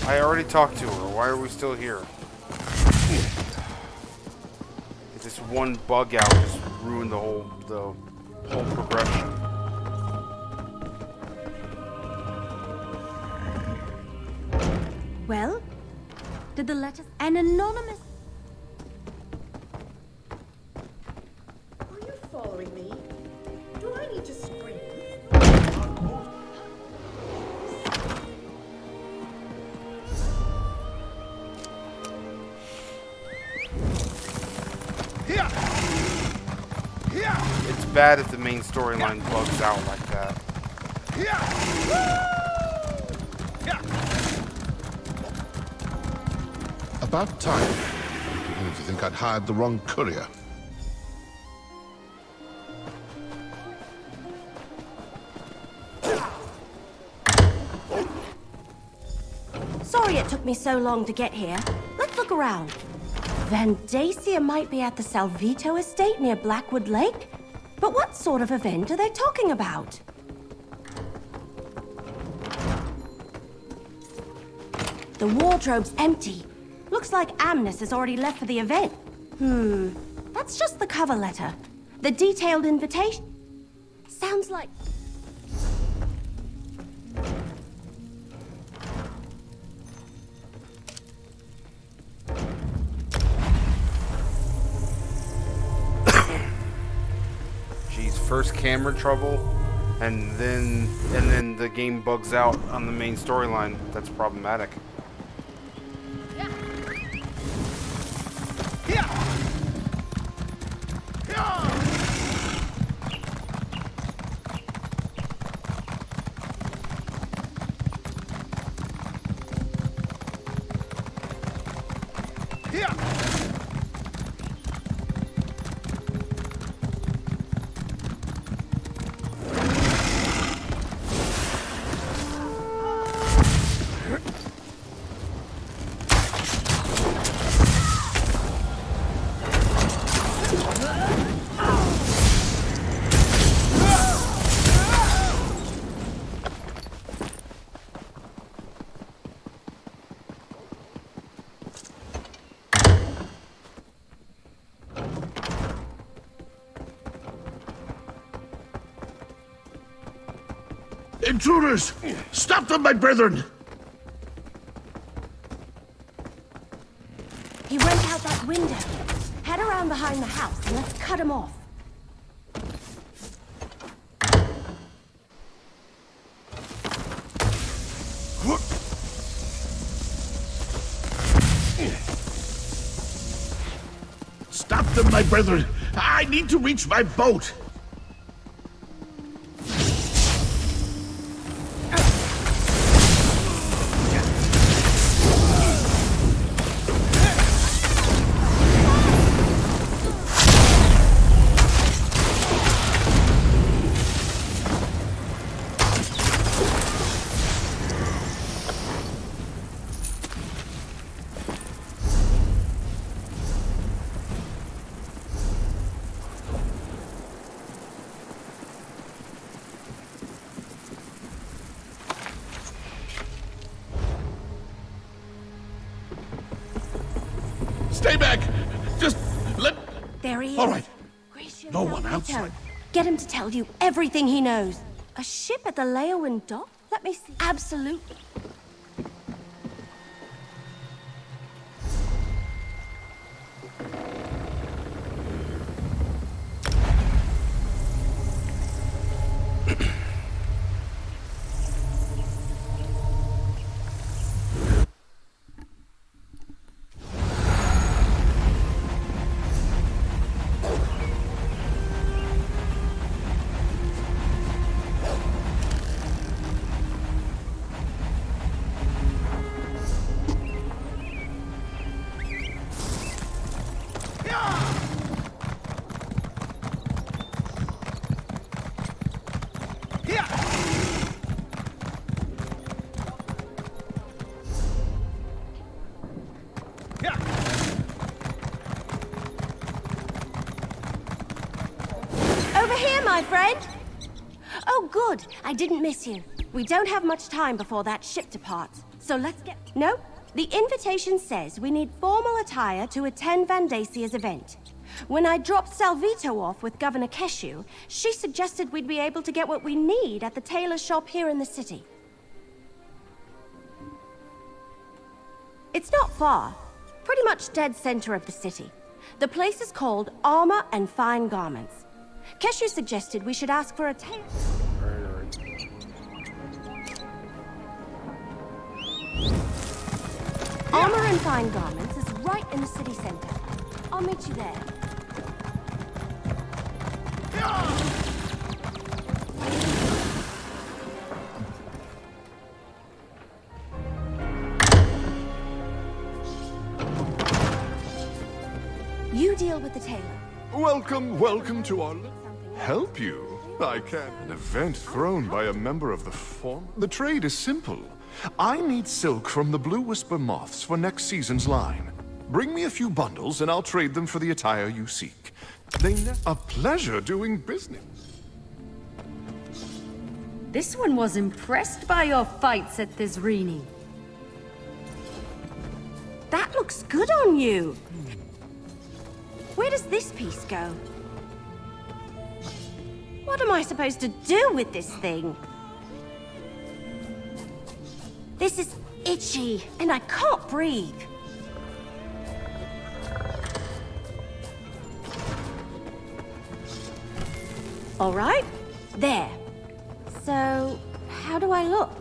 I already talked to her. Why are we still here? This one bug out just ruined the whole progression. Well, did the letter... An anonymous... Are you following me? Do I need to scream? It's bad if the main storyline bugs out like that. About time. Beginning to think I'd hired the wrong courier. Sorry it took me so long to get here. Let's look around. Vandacia might be at the Salvito estate near Blackwood Lake. But what sort of event are they talking about? The wardrobe's empty. Looks like Amnes has already left for the event. That's just the cover letter. The detailed invitation. Sounds like... First camera trouble, and then the game bugs out on the main storyline. That's problematic. Intruders! Stop them, my brethren! He went out that window. Head around behind the house and let's cut him off. Stop them, my brethren! I need to reach my boat! Stay back! Just let... There he is. All right. Grecian No one Salvito. outside. Get him to tell you everything he knows. A ship at the Leowin dock? Let me see. Absolutely. Over here, my friend. Oh, good. I didn't miss you. We don't have much time before that ship departs, so let's get... No, the invitation says we need formal attire to attend Vandasia's event. When I dropped Salvito off with Governor Keshu, she suggested we'd be able to get what we need at the tailor shop here in the city. It's not far. Pretty much dead center of the city. The place is called Armor and Fine Garments. Keshu suggested we should ask for a tailor. Armor and Fine Garments is right in the city center. I'll meet you there. You deal with the tailor. Welcome to our... Help you? I can. An event thrown by a member of the form... The trade is simple. I need silk from the Blue Whisper Moths for next season's line. Bring me a few bundles and I'll trade them for the attire you seek. A pleasure doing business. This one was impressed by your fights at Thizrini. That looks good on you. Where does this piece go? What am I supposed to do with this thing? This is itchy, and I can't breathe. All right, there. So, how do I look?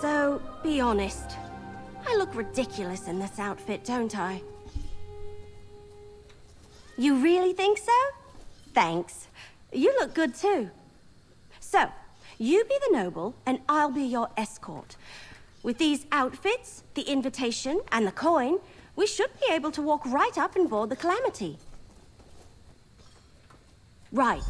So, be honest. I look ridiculous in this outfit, don't I? You really think so? Thanks. You look good too. So, you be the noble, and I'll be your escort. With these outfits, the invitation, and the coin, we should be able to walk right up and board the Calamity. Right.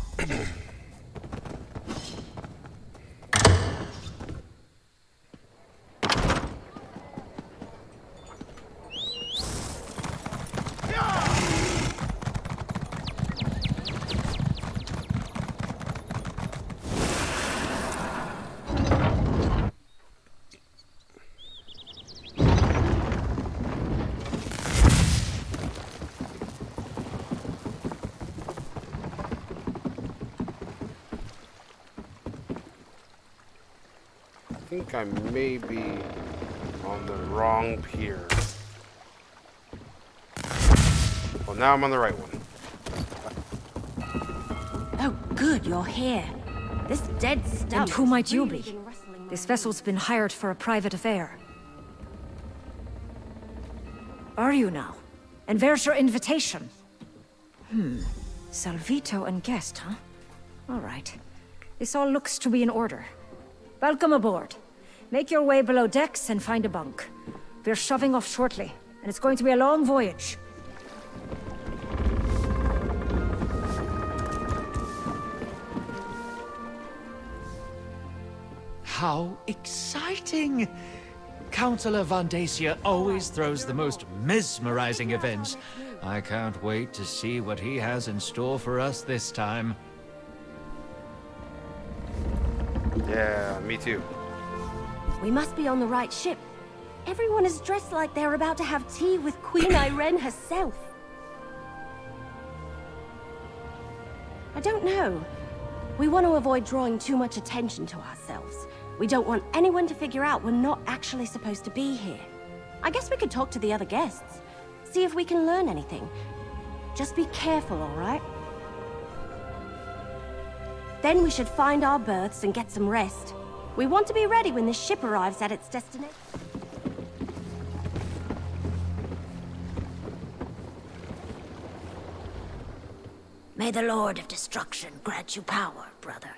I think I may be on the wrong pier. Well, now I'm on the right one. Oh, good, you're here. This dead stuff. And who might you really be? been rustling This my vessel's been hired for a private affair. Are you now? And where's your invitation? Salvito and guest, huh? All right. This all looks to be in order. Welcome aboard. Make your way below decks and find a bunk. We're shoving off shortly, and it's going to be a long voyage. How exciting! Counselor Vandacia always throws the most mesmerizing events. I can't wait to see what he has in store for us this time. Yeah, me too. We must be on the right ship. Everyone is dressed like they're about to have tea with Queen Irene herself. I don't know. We want to avoid drawing too much attention to ourselves. We don't want anyone to figure out we're not actually supposed to be here. I guess we could talk to the other guests. See if we can learn anything. Just be careful, all right? Then we should find our berths and get some rest. We want to be ready when this ship arrives at its destination. May the Lord of Destruction grant you power, brother.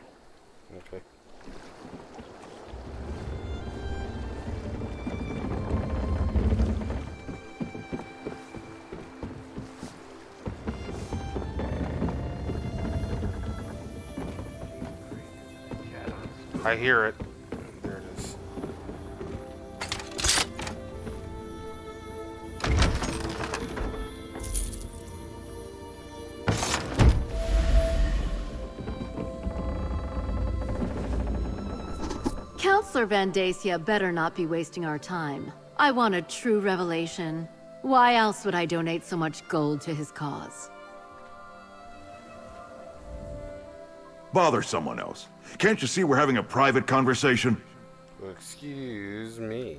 Okay. I hear it. There it is. Counselor Van Dacia better not be wasting our time. I want a true revelation. Why else would I donate so much gold to his cause? Bother someone else. Can't you see we're having a private conversation? Excuse me.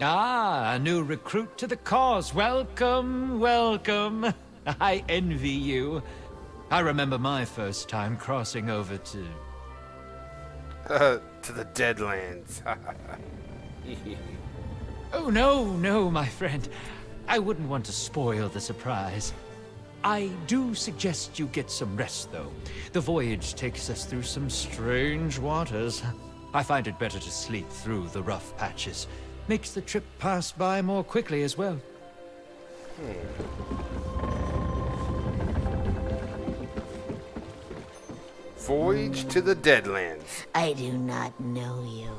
Ah, a new recruit to the cause. Welcome, welcome. I envy you. I remember my first time crossing over to the Deadlands. Oh, no, my friend. I wouldn't want to spoil the surprise. I do suggest you get some rest, though. The voyage takes us through some strange waters. I find it better to sleep through the rough patches. Makes the trip pass by more quickly as well. Voyage to the Deadlands. I do not know you.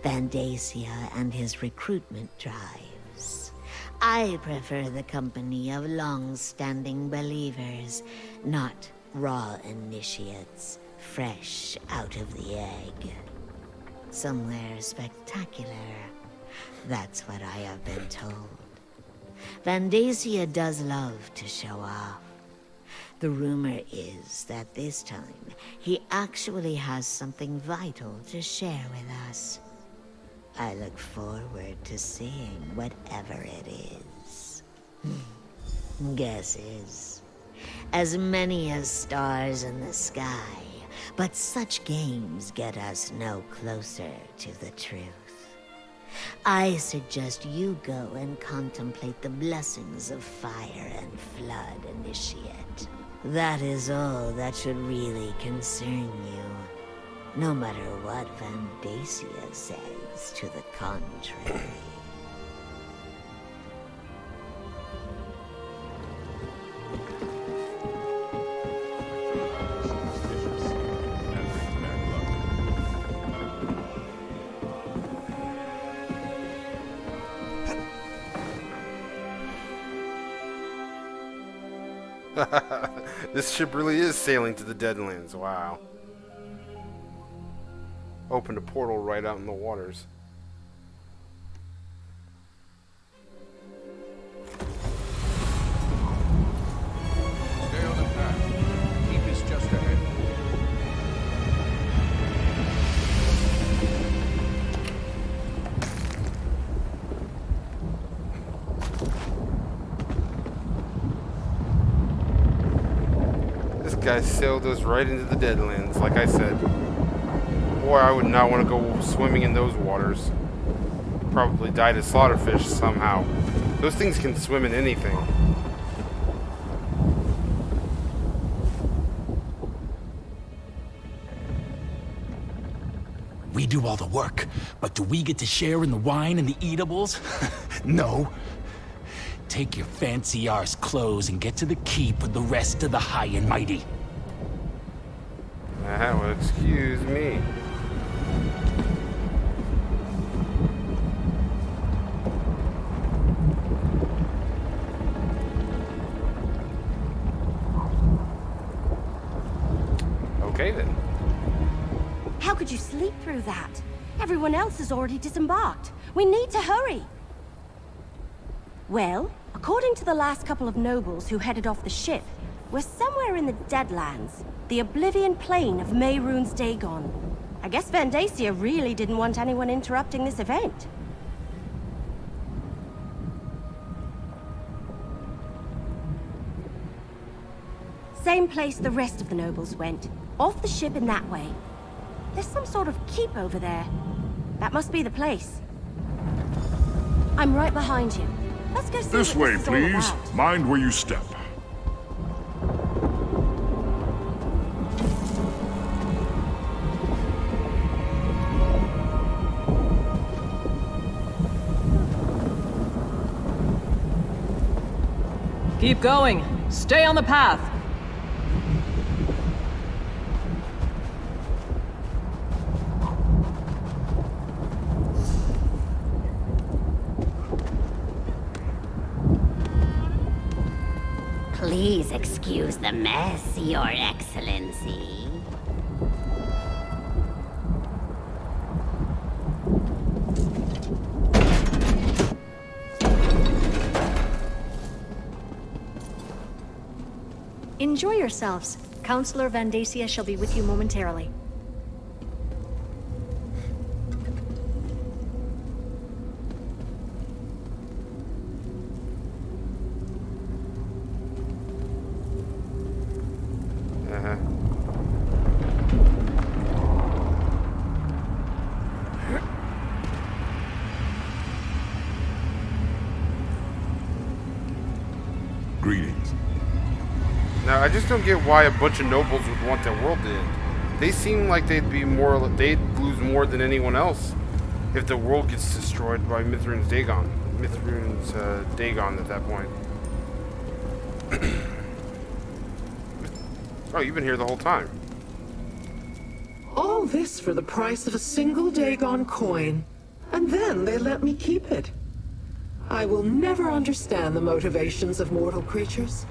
Van Dacia and his recruitment drives. I prefer the company of long-standing believers, not raw initiates, fresh out of the egg. Somewhere spectacular. That's what I have been told. Van Dacia does love to show off. The rumor is that this time, he actually has something vital to share with us. I look forward to seeing whatever it is. Guesses. As many as stars in the sky, but such games get us no closer to the truth. I suggest you go and contemplate the blessings of fire and flood, initiate. That is all that should really concern you, no matter what Van Dacia says to the contrary. This ship really is sailing to the Deadlands. Wow. Opened a portal right out in the waters. Stay on the path. Keep us just ahead. This guy sailed us right into the Deadlands, like I said. Boy, I would not want to go swimming in those waters. Probably died as slaughterfish somehow. Those things can swim in anything. We do all the work, but do we get to share in the wine and the eatables? No. Take your fancy arse clothes and get to the keep with the rest of the high and mighty. Well, excuse me. Okay then. How could you sleep through that? Everyone else has already disembarked. We need to hurry. Well, according to the last couple of nobles who headed off the ship, we're somewhere in the Deadlands, the Oblivion Plain of Mehrunes Dagon. I guess Vandacia really didn't want anyone interrupting this event. Same place the rest of the nobles went, off the ship in that way. There's some sort of keep over there. That must be the place. I'm right behind you. Let's go see This what way, this is all please. about. Mind where you step. Keep going. Stay on the path. Please excuse the mess, Your Excellency. Enjoy yourselves. Counselor Vandacia shall be with you momentarily. Greetings. Now, I just don't get why a bunch of nobles would want their world to end. They seem like they'd lose more than anyone else if the world gets destroyed by Mithrin's Dagon. Dagon at that point. Oh, you've been here the whole time. All this for the price of a single Dagon coin. And then they let me keep it. I will never understand the motivations of mortal creatures.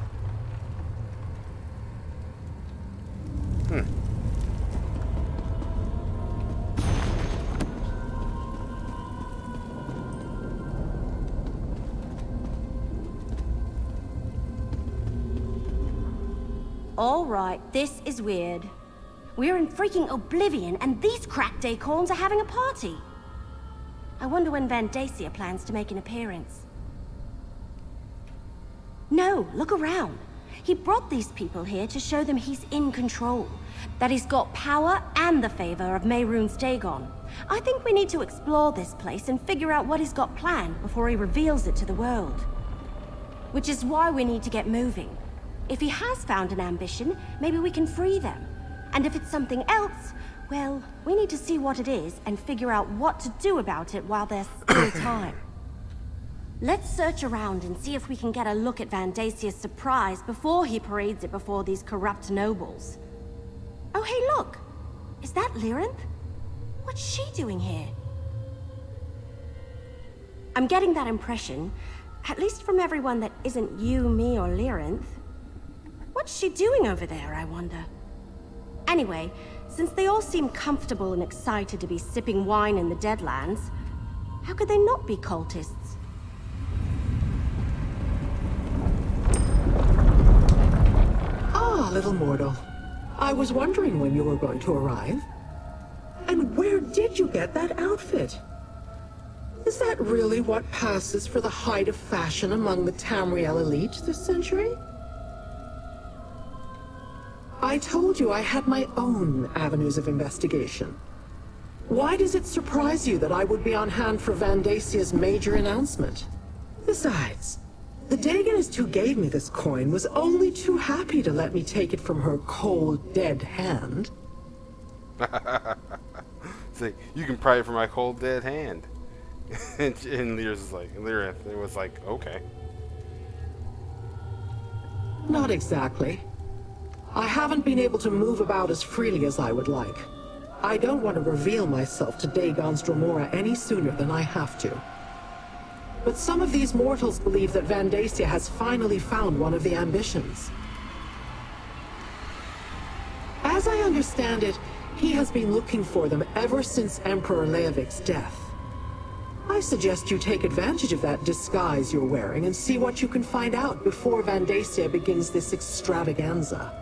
All right, this is weird. We're in freaking Oblivion, and these cracked acorns are having a party. I wonder when Vandacia plans to make an appearance. No, look around. He brought these people here to show them he's in control, that he's got power and the favor of Mehrunes Dagon. I think we need to explore this place and figure out what he's got planned before he reveals it to the world. Which is why we need to get moving. If he has found an ambition, maybe we can free them. And if it's something else, well, we need to see what it is and figure out what to do about it while there's still time. Let's search around and see if we can get a look at Vandacia's surprise before he parades it before these corrupt nobles. Oh, hey, look! Is that Lyrinth? What's she doing here? I'm getting that impression, at least from everyone that isn't you, me, or Lyrinth. What's she doing over there, I wonder? Anyway, since they all seem comfortable and excited to be sipping wine in the Deadlands, how could they not be cultists? Ah, little mortal. I was wondering when you were going to arrive. And where did you get that outfit? Is that really what passes for the height of fashion among the Tamriel elite this century? I told you I had my own avenues of investigation. Why does it surprise you that I would be on hand for Vandacia's major announcement? Besides, the Dagonist who gave me this coin was only too happy to let me take it from her cold, dead hand. Say, you can pry it from my cold, dead hand. And Lyrinth was like, okay. Not exactly. I haven't been able to move about as freely as I would like. I don't want to reveal myself to Dagon's Dromora any sooner than I have to. But some of these mortals believe that Vandacia has finally found one of the ambitions. As As I understand it, he has been looking for them ever since Emperor Leovik's death. I suggest you take advantage of that disguise you're wearing and see what you can find out before Vandacia begins this extravaganza.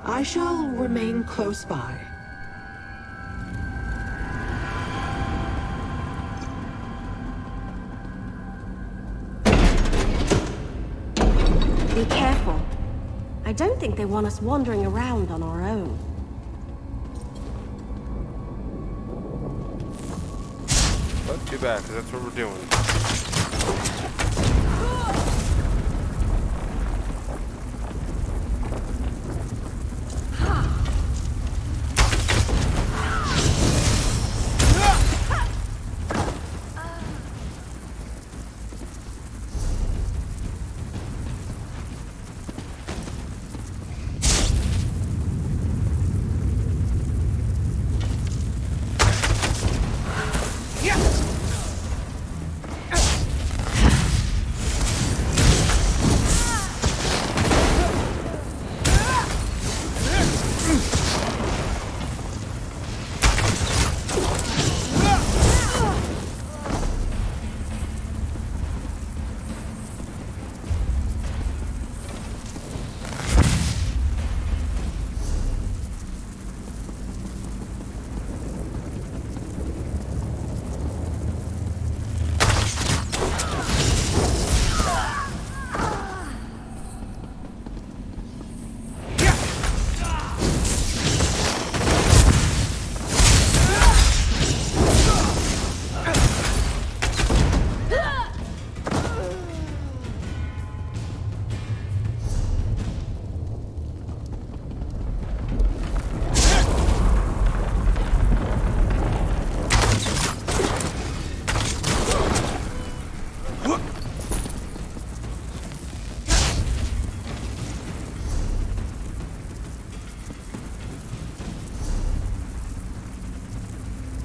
I shall remain close by. Be careful. I don't think they want us wandering around on our own. But too bad, because that's what we're doing.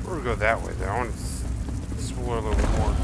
We'll go that way, though. I want to explore a little bit more.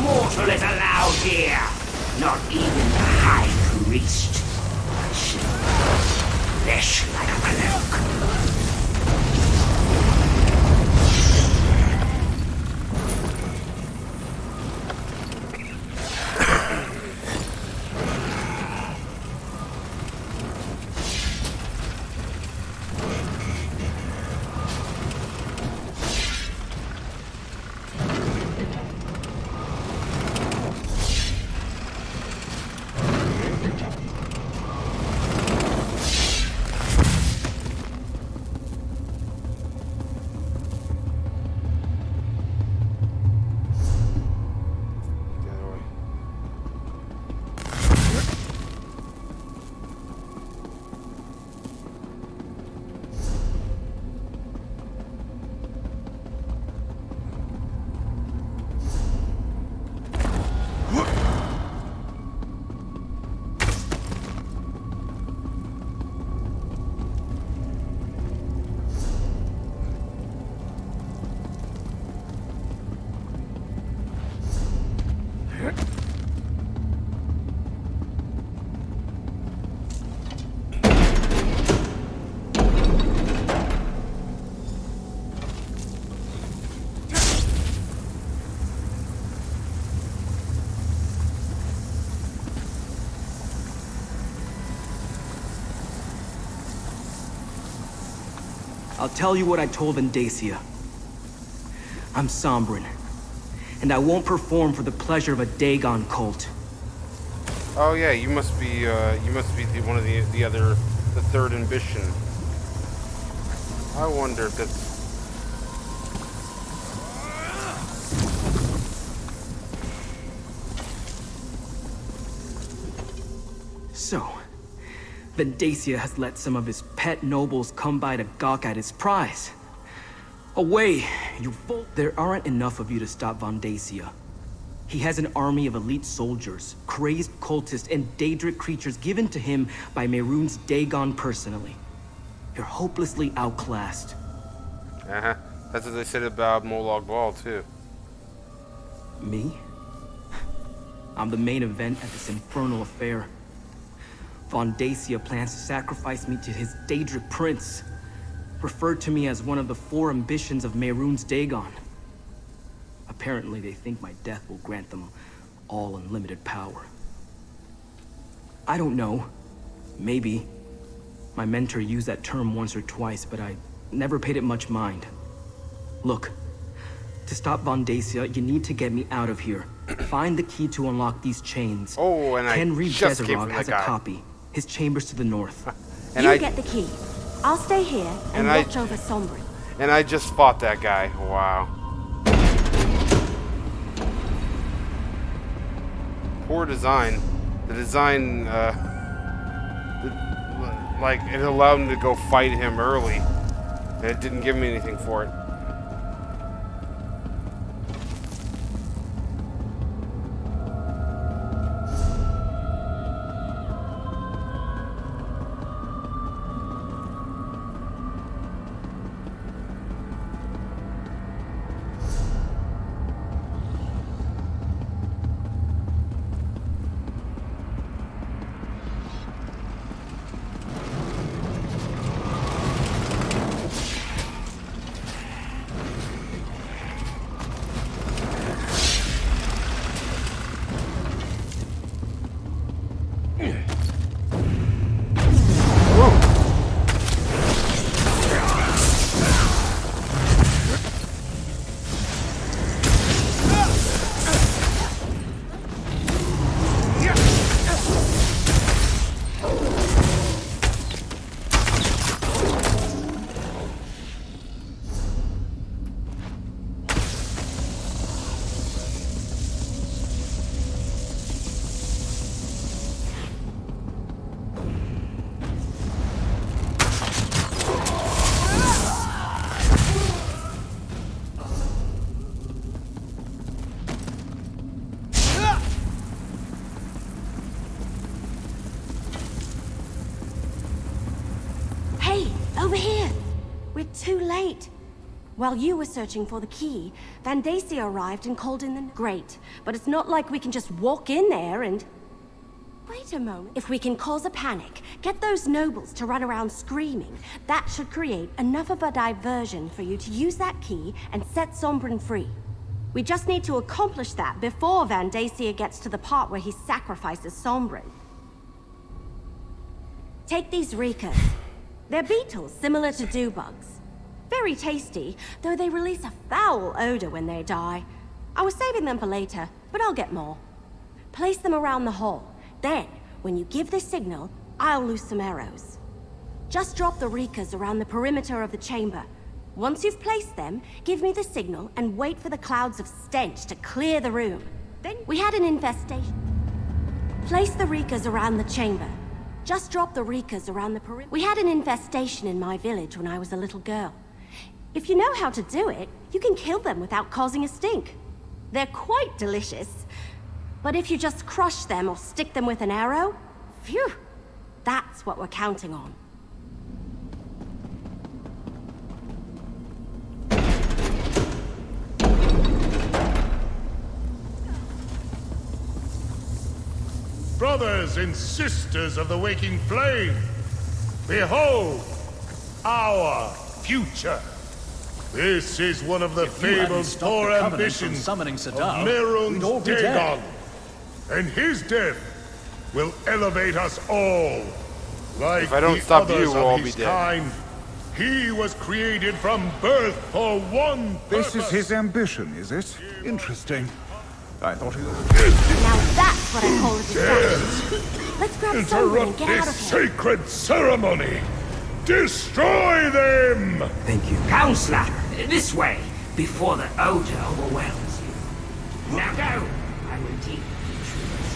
mortal is allowed here. Not even the High Priest. Flesh like a cloak. I'll tell you what I told Vandacia. I'm Sombrin, and I won't perform for the pleasure of a Dagon cult. Oh yeah, you must be one of the third ambition. I wonder if that's... So, Vandacia has let some of his pet nobles come by to gawk at his prize. Away, you fool! There aren't enough of you to stop Vandacia. He has an army of elite soldiers, crazed cultists, and Daedric creatures given to him by Mehrunes Dagon personally. You're hopelessly outclassed. Uh-huh. That's what they said about Molag Bal, too. Me? I'm the main event at this infernal affair. Vandacia plans to sacrifice me to his Daedric prince, referred to me as one of the 4 ambitions of Mehrunes Dagon. Apparently, they think my death will grant them all unlimited power. I don't know. Maybe. My mentor used that term once or twice, but I never paid it much mind. Look, to stop Vandacia, you need to get me out of here. Find the key to unlock these chains. Oh, and Henry just came from has the a guy. copy. His chambers to the north. And you get the key. I'll stay here and I- watch over Sombrin. And I just fought that guy. Wow. Poor design. The design, like, it allowed me to go fight him early. And it didn't give me anything for it. Over here! We're too late. While you were searching for the key, Vandacia arrived and called in the... Great, but it's not like we can just walk in there and... Wait a moment. If we can cause a panic, get those nobles to run around screaming, that should create enough of a diversion for you to use that key and set Sombrin free. We just need to accomplish that before Vandacia gets to the part where he sacrifices Sombrin. Take these Reekers. They're beetles similar to dewbugs. Very tasty, though they release a foul odor when they die. I was saving them for later, but I'll get more. Place them around the hall. Then, when you give the signal, I'll loose some arrows. Just drop the Reekers around the perimeter of the chamber. Once you've placed them, give me the signal and wait for the clouds of stench to clear the room. Then we had an infestation. Place the Reekers around the chamber. Just drop the Reekers around the perimeter. We had an infestation in my village when I was a little girl. If you know how to do it, you can kill them without causing a stink. They're quite delicious. But if you just crush them or stick them with an arrow, phew, that's what we're counting on. Brothers and sisters of the waking flame, behold our future. This is one of the fabled 4 ambitions of Mehrunes Dagon, and his death will elevate us all. Like If I don't the stop others you, we'll all of be his dead. kind, He was created from birth for one purpose. This is his ambition, is it? Interesting. I thought he was... Now that's what I call a distraction. Let's grab Sombra and Interrupt get out this of here. sacred ceremony! Destroy them! Thank you. Counselor, this way, before the odor overwhelms you. Now go! I will deal with intruders.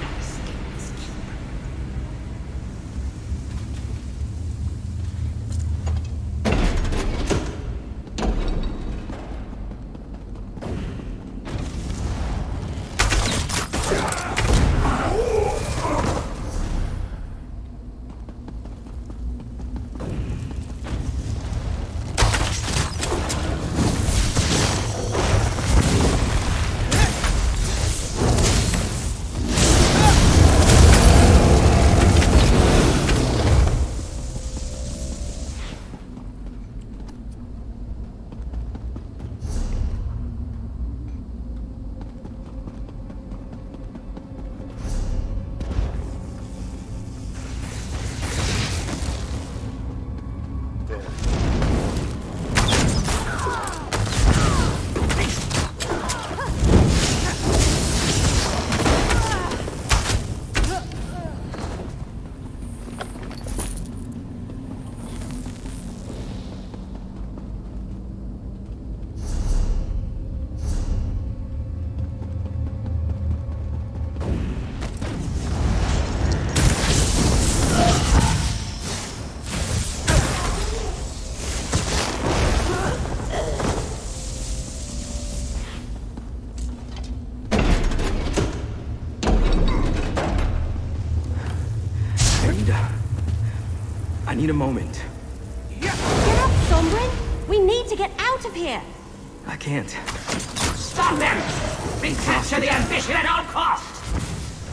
Now escape this keep. I need a moment. Get up, Sombrin! We need to get out of here! I can't. Stop them! Recapture the ambition at all costs!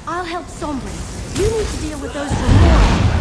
I'll help Sombrin. You need to deal with those Remora.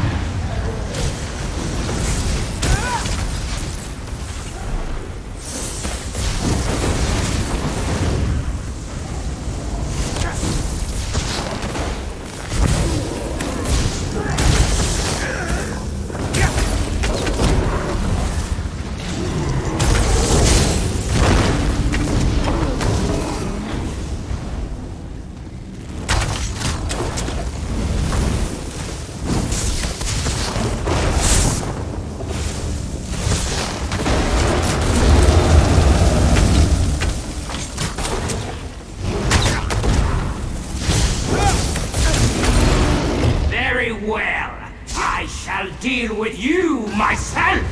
Deal with you myself!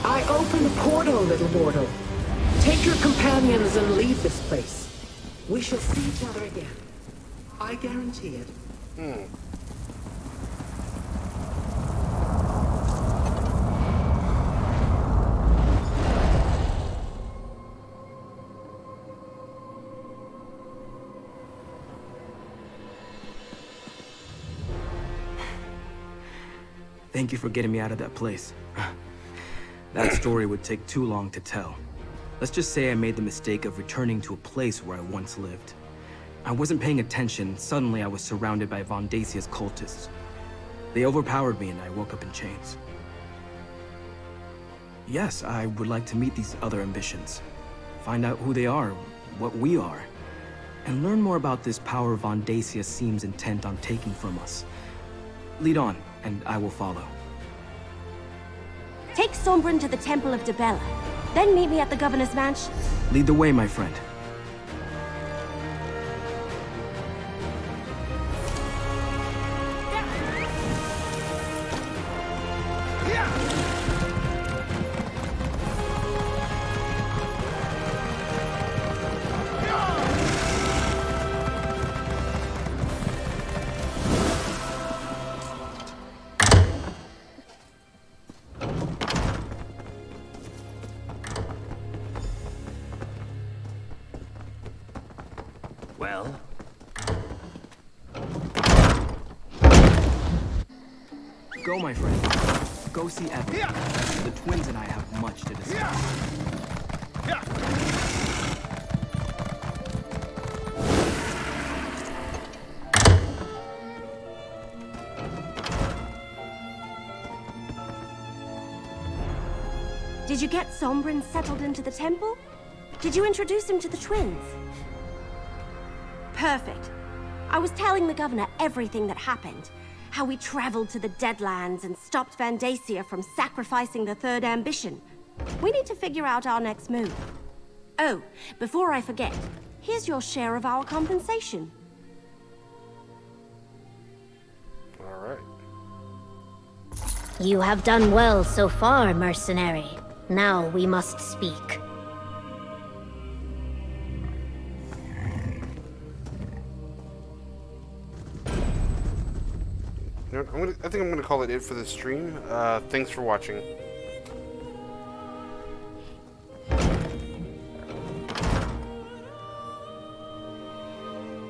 I opened a portal, little mortal. Take your companions and leave this place. We shall see each other again. I guarantee it. Thank you for getting me out of that place. That story would take too long to tell. Let's just say I made the mistake of returning to a place where I once lived. I wasn't paying attention, suddenly I was surrounded by Von Dacia's cultists. They overpowered me and I woke up in chains. Yes, I would like to meet these other ambitions. Find out who they are, what we are, and learn more about this power Von Dacia seems intent on taking from us. Lead on, and I will follow. Take Sombrin to the Temple of Dibella. Then meet me at the Governor's Mansion. Lead the way, my friend. Well? Go, my friend. Go. Go see Evelyn. The twins and I have much to discuss. Did you get Sombrin settled into the temple? Did you introduce him to the twins? Perfect. I was telling the governor everything that happened. How we traveled to the Deadlands and stopped Vandacia from sacrificing the third ambition. We need to figure out our next move. Oh, before I forget, here's your share of our compensation. All right. You have done well so far, mercenary. Now we must speak. You know, I think I'm gonna call it for this stream. Thanks for watching.